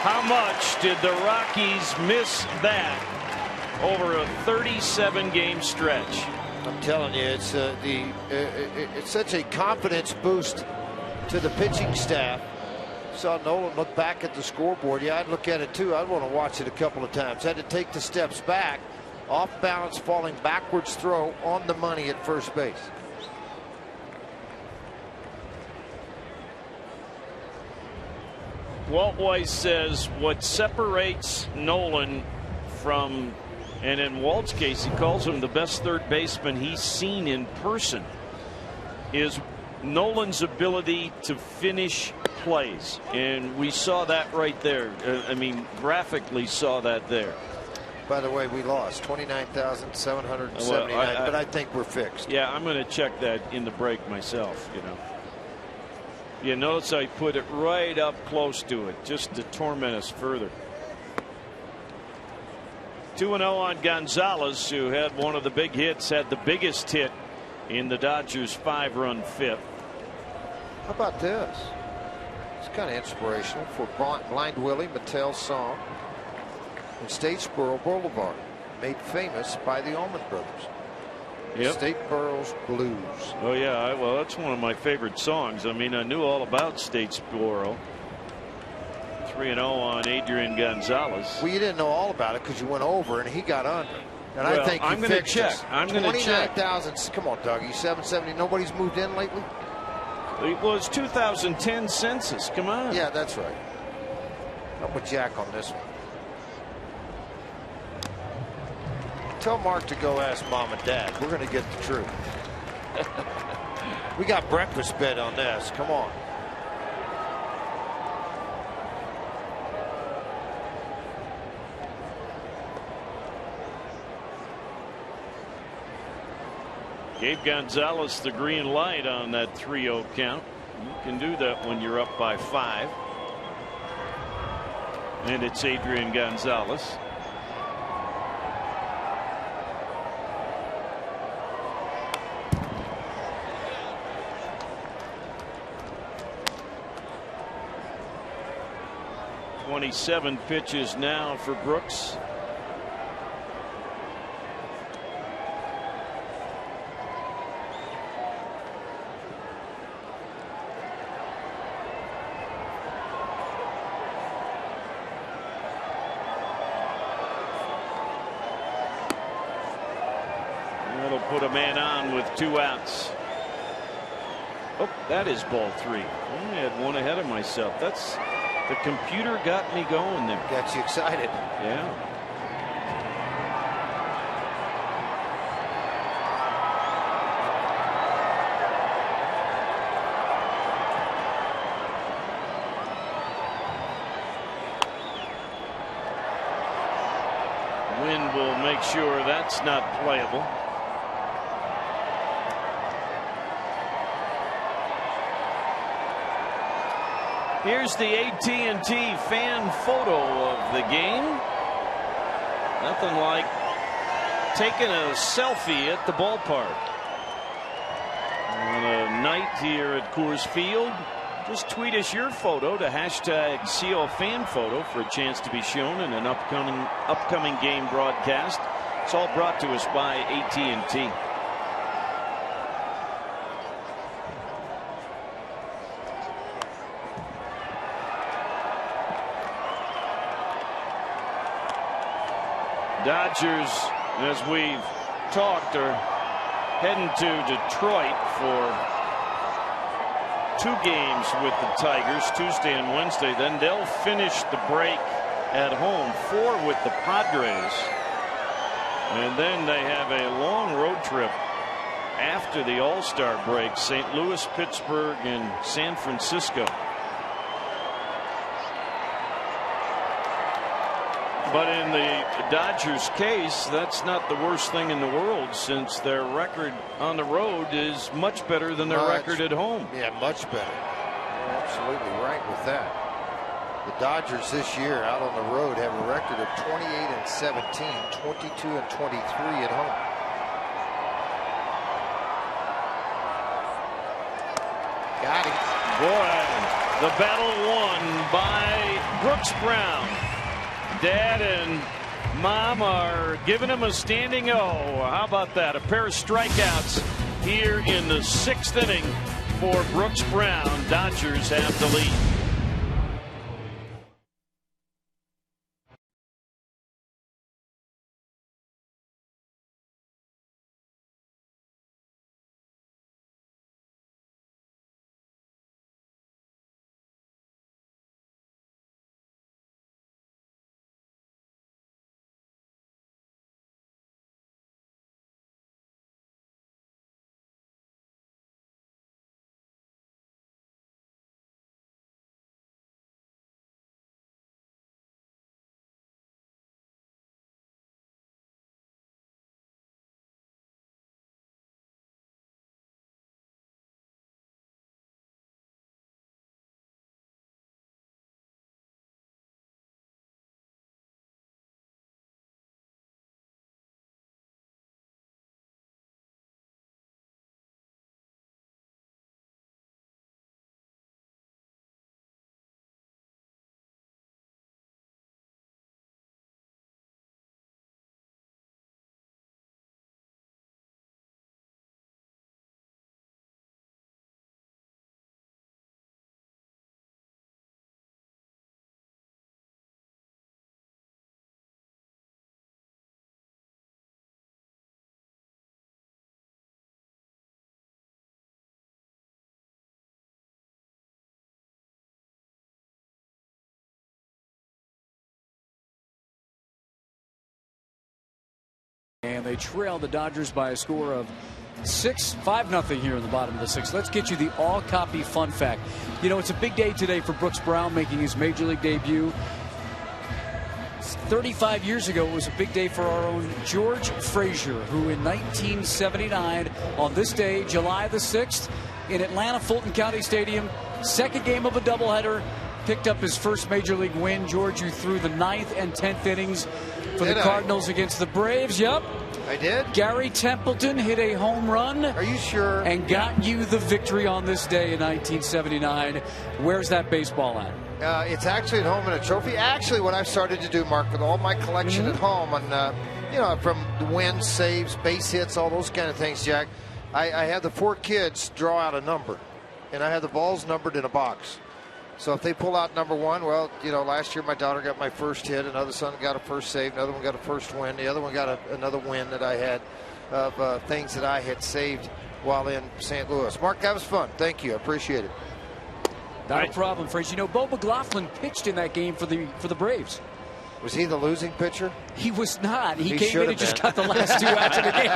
How much did the Rockies miss that over a 37-game stretch? I'm telling you, it's it's such a confidence boost to the pitching staff. Saw Nolan look back at the scoreboard. Yeah, I'd look at it too. I'd want to watch it a couple of times. Had to take the steps back, off balance, falling backwards throw on the money at first base. Walt Weiss says what separates Nolan from, and in Walt's case, he calls him the best third baseman he's seen in person, is Nolan's ability to finish plays. And we saw that right there. I mean, graphically saw that there. By the way, we lost 29,779, but I think we're fixed. Yeah, I'm going to check that in the break myself, you know. You notice I put it right up close to it just to torment us further. 2-0 on Gonzalez, who had one of the big hits, had the biggest hit in the Dodgers' 5-run fifth. How about this? It's kind of inspirational for Blind Willie, Mattel's song, and Statesboro Boulevard, made famous by the Allman Brothers. Yep. Statesboro's Blues. Oh yeah, well that's one of my favorite songs. I mean, I knew all about Statesboro. 3-0 on Adrian Gonzalez. Well, you didn't know all about it because you went over and he got under. And well, I think I'm going to check. I'm going to check. 29,000. Come on, Dougie. 770. Nobody's moved in lately. Well, it's 2010 census. Come on. Yeah, that's right. I'm with Jack on this one. Tell Mark to go ask Mom and Dad. We're going to get the truth. We got breakfast bed on this. Come on. Gave Gonzalez the green light on that 3-0 count. You can do that when you're up by 5. And it's Adrian Gonzalez. .27 pitches now for Brooks. That'll put a man on with 2 outs. Oh, that is ball 3. I had one ahead of myself. That's the computer got me going there. Got you excited. Yeah. Wind will make sure that's not playable. Here's the AT&T fan photo of the game. Nothing like taking a selfie at the ballpark. On a night here at Coors Field, just tweet us your photo to #COFanPhoto for a chance to be shown in an upcoming game broadcast. It's all brought to us by AT&T. Dodgers, as we've talked, are heading to Detroit for 2 games with the Tigers, Tuesday and Wednesday. Then they'll finish the break at home, 4 with the Padres. And then they have a long road trip after the All-Star break, St. Louis, Pittsburgh, and San Francisco. But in the Dodgers case, that's not the worst thing in the world, since their record on the road is much better than their record at home. Yeah, much better. You're absolutely right with that. The Dodgers this year out on the road have a record of 28-17, 22-23 at home. Got him. Boy, the battle won by Brooks Brown. Dad and Mom are giving him a standing O. How about that? A pair of strikeouts here in the 6th inning for Brooks Brown. Dodgers have the lead. And they trail the Dodgers by a score of 5-0 here in the bottom of the 6th. Let's get you the all-copy fun fact. You know, it's a big day today for Brooks Brown making his Major League debut. 35 years ago, it was a big day for our own George Frazier, who in 1979, on this day, July the 6th, in Atlanta Fulton County Stadium, second game of a doubleheader, picked up his first major league win. George, you threw the 9th and 10th innings for the Cardinals against the Braves. Yep. I did. Gary Templeton hit a home run. Are you sure? And got you the victory on this day in 1979. Where's that baseball at? It's actually at home in a trophy. Actually, what I've started to do, Mark, with all my collection at home, and from wins, saves, base hits, all those kind of things, Jack, I have the 4 kids draw out a number, and I have the balls numbered in a box. So if they pull out number 1, well, last year my daughter got my first hit, another son got a first save, another one got a first win, the other one got another win that I had of things that I had saved while in St. Louis. Mark, that was fun. Thank you. I appreciate it. Not a problem, Frazier. Bo McLaughlin pitched in that game for the Braves. Was he the losing pitcher? He was not. He came in and just got the last 2 outs of the game.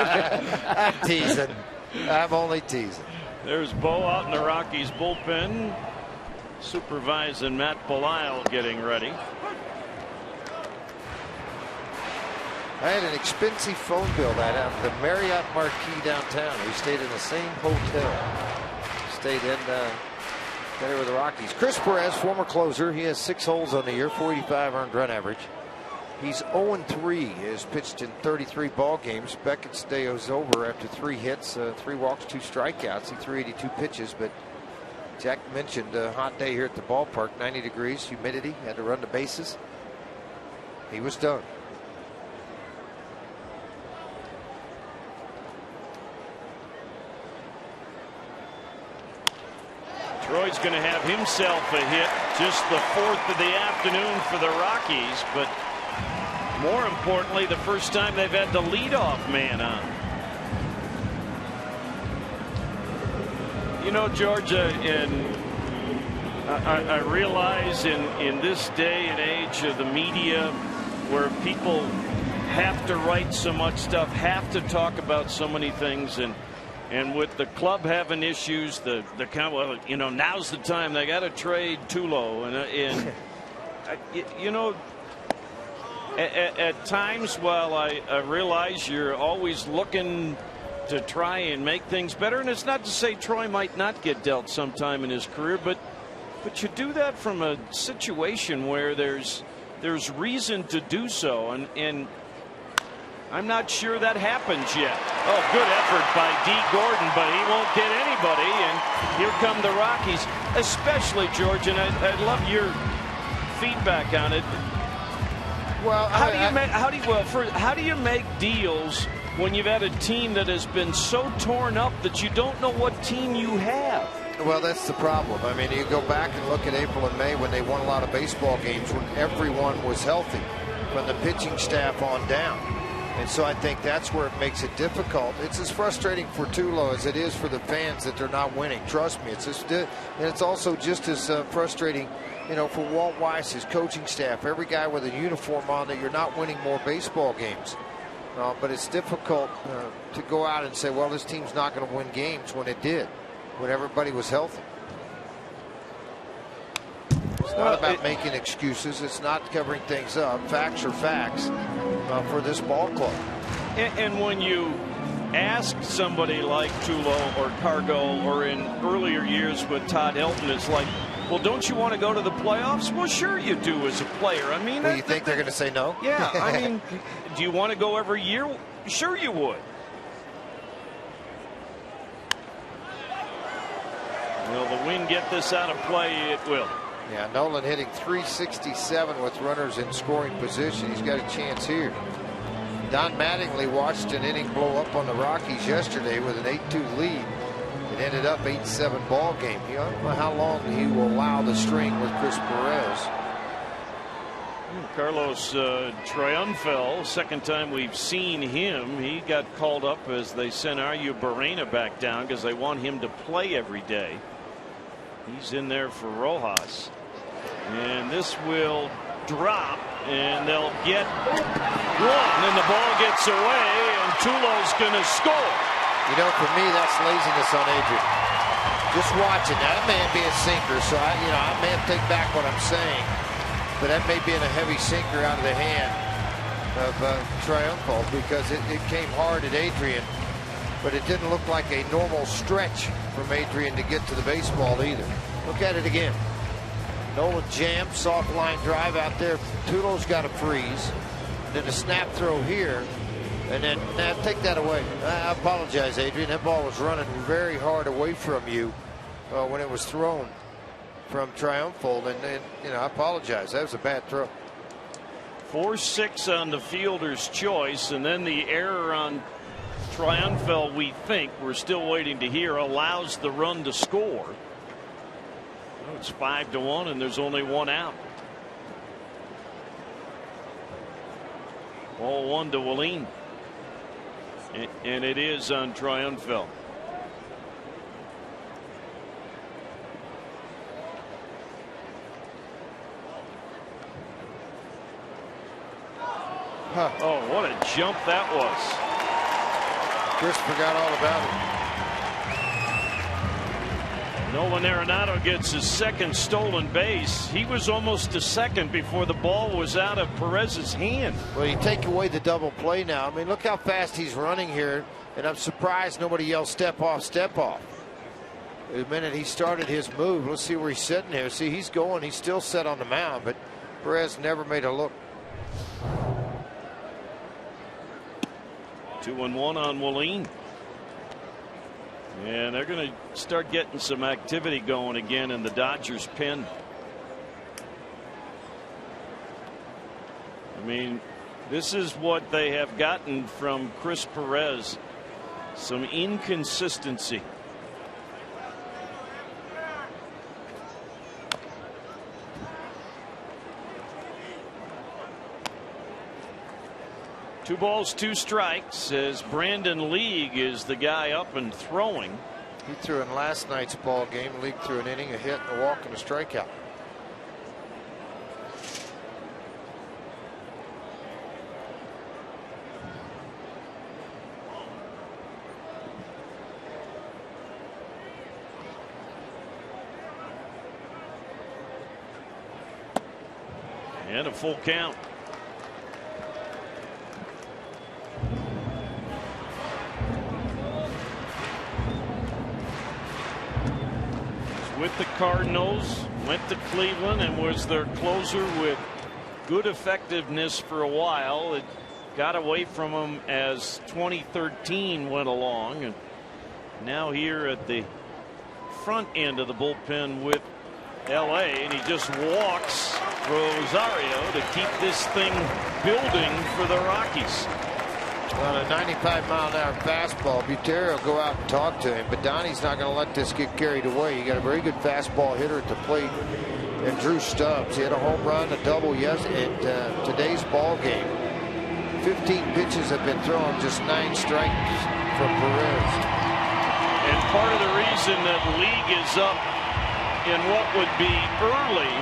I'm teasing. I'm only teasing. There's Bo out in the Rockies bullpen, supervising Matt Belisle getting ready. I had an expensive phone bill that out the Marriott Marquis downtown. We stayed in the same hotel. Stayed in there with the Rockies. Chris Perez, former closer. He has 6 holes on the year, 485 earned run average. He's 0-3. He has pitched in 33 ball games. Beckett's day was over after 3 hits, 3 walks, 2 strikeouts. He threw 82 pitches, but Jack mentioned a hot day here at the ballpark, 90 degrees, humidity, had to run the bases. He was done. Troy's going to have himself a hit, just the 4th of the afternoon for the Rockies, but more importantly, the first time they've had the leadoff man on. Georgia, I realize in this day and age of the media where people have to write so much stuff, have to talk about so many things, and with the club having issues, now's the time they got to trade Tulo, and at times, while I realize you're always looking to try and make things better, and it's not to say Troy might not get dealt sometime in his career, but you do that from a situation where there's reason to do so, and I'm not sure that happens yet. Oh, good effort by D. Gordon, but he won't get anybody, and here come the Rockies, especially George, and I'd love your feedback on it. Well, how do you make deals when you've had a team that has been so torn up that you don't know what team you have? Well, that's the problem. I mean, you go back and look at April and May when they won a lot of baseball games when everyone was healthy, from the pitching staff on down. And so I think that's where it makes it difficult. It's as frustrating for Tulo as it is for the fans that they're not winning. Trust me, and it's also just as frustrating, for Walt Weiss, his coaching staff, every guy with a uniform on, that you're not winning more baseball games. But it's difficult to go out and say, well, this team's not going to win games when it did, when everybody was healthy. It's not about making excuses. It's not covering things up. Facts are facts for this ball club. And when you ask somebody like Tulo or Cargo, or in earlier years with Todd Helton, it's like, well, don't you want to go to the playoffs? Well, sure you do as a player. I mean, well, you think they're going to say no? Yeah. I mean, do you want to go every year? Sure you would. Will the wind get this out of play? It will. Yeah, Nolan hitting .367 with runners in scoring position. He's got a chance here. Don Mattingly watched an inning blow up on the Rockies yesterday with an 8-2 lead. It ended up 8-7 ball game. I don't know how long he will allow the string with Chris Perez. Carlos Triunfel, second time we've seen him. He got called up as they sent Aryu Barrena back down because they want him to play every day. He's in there for Rojas. And this will drop, and they'll get one, and the ball gets away, and Tulo's going to score. For me, that's laziness on Adrian. Just watching that. It may be a sinker, so I may have to take back what I'm saying. but that may be in a heavy sinker out of the hand of Triumphal, because it came hard at Adrian, but it didn't look like a normal stretch from Adrian to get to the baseball either. Look at it again. Nolan jams, soft line drive out there. Tulo's got a freeze. Then a snap throw here. And then, take that away. I apologize, Adrian. That ball was running very hard away from you when it was thrown from Triumphal. And you know, I apologize. That was a bad throw. 4-6 on the fielder's choice, and then the error on Triumphal, we think, we're still waiting to hear, allows the run to score. Well, it's 5-1, and there's only one out. Ball 1 to Willeen. And it is on Triumphal. Huh. Oh, what a jump that was. Chris forgot all about it. Nolan Arenado gets his second stolen base. He was almost to second before the ball was out of Perez's hand. Well, you take away the double play now. I mean, look how fast he's running here, and I'm surprised nobody yelled step off, step off. The minute he started his move, let's see where he's sitting here. See, he's going, he's still set on the mound, but Perez never made a look. 2-1 on Willeen. And they're going to start getting some activity going again in the Dodgers pen. I mean, this is what they have gotten from Chris Perez. Some inconsistency. Two balls, two strikes, as Brandon League is the guy up and throwing. He threw in last night's ball game. League threw an inning, a hit, a walk, and a strikeout. And a full count. With the Cardinals, went to Cleveland and was their closer with good effectiveness for a while. It got away from him as 2013 went along, and now here at the front end of the bullpen with LA, and he just walks Rosario to keep this thing building for the Rockies. On a 95-mile-an-hour fastball, Butera will go out and talk to him, but Donnie's not going to let this get carried away. You got a very good fastball hitter at the plate, and Drew Stubbs. He had a home run, a double in today's ball game. 15 pitches have been thrown, just 9 strikes from Perez. And part of the reason that League is up in what would be early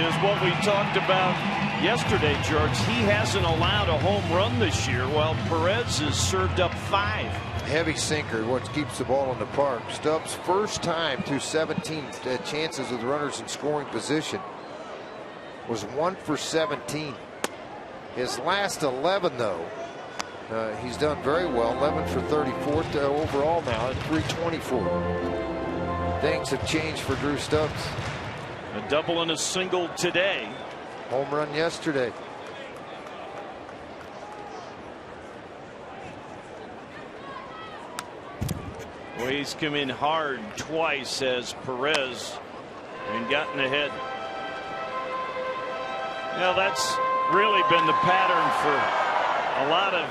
is what we talked about yesterday, George. He hasn't allowed a home run this year, while Perez has served up 5. Heavy sinker, what keeps the ball in the park. Stubbs' first time through 17 chances with runners in scoring position was 1 for 17. His last 11, though, he's done very well. 11 for 34 overall now at 324. Things have changed for Drew Stubbs. A double and a single today. Home run yesterday. Well, he's come in hard twice as Perez and gotten ahead. Now that's really been the pattern for a lot of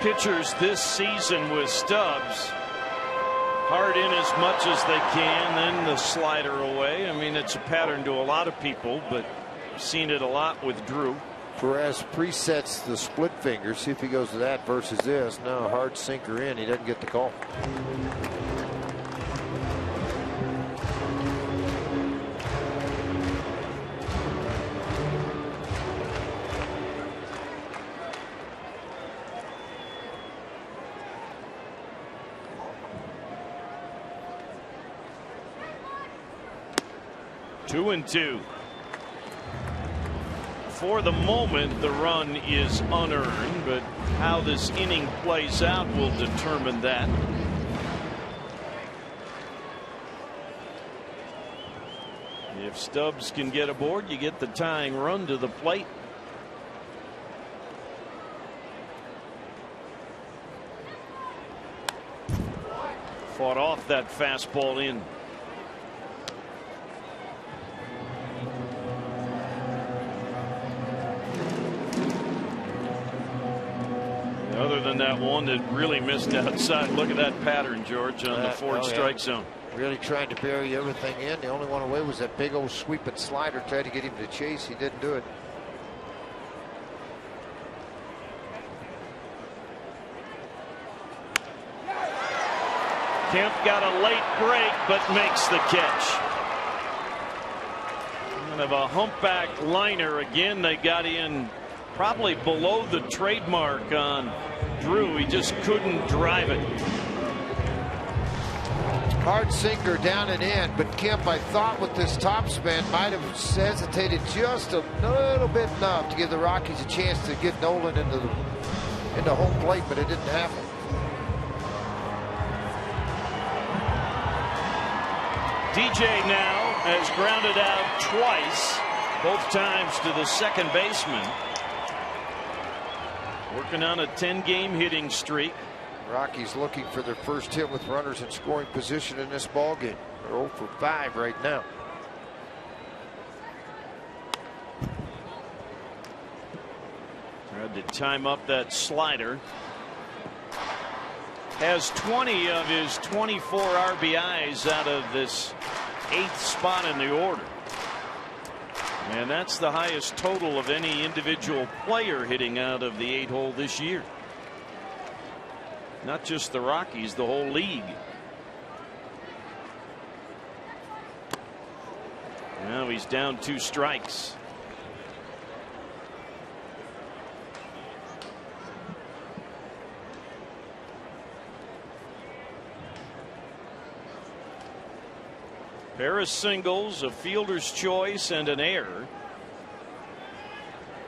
pitchers this season with Stubbs. Hard in as much as they can, then the slider away. I mean, it's a pattern to a lot of people, but seen it a lot with Drew. Perez presets the split finger. See if he goes to that versus this. No, hard sinker in. He doesn't get the call. Two and two. For the moment, the run is unearned, but how this inning plays out will determine that. If Stubbs can get aboard, you get the tying run to the plate. Fought off that fastball in. Other than that one that really missed outside. Look at that pattern, George, on the forward strike zone. Really trying to bury everything in. The only one away was that big old sweeping slider. Tried to get him to chase. He didn't do it. Kemp got a late break, but makes the catch. Kind of a humpback liner again. They got in probably below the trademark on Drew. He just couldn't drive it. Hard sinker down and in, but Kemp, I thought with this topspin, might have hesitated just a little bit enough to give the Rockies a chance to get Nolan into home plate, but it didn't happen. DJ now has grounded out twice, both times to the second baseman. Working on a 10-game hitting streak. Rockies looking for their first hit with runners in scoring position in this ballgame. They're 0 for 5 right now. Tried to time up that slider. Has 20 of his 24 RBIs out of this 8th spot in the order. And that's the highest total of any individual player hitting out of the 8-hole this year. Not just the Rockies, the whole league. Now he's down 2 strikes. Pair of singles, a fielder's choice, and an error.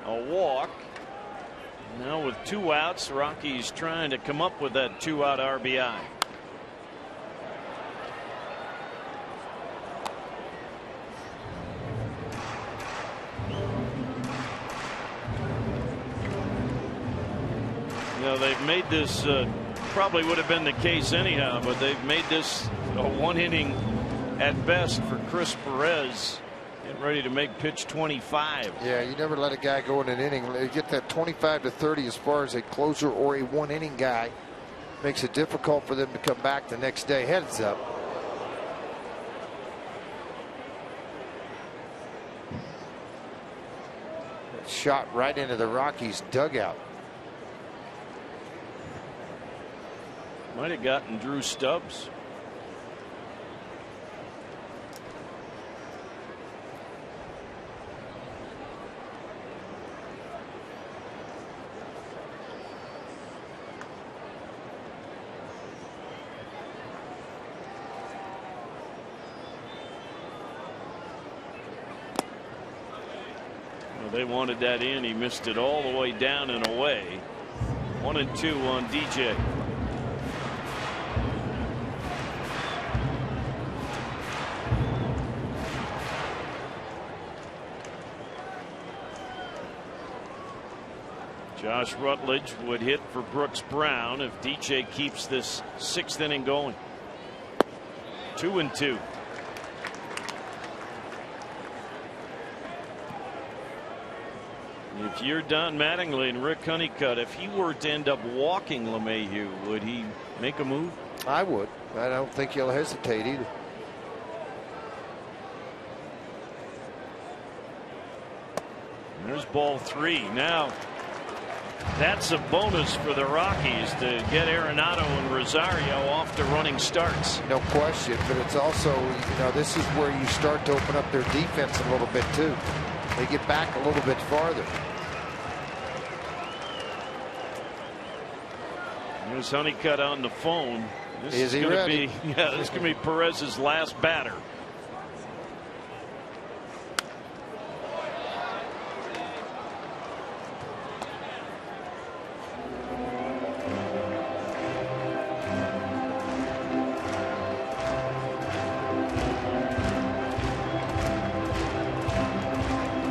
A walk. Now with 2 outs, Rockies trying to come up with that 2-out RBI. You know, they've made this, probably would have been the case anyhow, but they've made this a 1-inning at best for Chris Perez. Getting ready to make pitch 25. Yeah, you never let a guy go in an inning. Get that 25 to 30 as far as a closer or a 1-inning guy. Makes it difficult for them to come back the next day. Heads up. Shot right into the Rockies dugout. Might have gotten Drew Stubbs. They wanted that in. He missed it all the way down and away. 1-2 on DJ. Josh Rutledge would hit for Brooks Brown if DJ keeps this 6th inning going. 2-2. If you're Don Mattingly and Rick Honeycutt, if he were to end up walking LeMahieu, would he make a move? I would. I don't think he'll hesitate either. There's ball 3. Now that's a bonus for the Rockies to get Arenado and Rosario off to running starts. No question, but it's also, you know, this is where you start to open up their defense a little bit too. They get back a little bit farther. There's Honeycutt on the phone. This is he ready? This is going to be Perez's last batter.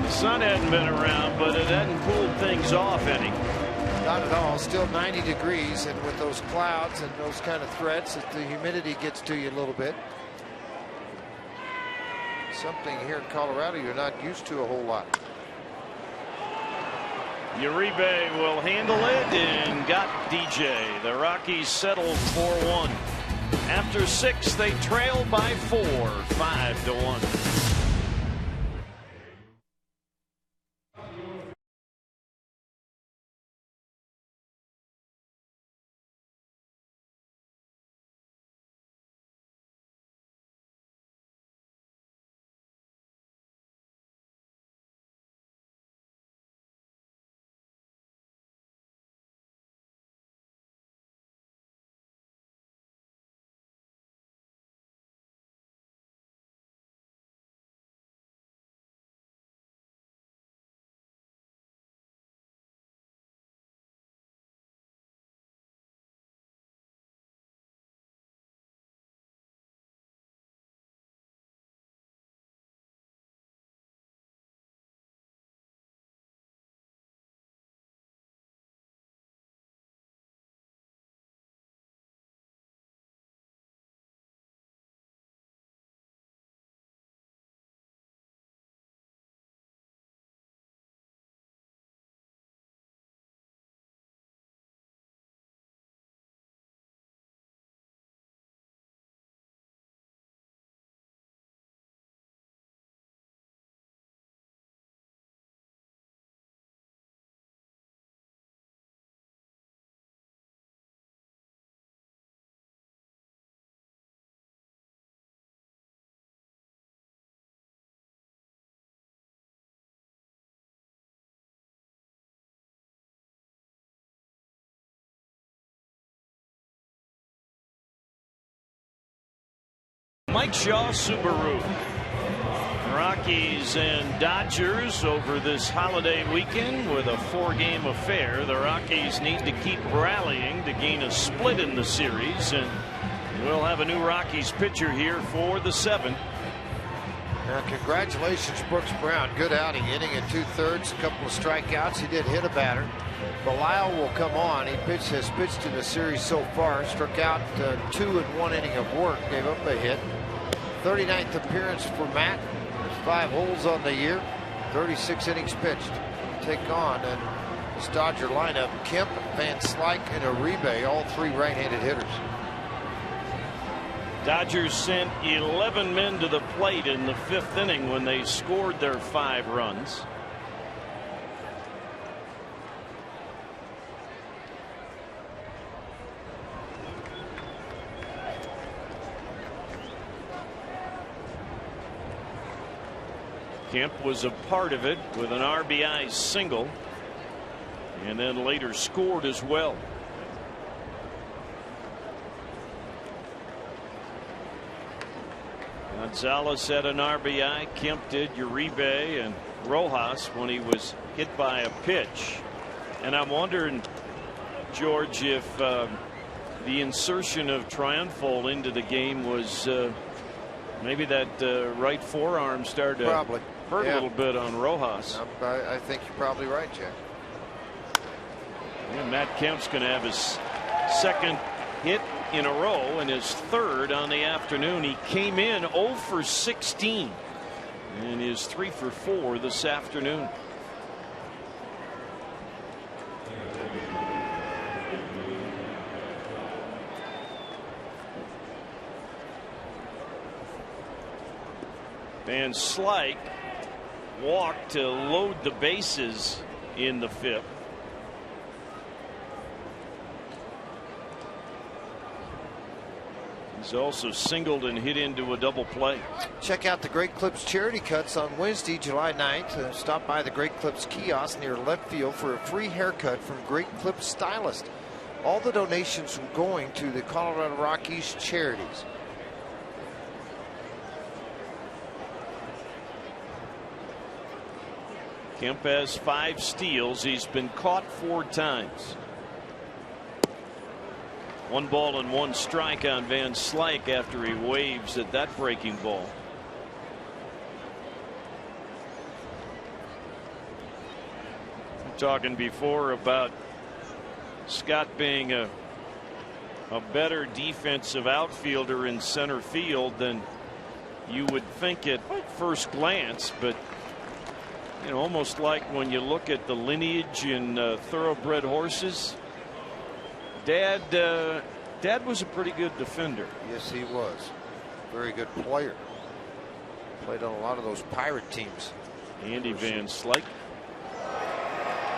The sun hadn't been around, but it hadn't cooled things off any. Not at all. Still 90 degrees, and with those clouds and those kind of threats, the humidity gets to you a little bit. Something here in Colorado you're not used to a whole lot. Uribe will handle it and got DJ. The Rockies settled 4-1. After 6, they trail by 4, 5-1. Mike Shaw Subaru. Rockies and Dodgers over this holiday weekend with a 4-game affair. The Rockies need to keep rallying to gain a split in the series, and we'll have a new Rockies pitcher here for the 7th. Now, congratulations, Brooks Brown. Good outing, inning and 2/3, a couple of strikeouts. He did hit a batter. Belisle will come on. He has pitched in the series so far. Struck out 2 in 1 inning of work. Gave up a hit. 39th appearance for Matt. There's 5 holes on the year. 36 innings pitched. Take on and this Dodger lineup: Kemp, Van Slyke, and Uribe, all 3 right-handed hitters. Dodgers sent 11 men to the plate in the 5th inning when they scored their 5 runs. Kemp was a part of it with an RBI single, and then later scored as well. Gonzalez had an RBI. Kemp did. Uribe and Rojas when he was hit by a pitch. And I'm wondering, George, if the insertion of Triunfol into the game was maybe that right forearm started to hurt a little bit on Rojas. I think you're probably right, Jack. And Matt Kemp's going to have his 2nd hit in a row and his 3rd on the afternoon. He came in 0 for 16 and is 3 for 4 this afternoon. Van Slyke walked to load the bases in the 5th. He's also singled and hit into a double play. Check out the Great Clips charity cuts on Wednesday, July 9th. Stop by the Great Clips kiosk near left field for a free haircut from Great Clips Stylist. All the donations going to the Colorado Rockies charities. Kemp has 5 steals. He's been caught 4 times. 1 ball and 1 strike on Van Slyke after he waves at that breaking ball. talking before about Scott being a better defensive outfielder in center field than you would think at first glance, but you know, almost like when you look at the lineage in thoroughbred horses, Dad was a pretty good defender. Yes, he was. Very good player. Played on a lot of those Pirate teams. Andy Van Slyke.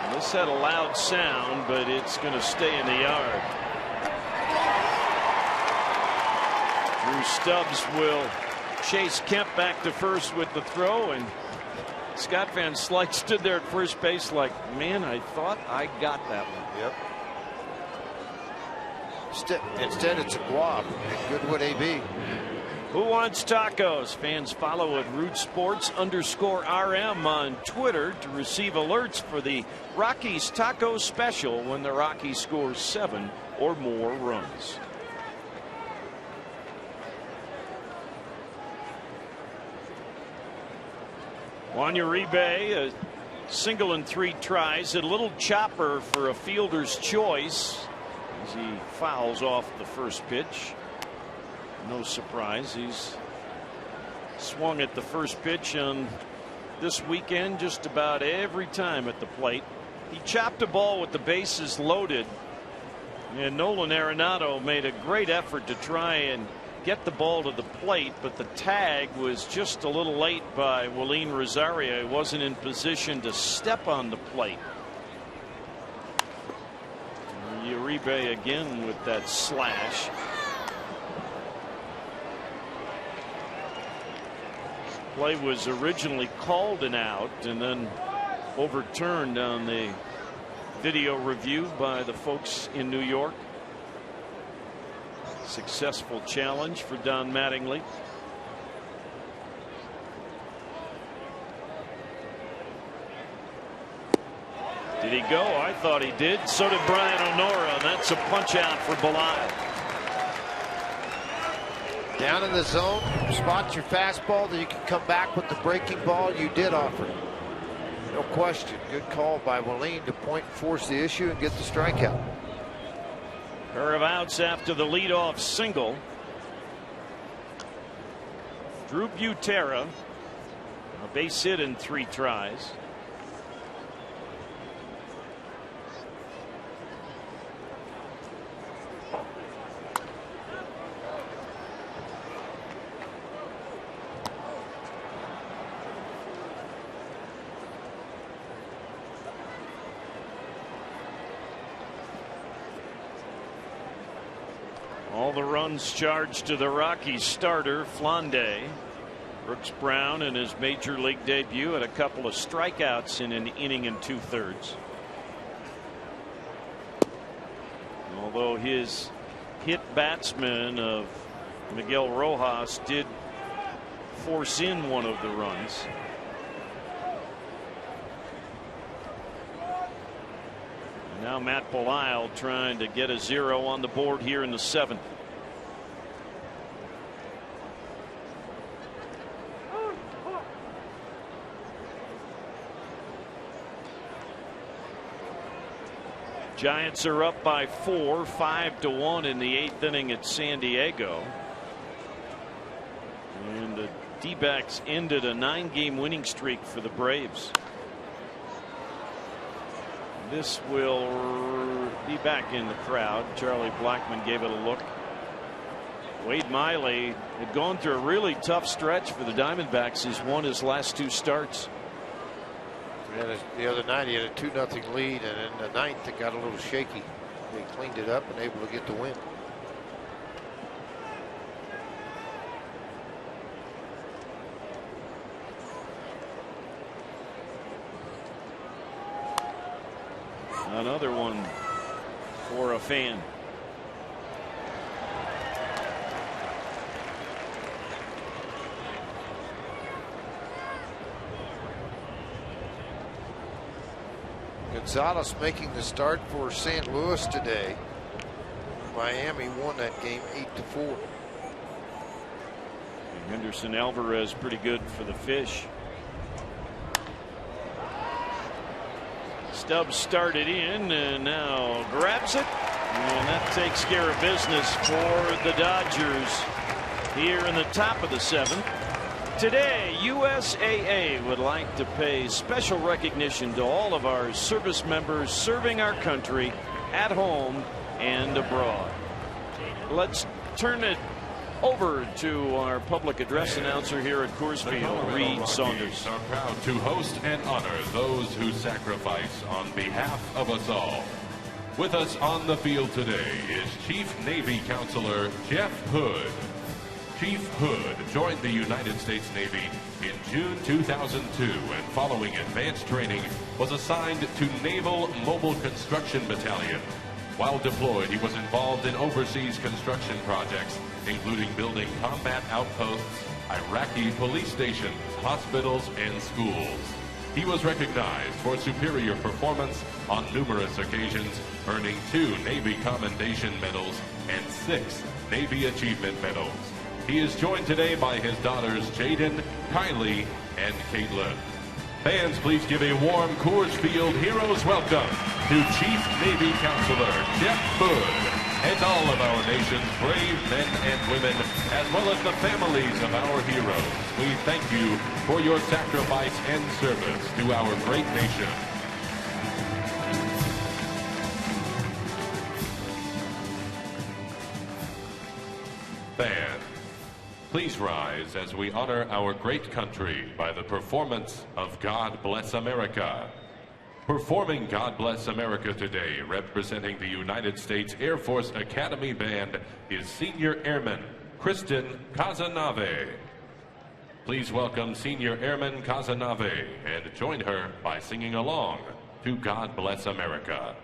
And this had a loud sound, but it's going to stay in the yard. Drew Stubbs will chase Kemp back to first with the throw, and Scott Van Slyke stood there at first base like, man, I thought I got that one. Yep. Instead, it's a Guab and Goodwood AB. Who wants tacos? Fans follow at RootSports_RM on Twitter to receive alerts for the Rockies taco special when the Rockies score 7 or more runs. Juan Uribe, a single in 3 tries, a little chopper for a fielder's choice as he fouls off the first pitch. No surprise, he's swung at the first pitch on this weekend just about every time at the plate. He chopped a ball with the bases loaded, and Nolan Arenado made a great effort to try and get the ball to the plate, but the tag was just a little late by Willeen Rosario. He wasn't in position to step on the plate. Uribe again with that slash. Play was originally called an out and then overturned on the video review by the folks in New York. Successful challenge for Don Mattingly. Did he go? I thought he did. So did Brian Onora, and that's a punch out for Belial. Down in the zone, spot your fastball, then you can come back with the breaking ball. You did offer it. No question. Good call by Willeen to point and force the issue and get the strikeout. Pair of outs after the leadoff single. Drew Butera, a base hit in 3 tries. All the runs charged to the Rockies starter Flande. Brooks Brown in his major league debut had a couple of strikeouts in an inning and 2/3. Although his hit batsman of Miguel Rojas did force in one of the runs. Now Matt Belial trying to get a 0 on the board here in the 7th. Giants are up by 4, 5-1 in the 8th inning at San Diego. And the D-backs ended a 9-game winning streak for the Braves. This will be back in the crowd. Charlie Blackmon gave it a look. Wade Miley had gone through a really tough stretch for the Diamondbacks. He's won his last 2 starts. Yeah, the other night he had a 2-0 lead, and in the 9th it got a little shaky. They cleaned it up and able to get the win. Another one for a fan. Gonzalez making the start for St. Louis today. Miami won that game 8-4. Henderson Alvarez pretty good for the Fish. Stubbs started in and now grabs it. And that takes care of business for the Dodgers here in the top of the 7th. Today, USAA would like to pay special recognition to all of our service members serving our country at home and abroad. Let's turn it over to our public address announcer here at Coors Field, Reed Saunders. Are proud to host and honor those who sacrifice on behalf of us all. With us on the field today is Chief Navy Counselor Jeff Hood. Chief Hood joined the United States Navy in June 2002 and following advanced training was assigned to Naval Mobile Construction Battalion. While deployed, he was involved in overseas construction projects, including building combat outposts, Iraqi police stations, hospitals, and schools. He was recognized for superior performance on numerous occasions, earning 2 Navy Commendation Medals and 6 Navy Achievement Medals. He is joined today by his daughters Jaden, Kylie, and Caitlin. Fans, please give a warm Coors Field Heroes welcome to Chief Navy Counselor Jeff Hood and all of our nation's brave men and women, as well as the families of our heroes. We thank you for your sacrifice and service to our great nation. Fans, please rise as we honor our great country by the performance of God Bless America. Performing God Bless America today, representing the United States Air Force Academy Band, is Senior Airman Kristen Kazanave. Please welcome Senior Airman Kazanave and join her by singing along to God Bless America.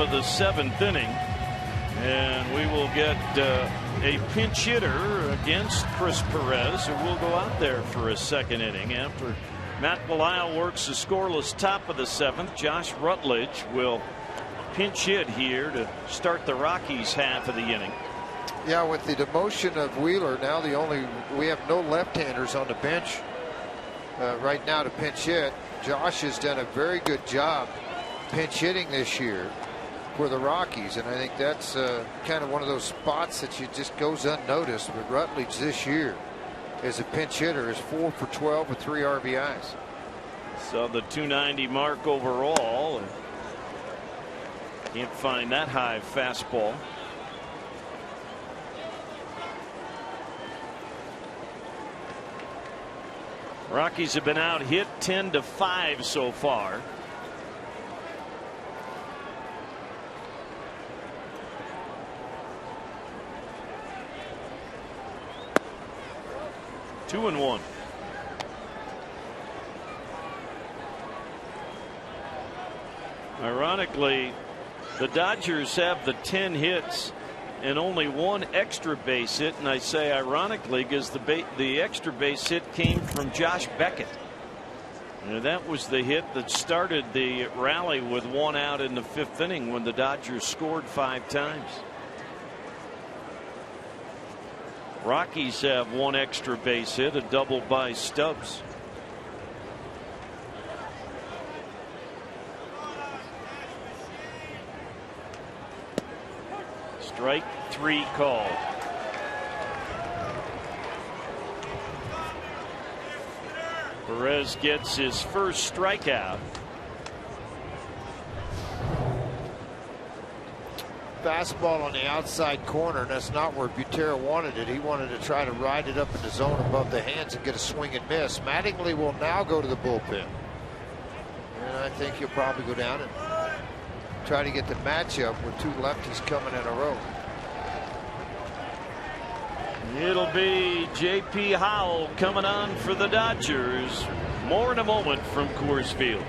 bottom of the 7th inning. And we will get a pinch hitter against Chris Perez, who will go out there for a 2nd inning. After Matt Belisle works the scoreless top of the 7th, Josh Rutledge will pinch hit here to start the Rockies half of the inning. Yeah, with the demotion of Wheeler, now we have no left-handers on the bench right now to pinch hit. Josh has done a very good job pinch hitting this year for the Rockies, and I think that's kind of one of those spots that just goes unnoticed. But Rutledge this year as a pinch hitter is 4 for 12 with 3 RBIs. So the 290 mark overall. Can't find that high fastball. Rockies have been out hit 10-5 so far. Two and one. Ironically, the Dodgers have the 10 hits and only 1 extra base hit, and I say ironically because the extra base hit came from Josh Beckett. And that was the hit that started the rally with 1 out in the 5th inning when the Dodgers scored 5 times. Rockies have 1 extra base hit, a double by Stubbs. Strike 3 called. Perez gets his first strikeout. Fastball on the outside corner, and that's not where Butera wanted it. He wanted to try to ride it up in the zone above the hands and get a swing and miss. Mattingly will now go to the bullpen, and I think he'll probably go down and try to get the matchup with 2 lefties coming in a row. It'll be J.P. Howell coming on for the Dodgers. More in a moment from Coors Field.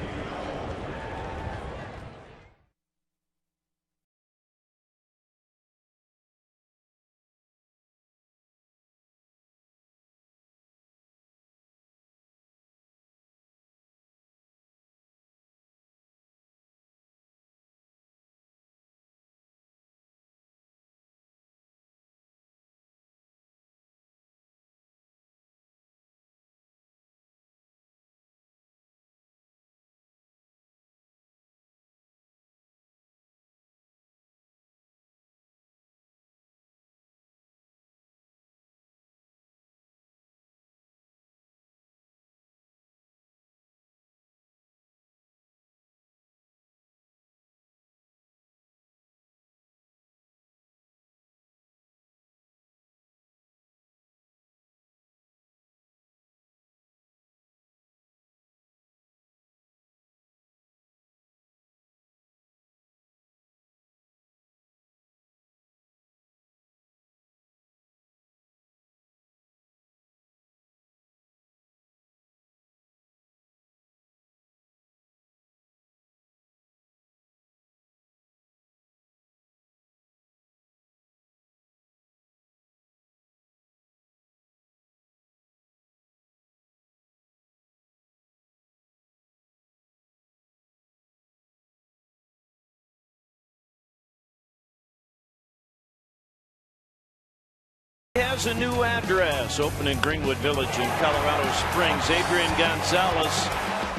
Has a new address, open in Greenwood Village in Colorado Springs. Adrian Gonzalez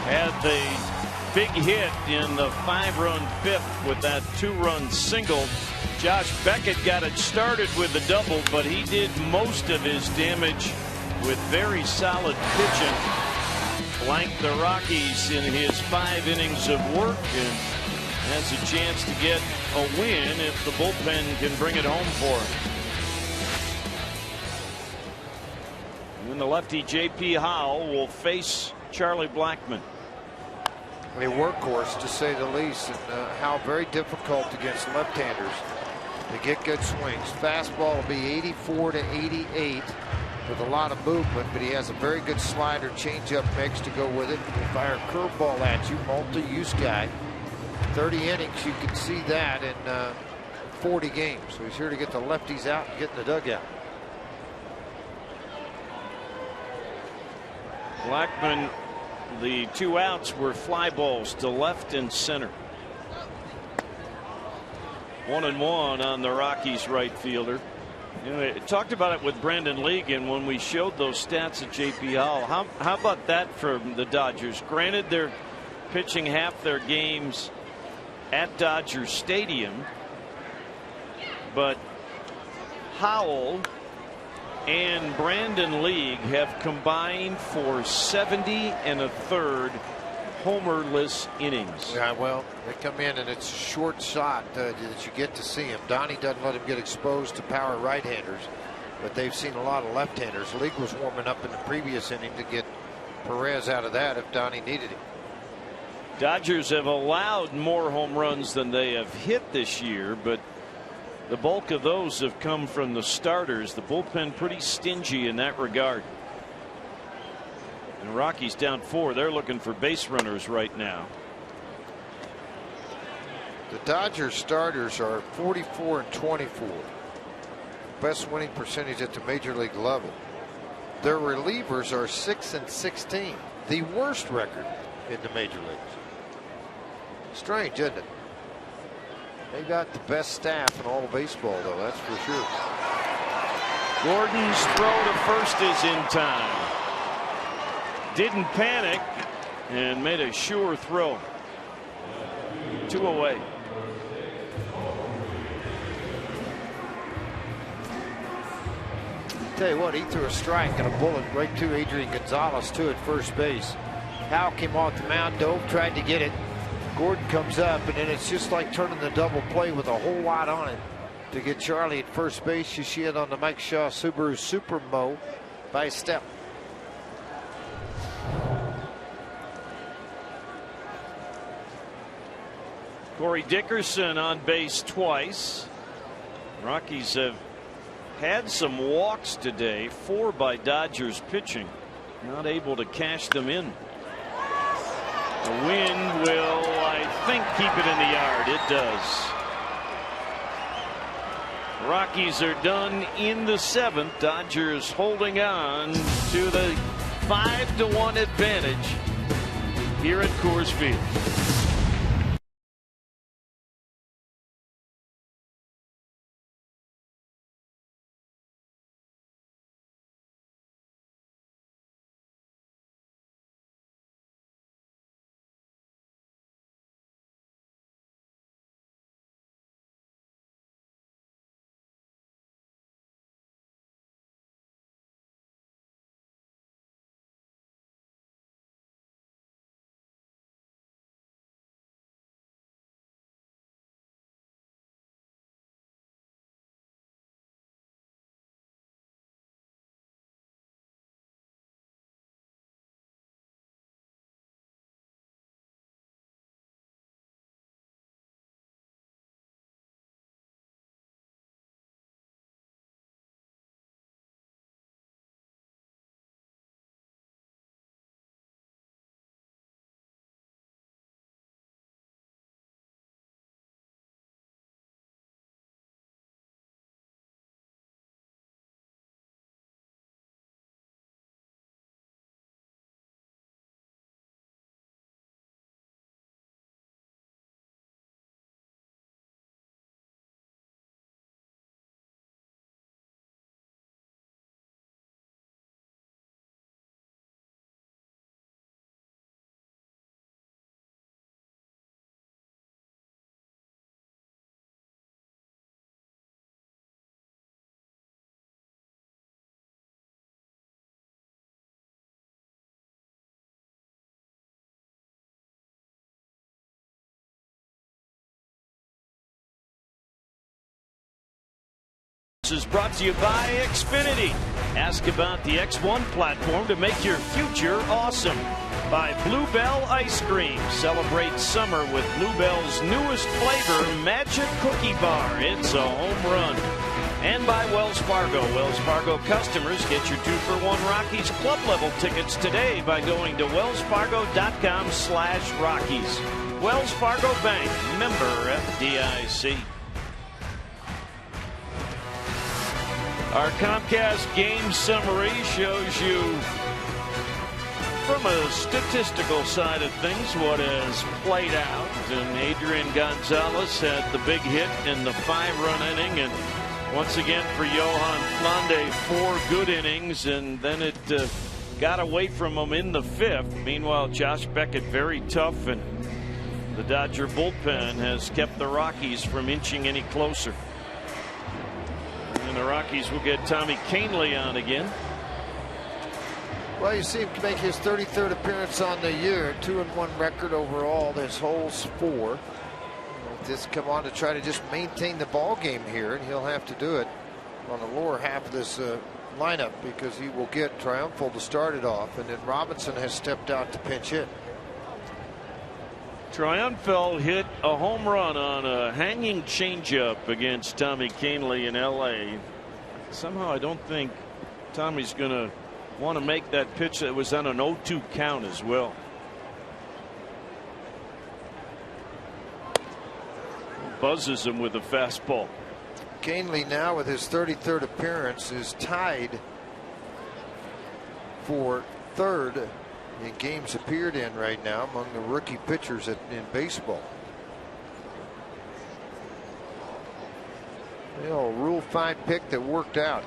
had the big hit in the 5-run 5th with that 2-run single. Josh Beckett got it started with the double, but he did most of his damage with very solid pitching. Blanked the Rockies in his 5 innings of work and has a chance to get a win if the bullpen can bring it home for him. And the lefty J.P. Howell will face Charlie Blackmon. A workhorse, to say the least, and how very difficult against left-handers to get good swings. Fastball will be 84 to 88 with a lot of movement, but he has a very good slider, changeup mix to go with it. He'll fire a curveball at you, multi-use guy. 30 innings, you can see that in 40 games. So he's here to get the lefties out and get in the dugout. Blackman, the 2 outs were fly balls to left and center. 1-1 on the Rockies right fielder. You know, I talked about it with Brandon Legan when we showed those stats at JP Hall. How about that from the Dodgers? Granted, they're pitching half their games at Dodger Stadium, but Howell and Brandon League have combined for 70 1/3 homerless innings. Yeah, well, they come in and it's a short shot that you get to see him. Donnie doesn't let him get exposed to power right-handers, but they've seen a lot of left-handers. League was warming up in the previous inning to get Perez out of that if Donnie needed him. Dodgers have allowed more home runs than they have hit this year, but the bulk of those have come from the starters. The bullpen pretty stingy in that regard. And Rockies down 4. They're looking for base runners right now. The Dodgers starters are 44-24. Best winning percentage at the major league level. Their relievers are 6-16. The worst record in the major leagues. Strange, isn't it? They got the best staff in all of baseball, though, that's for sure. Gordon's throw to first is in time. Didn't panic and made a sure throw. 2 away. Tell you what, he threw a strike and a bullet right to Adrian Gonzalez, too, at first base. Howell came off the mound, dove, tried to get it. Gordon comes up, and then it's just like turning the double play with a whole lot on it to get Charlie at first base. You see it on the Mike Shaw Subaru Super Mo by step. Corey Dickerson on base twice. Rockies have had some walks today, 4 by Dodgers pitching. Not able to cash them in. The wind will, I think, keep it in the yard. It does. Rockies are done in the 7th. Dodgers holding on to the 5-1 advantage here at Coors Field. Is brought to you by Xfinity. Ask about the X1 platform to make your future awesome. By Bluebell Ice Cream. Celebrate summer with Bluebell's newest flavor, Magic Cookie Bar. It's a home run. And by Wells Fargo. Wells Fargo customers get your 2-for-1 Rockies club level tickets today by going to wellsfargo.com/Rockies. Wells Fargo Bank, member FDIC. Our Comcast game summary shows you, from a statistical side of things, what has played out. And Adrian Gonzalez had the big hit in the 5-run inning, and once again for Johan Flande, 4 good innings, and then it got away from him in the 5th. Meanwhile, Josh Beckett very tough, and the Dodger bullpen has kept the Rockies from inching any closer. And the Rockies will get Tommy Kahnle on again. Well, you see him make his 33rd appearance on the year, 2-1 record overall. There's holes 4. Just come on to try to just maintain the ball game here, and he'll have to do it on the lower half of this lineup, because he will get Triumphal to start it off, and then Robinson has stepped out to pinch hit. Triumphal hit a home run on a hanging changeup against Tommy Kahnle in LA. Somehow I don't think Tommy's going to want to make that pitch. That was on an 0-2 count as well. Buzzes him with a fastball. Kahnle now with his 33rd appearance is tied for 3rd in games appeared in right now among the rookie pitchers in baseball. You know, a Rule 5 pick that worked out.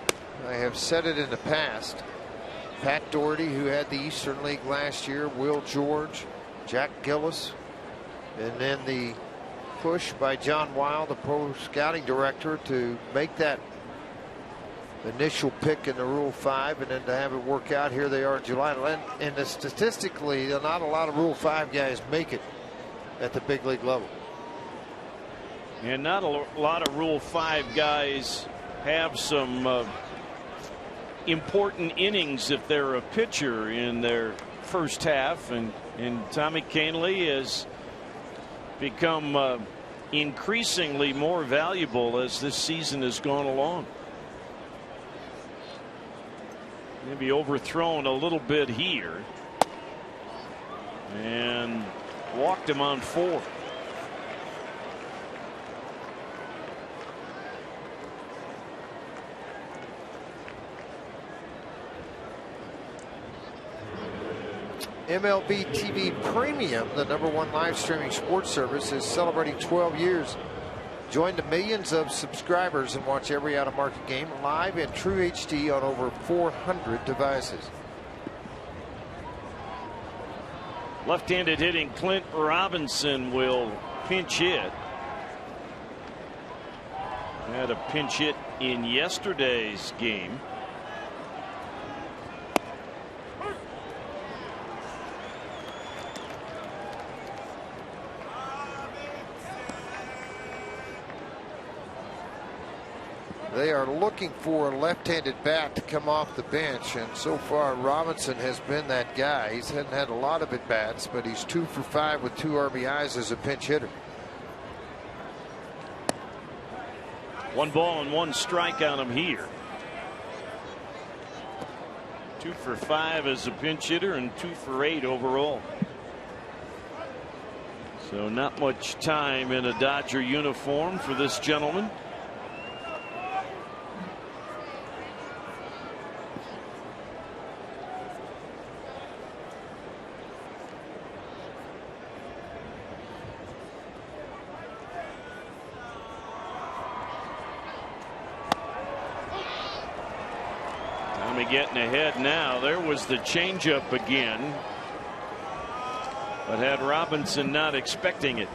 I have said it in the past. Pat Doherty, who had the Eastern League last year, Will George, Jack Gillis, and then the push by John Wild, the pro scouting director, to make that initial pick in the Rule 5, and then to have it work out. Here they are in July, and statistically not a lot of Rule 5 guys make it at the big league level, and not a lot of Rule 5 guys have some important innings if they're a pitcher in their first half, and Tommy Kahnle has become increasingly more valuable as this season has gone along. Maybe overthrown a little bit here, and walked him on 4. MLB TV Premium, the #1 live streaming sports service, is celebrating 12 years. Join the millions of subscribers and watch every out-of-market game live in true HD on over 400 devices. Left-handed hitting Clint Robinson will pinch hit. Had a pinch hit in yesterday's game. They are looking for a left-handed bat to come off the bench, and so far Robinson has been that guy. He hasn't had a lot of at-bats, but he's 2 for 5 with 2 RBIs as a pinch hitter. 1 ball and 1 strike on him here. 2 for 5 as a pinch hitter and 2 for 8 overall. So not much time in a Dodger uniform for this gentleman. Getting ahead now. There was the changeup again, but had Robinson not expecting it.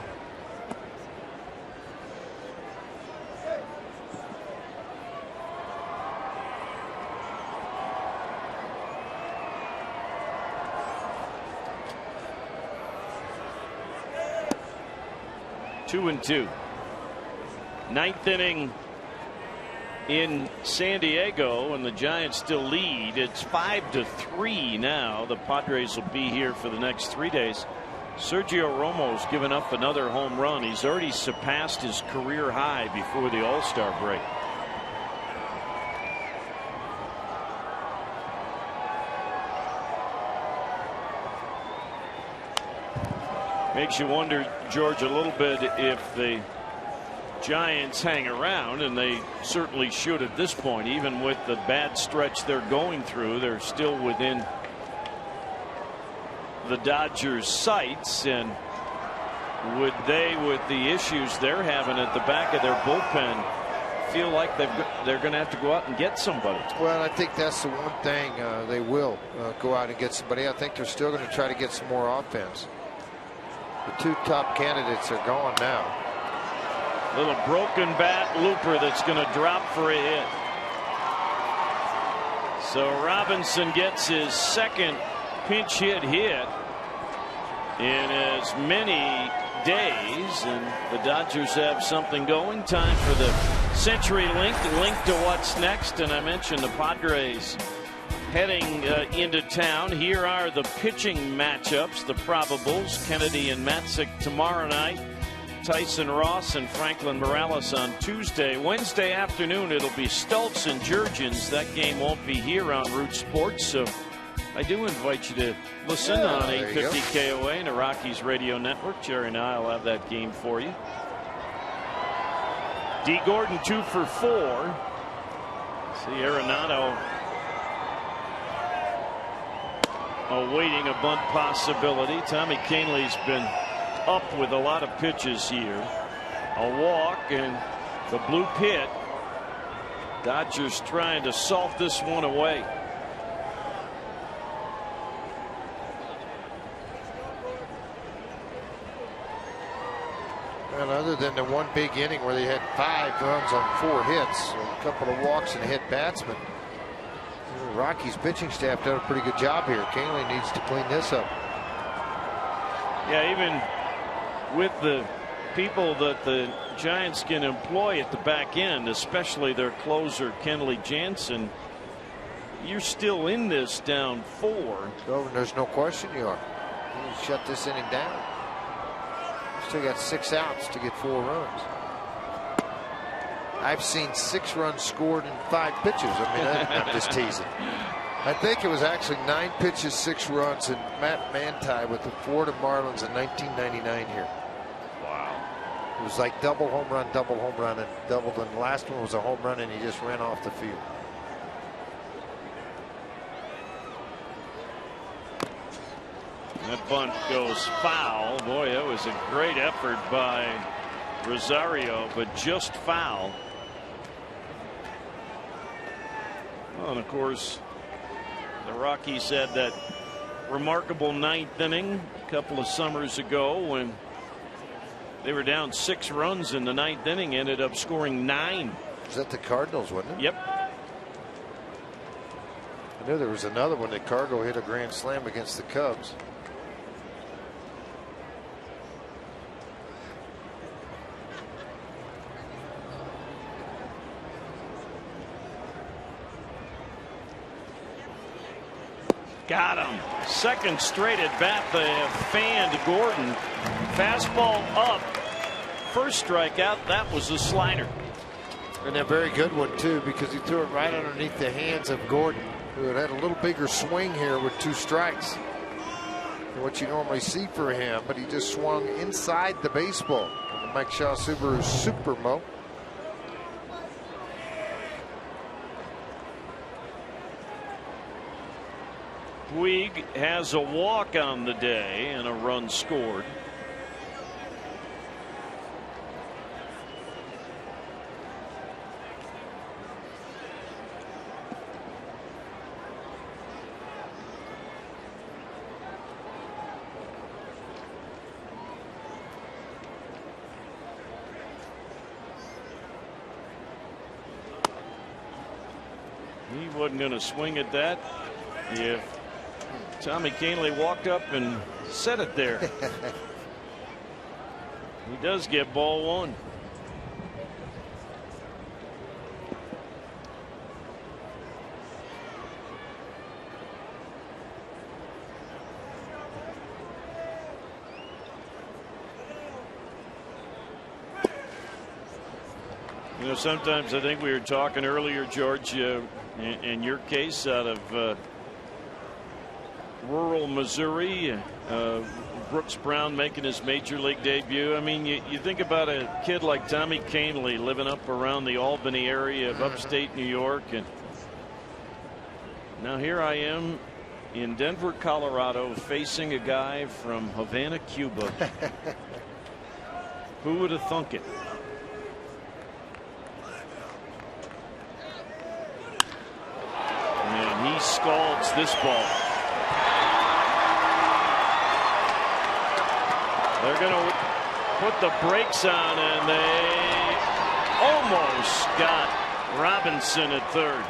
Two and 2. 9th inning in San Diego, and the Giants still lead. It's 5-3 now. The Padres will be here for the next 3 days. Sergio Romo's given up another home run. He's already surpassed his career high before the All-Star break. Makes you wonder, George, a little bit if the Giants hang around, and they certainly should at this point. Even with the bad stretch they're going through, they're still within the Dodgers' sights. And would they, with the issues they're having at the back of their bullpen, feel like they're going to have to go out and get somebody? Well, I think that's the one thing they will go out and get somebody. I think they're still going to try to get some more offense. The two top candidates are gone now. Little broken bat looper that's going to drop for a hit. So Robinson gets his second pinch hit in as many days, and the Dodgers have something going. Time for the Century Link to what's next. And I mentioned the Padres heading into town. Here are the pitching matchups, the probables. Kennedy and Matzik tomorrow night. Tyson Ross and Franklin Morales on Tuesday. Wednesday afternoon it'll be Stultz and Jurgens. That game won't be here on Root Sports, so I do invite you to listen on 850 KOA and the Rockies radio network. Jerry and I will have that game for you. D. Gordon 2 for 4. See Arenado awaiting a bunt possibility. Tommy Kahnle's been up with a lot of pitches here. A walk and the blue pit. Dodgers trying to salt this one away. Well, other than the one big inning where they had 5 runs on 4 hits, a couple of walks and a hit batsman, the Rockies pitching staff done a pretty good job here. Kahnle needs to clean this up. Yeah, even with the people that the Giants can employ at the back end, especially their closer Kenley Jansen, you're still in this down 4. So there's no question you are. You shut this inning down. Still got 6 outs to get 4 runs. I've seen 6 runs scored in 5 pitches. I mean, I'm just teasing. I think it was actually 9 pitches, 6 runs, and Matt Manti with the Florida Marlins in 1999 here. Wow. It was like double home run, and doubled, and the last one was a home run, and he just ran off the field. That bunt goes foul. Boy, that was a great effort by Rosario, but just foul. Well, and of course, the Rockies had that remarkable 9th inning a couple of summers ago when they were down 6 runs in the 9th inning, ended up scoring 9. Was that the Cardinals, wasn't it? Yep. I knew there was another one that Cargo hit a grand slam against the Cubs. Got him. Second straight at bat. They have fanned Gordon. Fastball up. First strikeout. That was a slider. And a very good one, too, because he threw it right underneath the hands of Gordon, who had a little bigger swing here with 2 strikes than what you normally see for him. But he just swung inside the baseball. And the Mike Shaw Subaru Supermo. Puig has a walk on the day and a run scored. He wasn't going to swing at that if Tommy Kahnle walked up and set it there. He does get ball 1. You know, sometimes I think we were talking earlier, George, in your case out of rural Missouri, Brooks Brown making his major league debut. I mean, you think about a kid like Tommy Kahnle living up around the Albany area of upstate New York, and now here I am in Denver, Colorado, facing a guy from Havana, Cuba. Who would have thunk it? And he scalds this ball. They're going to put the brakes on, and they almost got Robinson at third.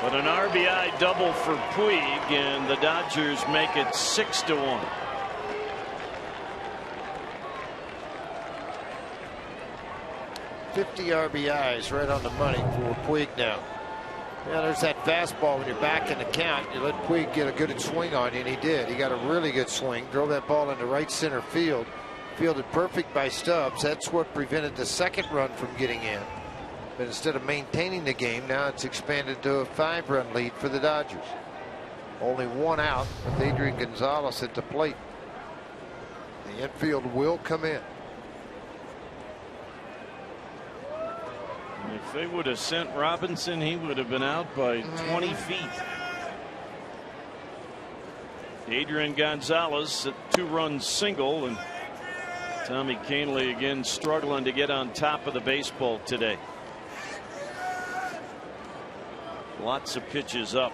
But an RBI double for Puig, and the Dodgers make it 6-1. $50 RBIs right on the money for Puig now. Yeah, there's that fastball when you're back in the count. You let Puig get a good swing on you, and he did. He got a really good swing, drove that ball into right center field, fielded perfect by Stubbs. That's what prevented the second run from getting in. But instead of maintaining the game, now it's expanded to a 5-run lead for the Dodgers. Only one out with Adrian Gonzalez at the plate. The infield will come in. If they would have sent Robinson, he would have been out by 20 feet. Adrian Gonzalez, a 2-run single, and Tommy Kahnle again struggling to get on top of the baseball today. Lots of pitches up.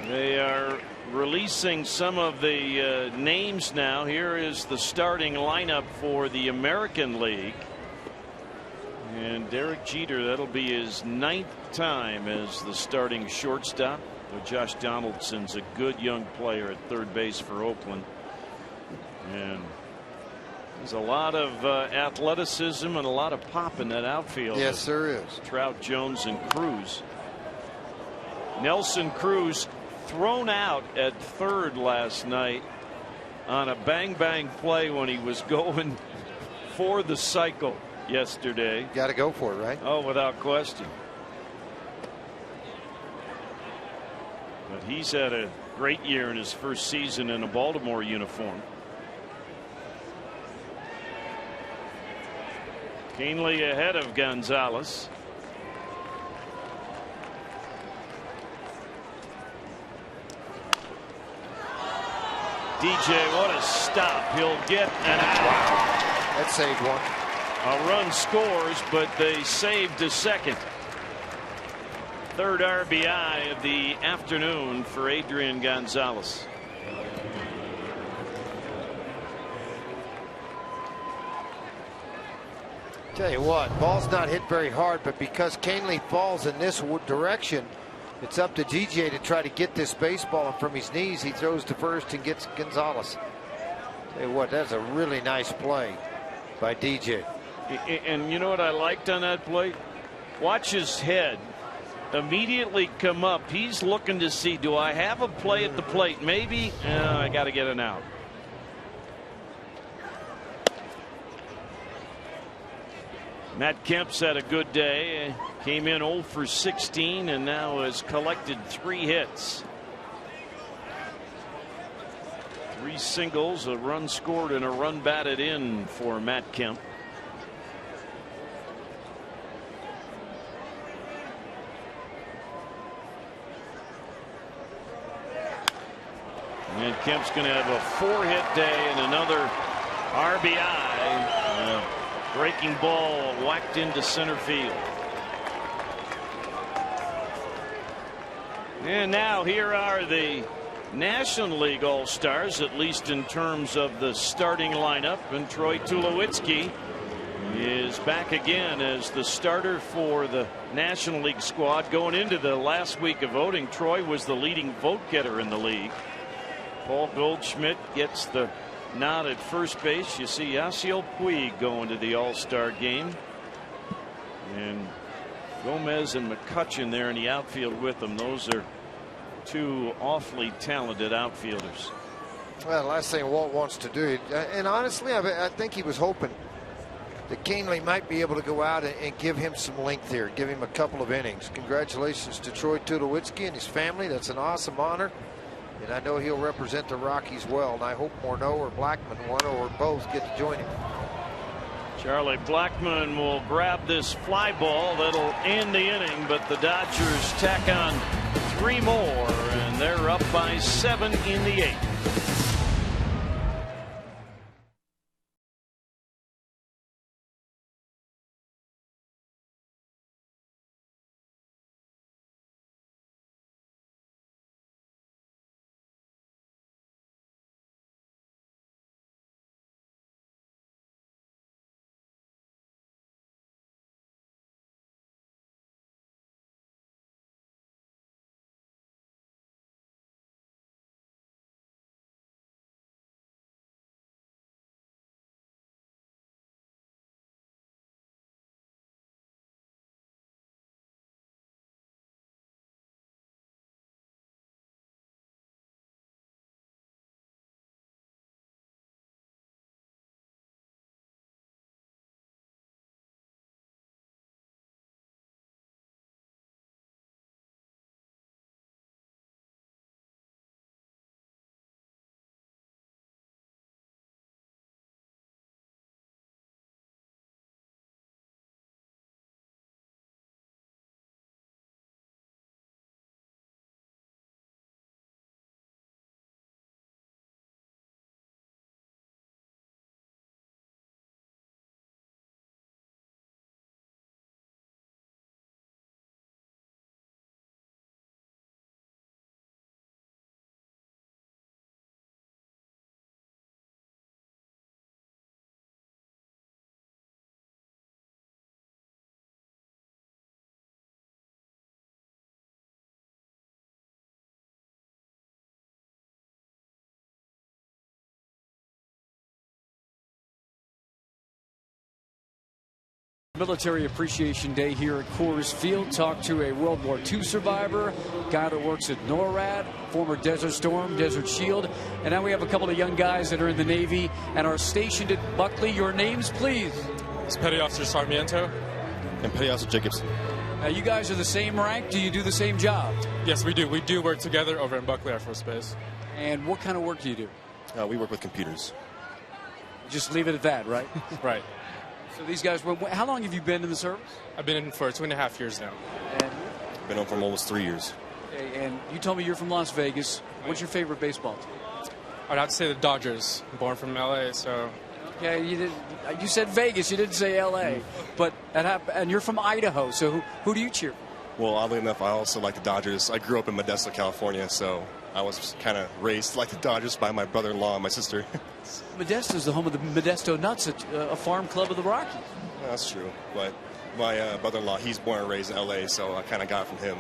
They are releasing some of the names now. Here is the starting lineup for the American League. And Derek Jeter, that'll be his 9th time as the starting shortstop. Josh Donaldson's a good young player at third base for Oakland. And there's a lot of athleticism and a lot of pop in that outfield. Yes, there is. Trout, Jones, and Cruz. Nelson Cruz thrown out at third last night on a bang play when he was going for the cycle yesterday. Got to go for it, right? Oh, without question. But he's had a great year in his first season in a Baltimore uniform. Kahnle ahead of Gonzalez. DJ, what a stop. He'll get an out. Wow. That saved one. A run scores, but they saved a second. Third RBI of the afternoon for Adrian Gonzalez. Tell you what, ball's not hit very hard, but because Kahnle falls in this direction, it's up to DJ to try to get this baseball, and from his knees he throws to first and gets Gonzalez. Tell you what, that's a really nice play by DJ. And you know what I liked on that play? Watch his head immediately come up. He's looking to see, do I have a play at the plate? Maybe. I got to get an out. Matt Kemp's had a good day. Came in 0 for 16 and now has collected 3 hits. 3 singles, a run scored, and a run batted in for Matt Kemp. And Kemp's going to have a 4-hit day and another RBI. Breaking ball whacked into center field. And now here are the National League All-Stars, at least in terms of the starting lineup. And Troy Tulowitzki is back again as the starter for the National League squad. Going into the last week of voting, Troy was the leading vote getter in the league. Paul Goldschmidt gets the nod at first base. You see Yasiel Puig going to the All-Star game. And Gomez and McCutchen there in the outfield with them. Those are Two awfully talented outfielders. Well, the last thing Walt wants to do, and honestly, I think he was hoping that Canely might be able to go out and give him some length here, give him a couple of innings. Congratulations to Troy Tulowitzki and his family. That's an awesome honor. And I know he'll represent the Rockies well, and I hope Morneau or Blackman, one or both, get to join him. Charlie Blackman will grab this fly ball. That'll end the inning, but the Dodgers tack on 3 more, and they're up by 7 in the 8th. Military Appreciation Day here at Coors Field. Talk to a World War II survivor, guy that works at NORAD, former Desert Storm, Desert Shield, and now we have a couple of young guys that are in the Navy and are stationed at Buckley. Your names, please. It's Petty Officer Sarmiento and Petty Officer Jacobson. Now, you guys are the same rank. Do you do the same job? Yes, we do. We do work together over in Buckley Air Force Base. And what kind of work do you do? We work with computers. Just leave it at that, right? Right. So these guys, how long have you been in the service? I've been in for 2.5 years now. And been on for almost 3 years. Okay, and you told me you're from Las Vegas. What's your favorite baseball team? I'd have to say the Dodgers. I'm born from LA, so. Okay, you said Vegas. You didn't say LA, but and you're from Idaho. So who do you cheer for? Well, oddly enough, I also like the Dodgers. I grew up in Modesto, California, so I was kind of raised like the Dodgers by my brother-in-law and my sister. Modesto is the home of the Modesto Nuts, a farm club of the Rockies. Yeah, that's true, but my brother-in-law, he's born and raised in L.A., so I kind of got it from him.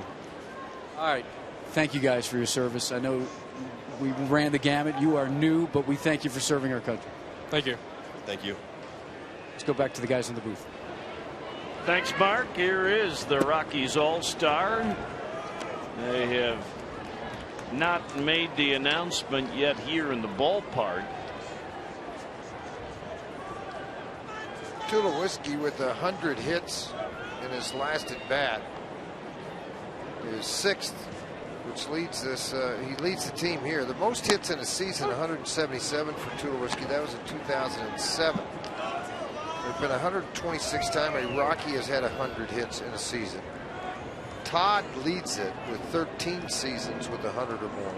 All right. Thank you guys for your service. I know we ran the gamut. You are new, but we thank you for serving our country. Thank you. Thank you. Let's go back to the guys in the booth. Thanks, Mark. Here is the Rockies All-Star. They have not made the announcement yet here in the ballpark. Tulowitzki with 100 hits in his last at bat. His 6th, which leads this. He leads the team here. The most hits in a season, 177 for Tulowitzki. That was in 2007. There have been 126 times a Rocky has had 100 hits in a season. Todd leads it with 13 seasons with 100 or more.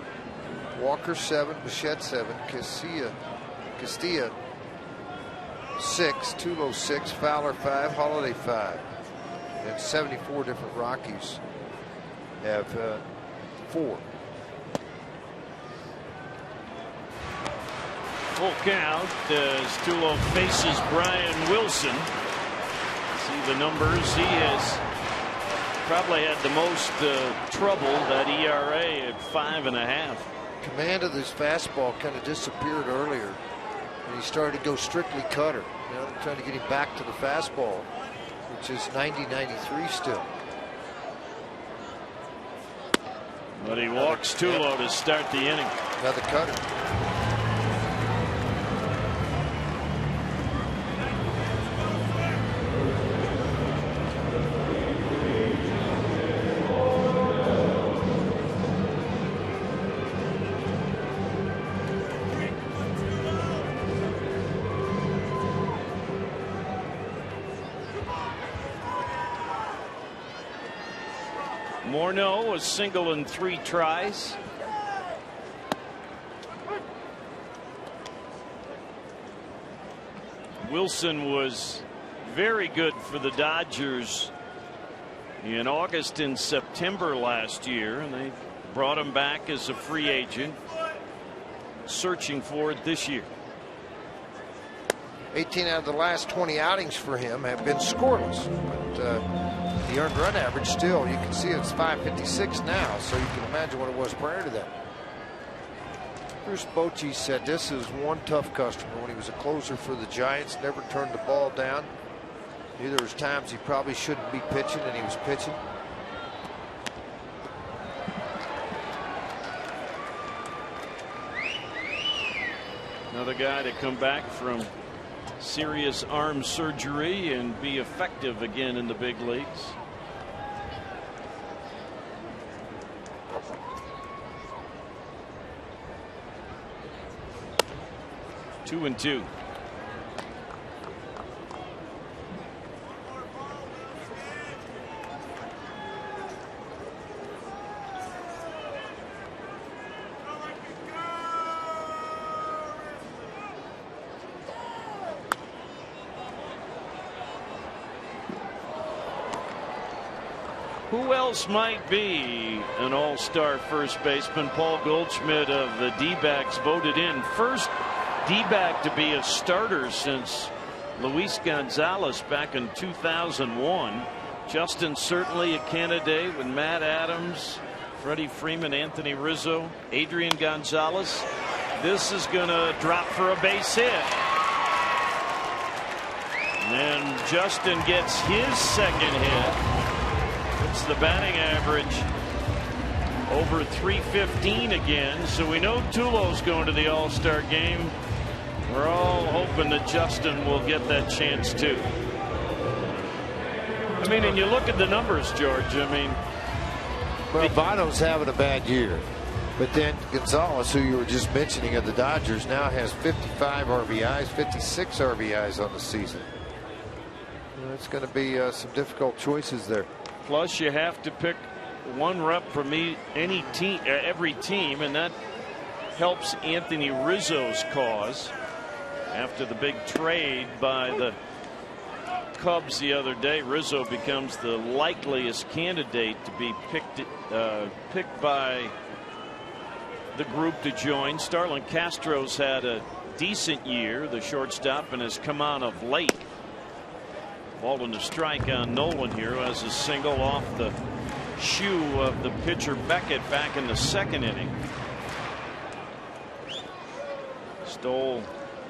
Walker 7, Bichette 7, Castilla 6, Tulo 6, Fowler 5, Holiday 5. And 74 different Rockies have 4. Full count as Tulo faces Brian Wilson. See the numbers. He has probably had the most trouble. That ERA at 5.5. Command of this fastball kind of disappeared earlier, and he started to go strictly cutter. You know, trying to get him back to the fastball, which is 90-93 still. But he walks Tulo to start the inning. Another cutter. Morneau, a single in 3 tries. Wilson was very good for the Dodgers in August and September last year, and they brought him back as a free agent, searching for it this year. 18 out of the last 20 outings for him have been scoreless, but the earned run average still, you can see it's 556 now, so you can imagine what it was prior to that. Bruce Bochy said this is one tough customer. When he was a closer for the Giants, never turned the ball down. Knew there was times he probably shouldn't be pitching, and he was pitching. Another guy to come back from serious arm surgery and be effective again in the big leagues. Two and two. Who else might be an all-star first baseman? Paul Goldschmidt of the D-backs voted in. First D-back to be a starter since Luis Gonzalez back in 2001. Justin certainly a candidate with Matt Adams, Freddie Freeman, Anthony Rizzo, Adrian Gonzalez. This is going to drop for a base hit. And Justin gets his second hit. It's the batting average over 315 again. So we know Tulo's going to the All-Star game. We're all hoping that Justin will get that chance too. I mean, and you look at the numbers, George. I mean, well, Votto's having a bad year, but then Gonzalez, who you were just mentioning of the Dodgers, now has 55 RBIs, 56 RBIs on the season. It's going to be some difficult choices there. Plus, you have to pick one rep from any team, every team, and that helps Anthony Rizzo's cause. After the big trade by the Cubs the other day, Rizzo becomes the likeliest candidate to be picked by the group to join. Starlin Castro's had a decent year, the shortstop, and has come on of late. Ball and a strike on Nolan here, who has a single off the shoe of the pitcher Beckett back in the second inning. Stole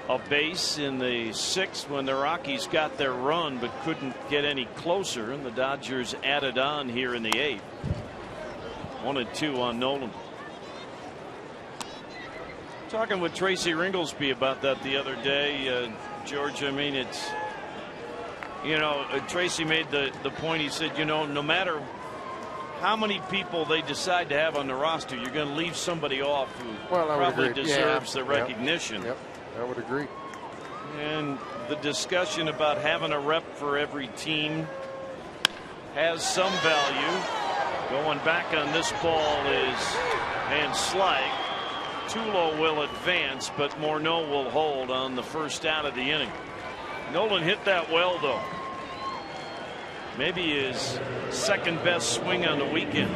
a base in the sixth when the Rockies got their run but couldn't get any closer, and the Dodgers added on here in the eighth. 1-2 on Nolan. Talking with Tracy Ringlesby about that the other day, George. I mean, it's, you know, Tracy made the point. He said, you know, no matter how many people they decide to have on the roster, you're going to leave somebody off who probably deserves the recognition. Yep, I would agree. And the discussion about having a rep for every team has some value. Going back on this ball is Van Slyke. Tulo will advance, but Morneau will hold on the first out of the inning. Nolan hit that well, though. Maybe his second best swing on the weekend.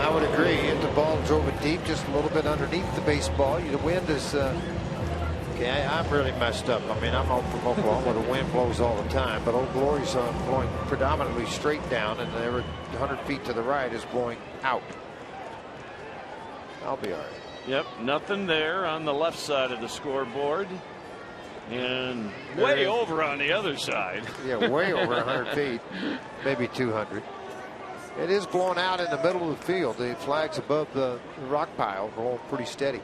I would agree. Hit the ball, drove it deep, just a little bit underneath the baseball. The wind is okay. I'm really messed up. I mean, I'm home from Oklahoma. The wind blows all the time, but Old Glory's blowing predominantly straight down, and every 100 feet to the right is blowing out. I'll be all right. Yep, nothing there on the left side of the scoreboard. And way over on the other side. Yeah, way over 100 feet, maybe 200. It is blown out in the middle of the field. The flag's above the rock pile, going pretty steady.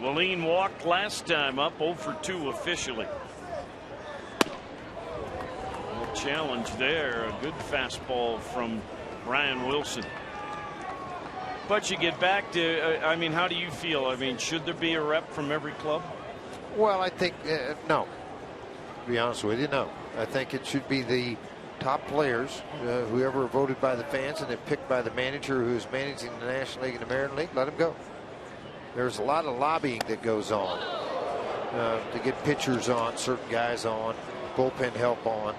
Willeen walked last time up, 0 for 2 officially. A challenge there. A good fastball from Brian Wilson. But you get back to, I mean, how do you feel? I mean, should there be a rep from every club? Well, I think no. To be honest with you, no. I think it should be the top players, whoever are voted by the fans and then picked by the manager who's managing the National League and American League. Let them go. There's a lot of lobbying that goes on to get pitchers on, certain guys on, bullpen help on.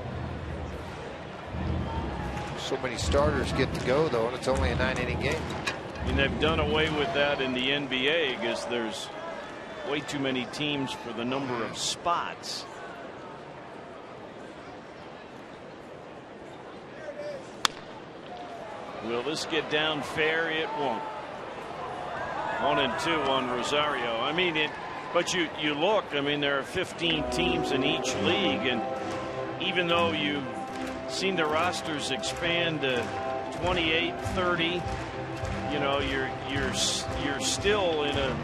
So many starters get to go, though, and it's only a 9-inning game. And they've done away with that in the NBA because there's way too many teams for the number of spots. Will this get down fair? It won't. 1-2 on Rosario. I mean it, but you look, I mean, there are 15 teams in each league, and even though you've seen the rosters expand to 28, 30, you know, you're still in a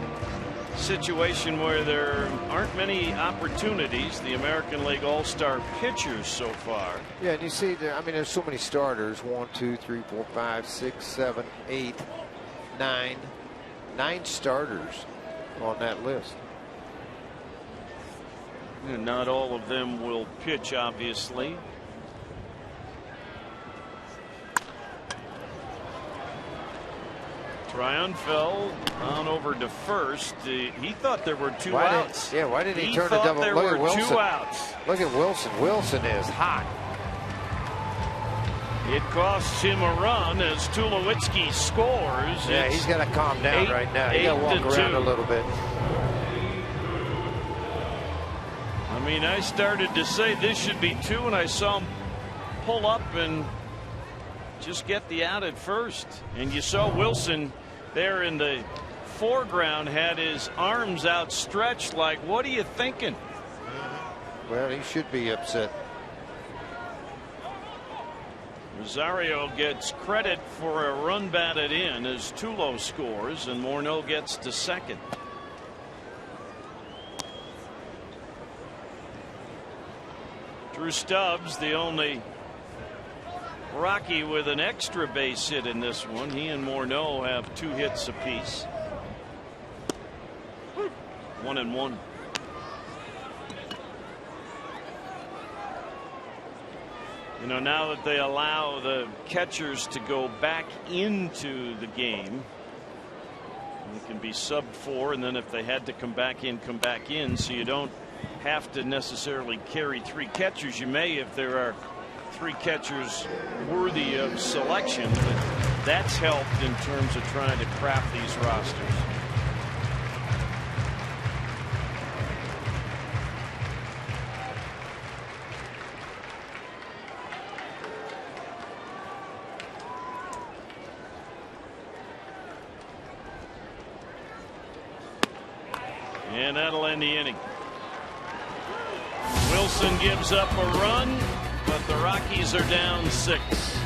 situation where there aren't many opportunities. The American League All-Star pitchers so far. Yeah, and you see there, I mean, there's so many starters. 1, 2, 3, 4, 5, 6, 7, 8, 9. 9 starters on that list. And not all of them will pitch, obviously. Triunfel on over to first. He thought there were two outs. Why did he turn a thought double? there Look were at Wilson. 2 outs. Look at Wilson. Wilson is hot. It costs him a run as Tulowitzki scores. Yeah, he's got to calm down right now. He got to walk around a little bit. I mean, I started to say this should be 2, and I saw him pull up and just get the out at first. And you saw Wilson there in the foreground had his arms outstretched like, what are you thinking? Well, he should be upset. Rosario gets credit for a run batted in as Tulo scores, and Morneau gets to second. Drew Stubbs, the only Rocky with an extra base hit in this one. He and Morneau have 2 hits apiece. 1-1. You know, now that they allow the catchers to go back into the game, it can be sub 4, and then if they had to come back in, so you don't have to necessarily carry 3 catchers. You may if there are 3 catchers worthy of selection, but that's helped in terms of trying to craft these rosters. And that'll end the inning. Wilson gives up a run, but the Rockies are down 6.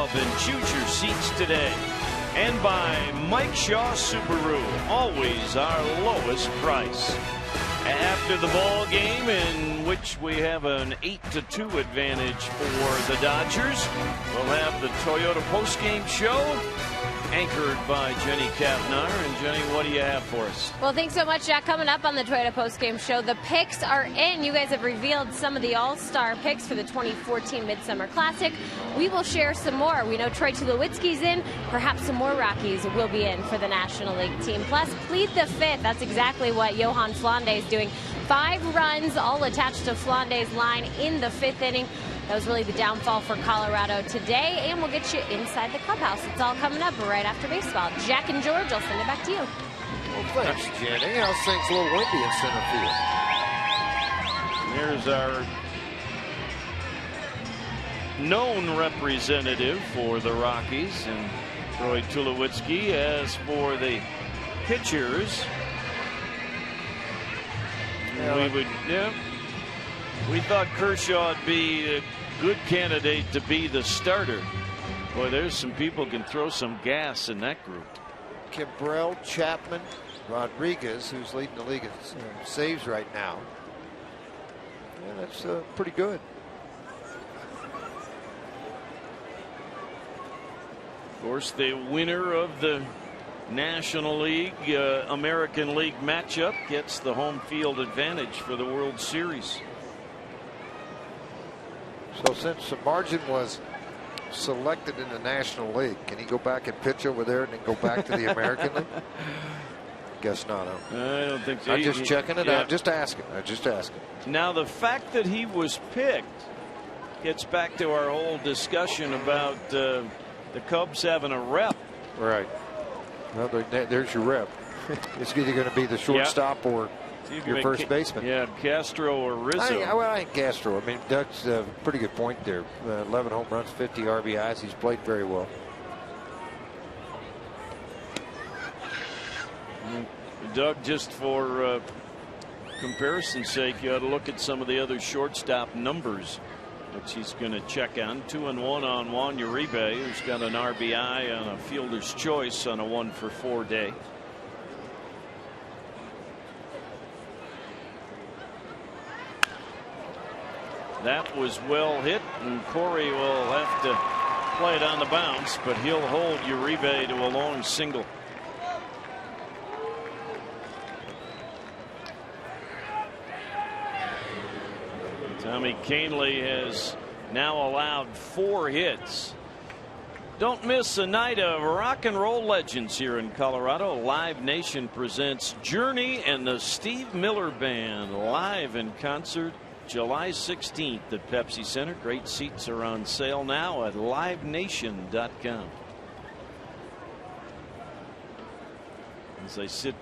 Club and choose your seats today. And by Mike Shaw Subaru, always our lowest price. After the ball game, in which we have an 8-2 advantage for the Dodgers, we'll have the Toyota postgame show, anchored by Jenny Kapnar. And Jenny, what do you have for us? Well, thanks so much, Jack. Coming up on the Toyota postgame show, the picks are in. You guys have revealed some of the all-star picks for the 2014 Midsummer Classic. We will share some more. We know Troy Tulowitzki's in. Perhaps some more Rockies will be in for the National League team. Plus, plead the fifth. That's exactly what Johan Flande is doing. 5 runs, all attached to Flande's line in the 5th inning. That was really the downfall for Colorado today, and we'll get you inside the clubhouse. It's all coming up right after baseball. Jack and George, I'll send it back to you. Well, thanks, Jenny. How's things a little windy in center field? Here's our known representative for the Rockies, and Troy Tulowitzki. As for the pitchers, we thought Kershaw would be a good candidate to be the starter. Boy, there's some people can throw some gas in that group. Kimbrel, Chapman, Rodriguez, who's leading the league in saves right now. Yeah, that's pretty good. Of course, the winner of the National League American League matchup gets the home field advantage for the World Series. So since the margin was selected in the National League, can he go back and pitch over there and then go back to the American League? Guess not. I don't think so. I'm just checking it out. Just asking. Now, the fact that he was picked gets back to our whole discussion about the Cubs having a rep. Right. Well, there's your rep. It's either going to be the shortstop or your first baseman. Yeah, Castro or Rizzo. I think Castro. I mean, Doug's a pretty good point there. 11 home runs, 50 RBIs. He's played very well. Doug, just for comparison's sake, you ought to look at some of the other shortstop numbers, which he's going to check on. 2-1 on Juan Uribe, who's got an RBI on a fielder's choice on a 1-for-4 day. That was well hit, and Corey will have to play it on the bounce, but he'll hold Uribe to a long single. Tommy Kahnle has now allowed 4 hits. Don't miss a night of rock and roll legends here in Colorado. Live Nation presents Journey and the Steve Miller Band live in concert July 16th at Pepsi Center. Great seats are on sale now at livenation.com. As I sit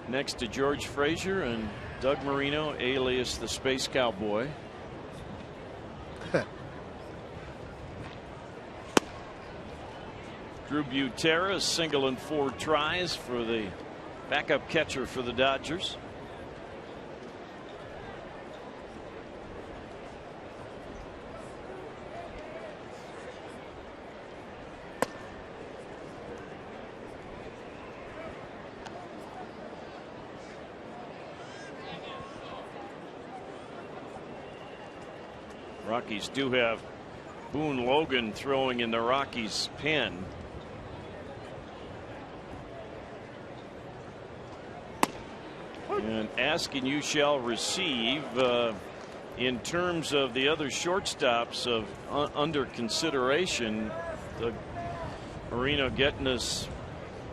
next to George Frazier and Doug Marino, alias the Space Cowboy. Drew Butera, single and 4 tries for the backup catcher for the Dodgers. Rockies do have Boone Logan throwing in the Rockies pen. And ask and you shall receive. In terms of the other shortstops of under consideration, the Marino getting us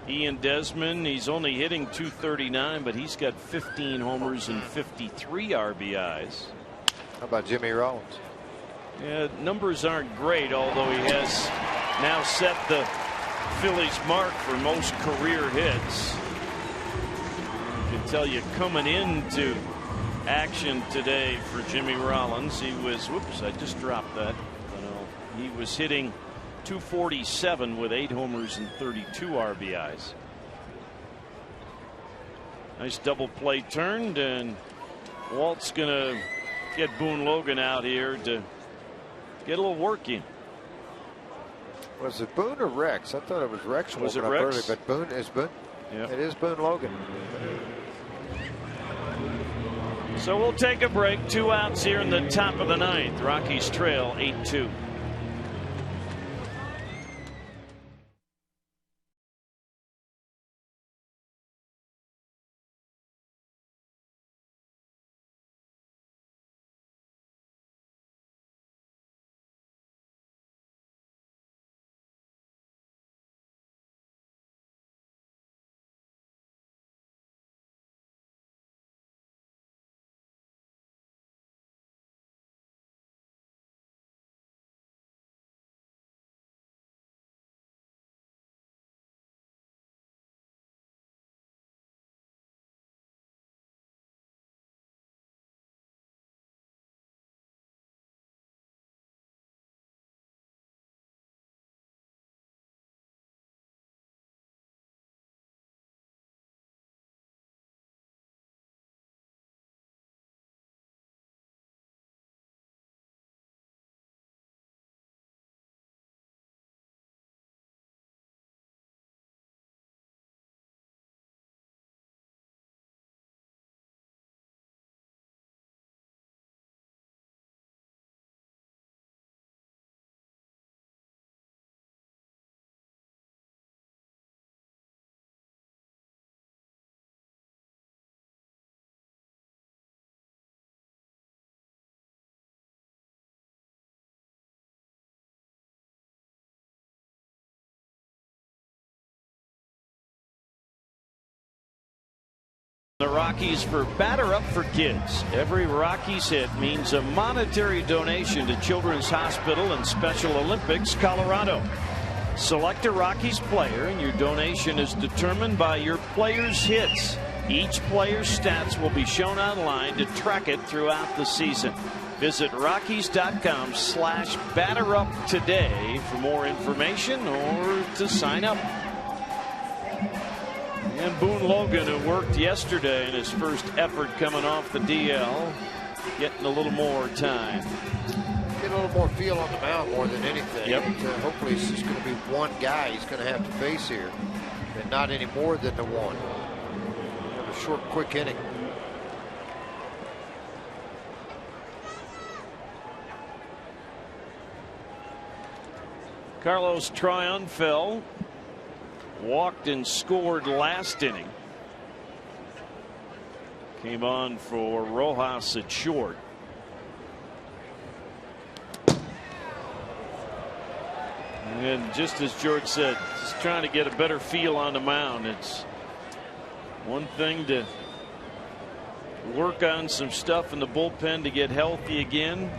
Ian Desmond. He's only hitting .239, but he's got 15 homers and 53 RBIs. How about Jimmy Rollins? Yeah, numbers aren't great, although he has now set the Phillies mark for most career hits. I can tell you, coming into action today for Jimmy Rollins, he was, whoops, I just dropped that. He was hitting .247 with 8 homers and 32 RBIs. Nice double play turned, and Walt's gonna get Boone Logan out here to get a little work in. Was it Boone or Rex? I thought it was Rex. Was it up Rex? Early, but Boone is Boone. Yep. It is Boone Logan. So we'll take a break. 2 outs here in the top of the 9th. Rockies trail 8-2. The Rockies for Batter Up for Kids. Every Rockies hit means a monetary donation to Children's Hospital and Special Olympics Colorado. Select a Rockies player and your donation is determined by your player's hits. Each player's stats will be shown online to track it throughout the season. Visit Rockies.com/batterup today for more information or to sign up. And Boone Logan, who worked yesterday in his first effort coming off the DL, getting a little more time. Get a little more feel on the mound more than anything. Yep. Hopefully it's just going to be one guy he's going to have to face here, and not any more than the one. Have a short, quick inning. Carlos Triunfel walked and scored last inning. Came on for Rojas at short. And just as George said, just trying to get a better feel on the mound. It's one thing to work on some stuff in the bullpen to get healthy again.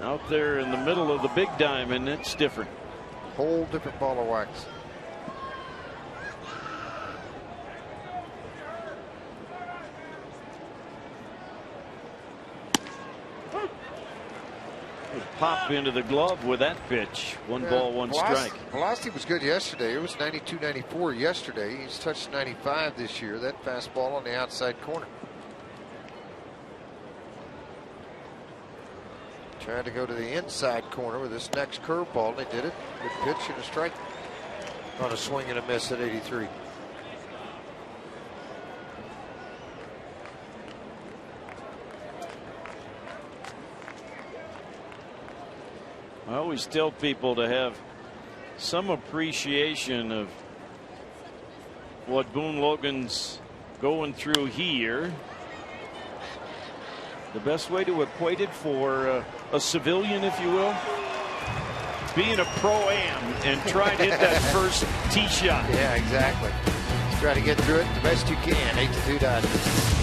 Out there in the middle of the big diamond, it's different. Whole different ball of wax. Pop into the glove with that pitch. One ball, one strike. Velocity was good yesterday. It was 92, 94 yesterday. He's touched 95 this year. That fastball on the outside corner. Trying to go to the inside corner with this next curveball. They did it. Good pitch and a strike. On a swing and a miss at 83. I always tell people to have some appreciation of what Boone Logan's going through here. The best way to equate it for a civilian, if you will, being a pro-am and try to hit that first tee shot. Yeah, exactly. Just try to get through it the best you can. 8-2 Dodgers.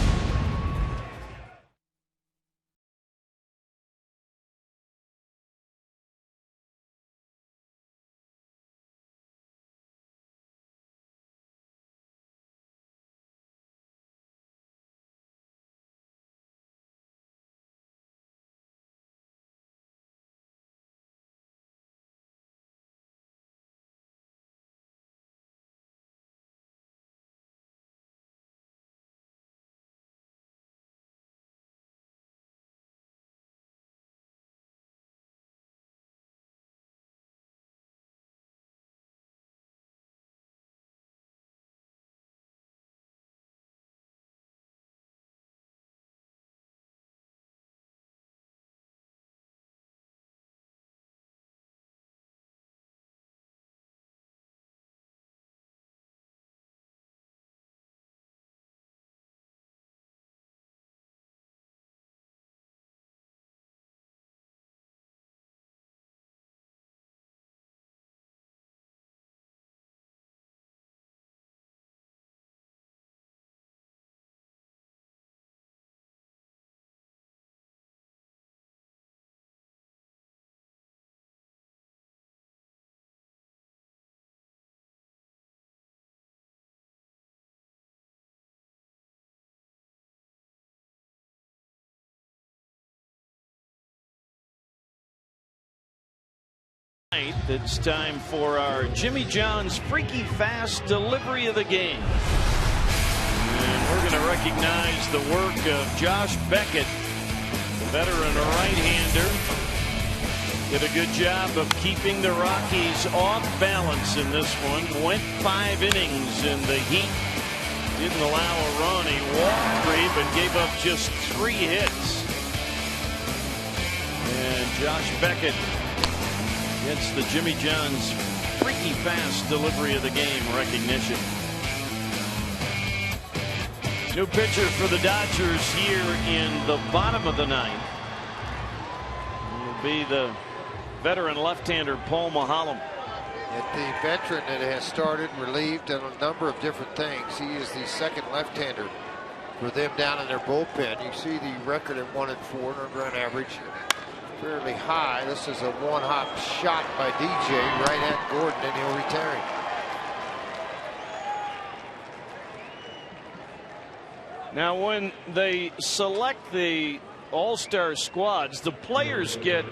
It's time for our Jimmy John's Freaky Fast delivery of the game. And we're going to recognize the work of Josh Beckett, the veteran right-hander. Did a good job of keeping the Rockies off balance in this one. Went 5 innings in the heat. Didn't allow a run. He walked 3, but gave up just 3 hits. And Josh Beckett gets the Jimmy John's Freaky Fast delivery of the game recognition. New pitcher for the Dodgers here in the bottom of the 9th. Will be the veteran left-hander Paul Maholm. The veteran that has started and relieved on a number of different things. He is the second left-hander for them down in their bullpen. You see the record at 1-4 earned run average. Fairly high. This is a one-hop shot by DJ right at Gordon, and he'll retire him. Now, when they select the all-star squads, the players get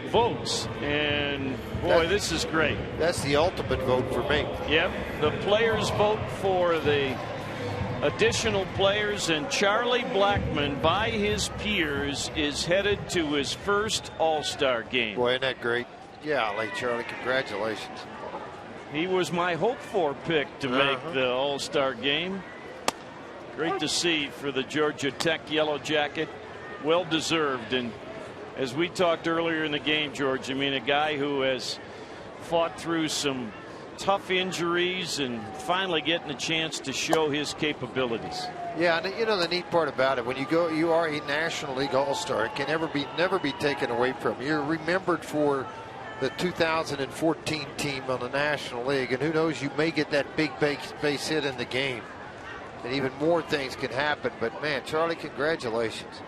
votes, and boy, this is great. That's the ultimate vote for me. Yep, the players vote for the additional players, and Charlie Blackmon, by his peers, is headed to his first all-star game. Boy, isn't that great? Yeah, Charlie, congratulations. He was my hope-for pick to make the all-star game. Great to see for the Georgia Tech Yellow Jacket. Well deserved. And as we talked earlier in the game, George, I mean, a guy who has fought through some tough injuries and finally getting a chance to show his capabilities. Yeah, and you know the neat part about it, when you are a National League All-Star, it can never be taken away from you. You're remembered for the 2014 team on the National League, and who knows, you may get that big base hit in the game, and even more things can happen. But man, Charlie, congratulations.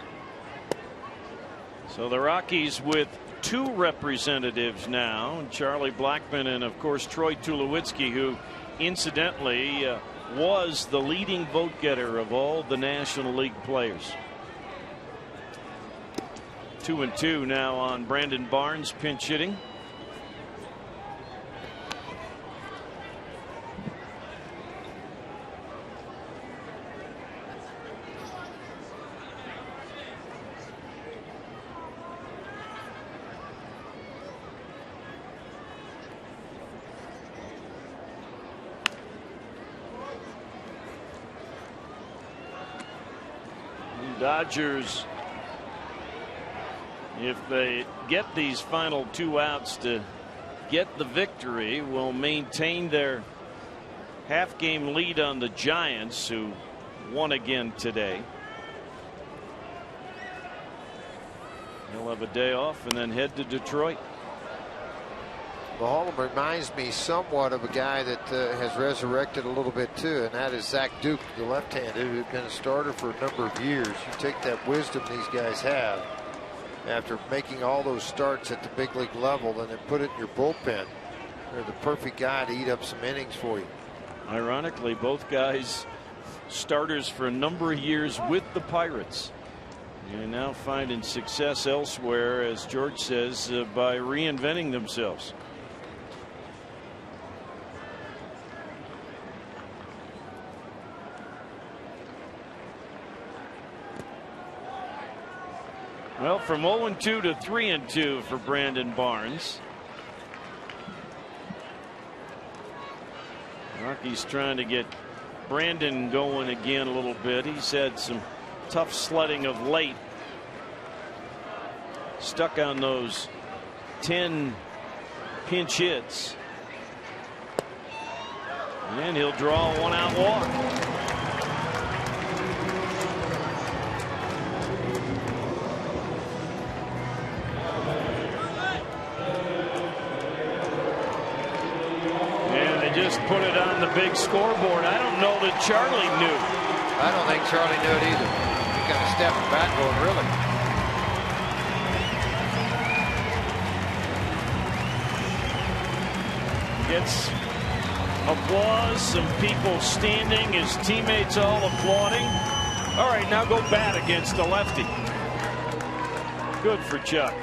So the Rockies with 2 representatives now, Charlie Blackmon and of course Troy Tulowitzki, who incidentally was the leading vote getter of all the National League players. 2-2 now on Brandon Barnes pinch hitting. Dodgers, if they get these final 2 outs to get the victory, will maintain their half-game lead on the Giants, who won again today. They'll have a day off and then head to Detroit. Maholm reminds me somewhat of a guy that has resurrected a little bit too, and that is Zach Duke, the left-handed, who's been a starter for a number of years. You take that wisdom these guys have after making all those starts at the big league level and then put it in your bullpen. They're the perfect guy to eat up some innings for you. Ironically, both guys starters for a number of years with the Pirates, and now finding success elsewhere, as George says, by reinventing themselves. Well, from 0-2 to 3-2 for Brandon Barnes. Rockies trying to get Brandon going again a little bit. He's had some tough sledding of late. Stuck on those 10 pinch hits. And he'll draw a 1-out walk. Just put it on the big scoreboard. I don't know that Charlie knew. I don't think Charlie knew it either. He kind of stepped back going, really? Gets applause, some people standing, his teammates all applauding. All right, now go bat against the lefty. Good for Chuck.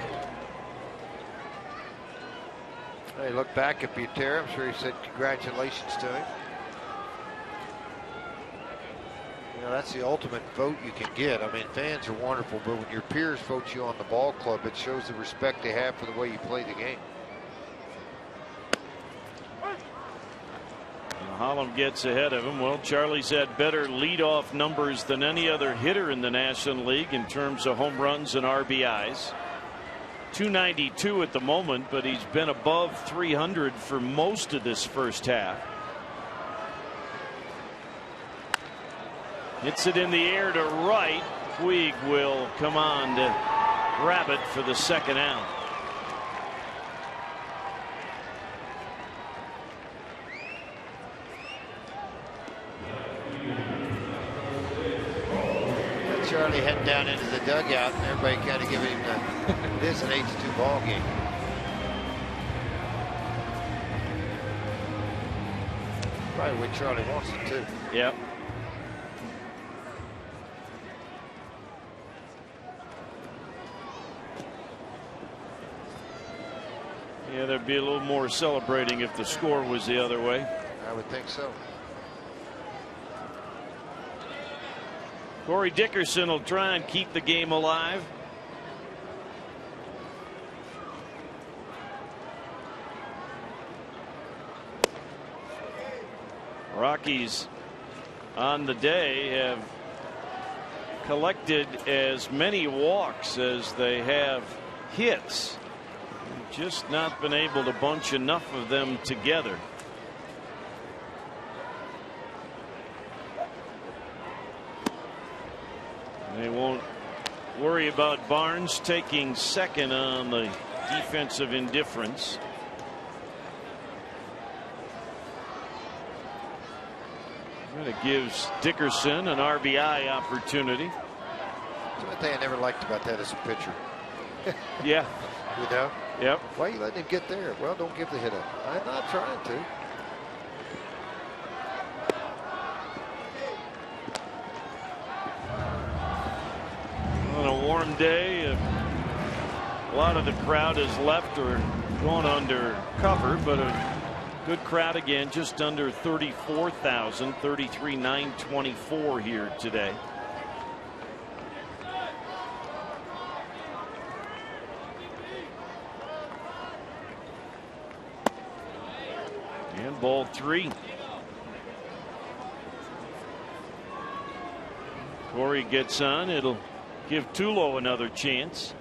He looked back at Buter. I'm sure he said congratulations to him. You know, that's the ultimate vote you can get. I mean, fans are wonderful, but when your peers vote you on the ball club, it shows the respect they have for the way you play the game. Holland gets ahead of him. Well, Charlie's had better leadoff numbers than any other hitter in the National League in terms of home runs and RBIs. 292 at the moment, but he's been above 300 for most of this first half. Hits it in the air to right. Puig will come on to grab it for the second out. Charlie heading down into the dugout, and everybody kind of giving him it is an 8-2 ball game. Probably the way Charlie wants it too. Yep. Yeah, there'd be a little more celebrating if the score was the other way. I would think so. Corey Dickerson will try and keep the game alive. Rockies on the day have collected as many walks as they have hits. Just not been able to bunch enough of them together. They won't worry about Barnes taking second on the defensive indifference. And it gives Dickerson an RBI opportunity. That's one thing I never liked about that as a pitcher. Yeah. You know? Yep. Why are you letting him get there? Well, don't give the hit up. I'm not trying to. On a warm day, a lot of the crowd has left or gone under cover, but a good crowd again, just under 34,000, 33,924 here today. And ball 3. Corey gets on. It'll give Tulo another chance.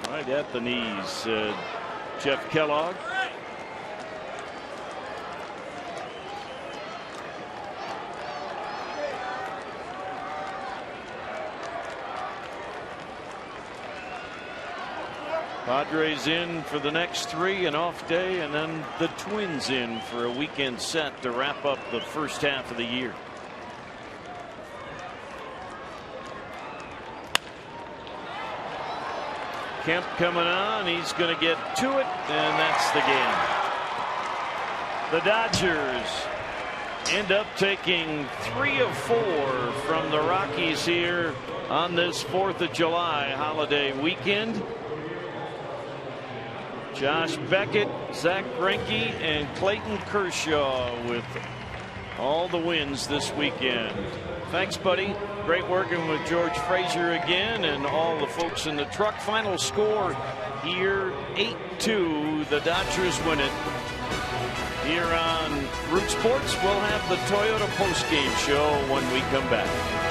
Right at the knees, Jeff Kellogg. Padres in for the next 3, an off day, and then the Twins in for a weekend set to wrap up the first half of the year. Kemp coming on. He's going to get to it, and that's the game. The Dodgers end up taking 3 of 4 from the Rockies here on this 4th of July holiday weekend. Josh Beckett, Zach Greinke, and Clayton Kershaw with all the wins this weekend. Thanks, buddy. Great working with George Frazier again and all the folks in the truck. Final score here, 8-2. The Dodgers win it. Here on Root Sports, we'll have the Toyota postgame show when we come back.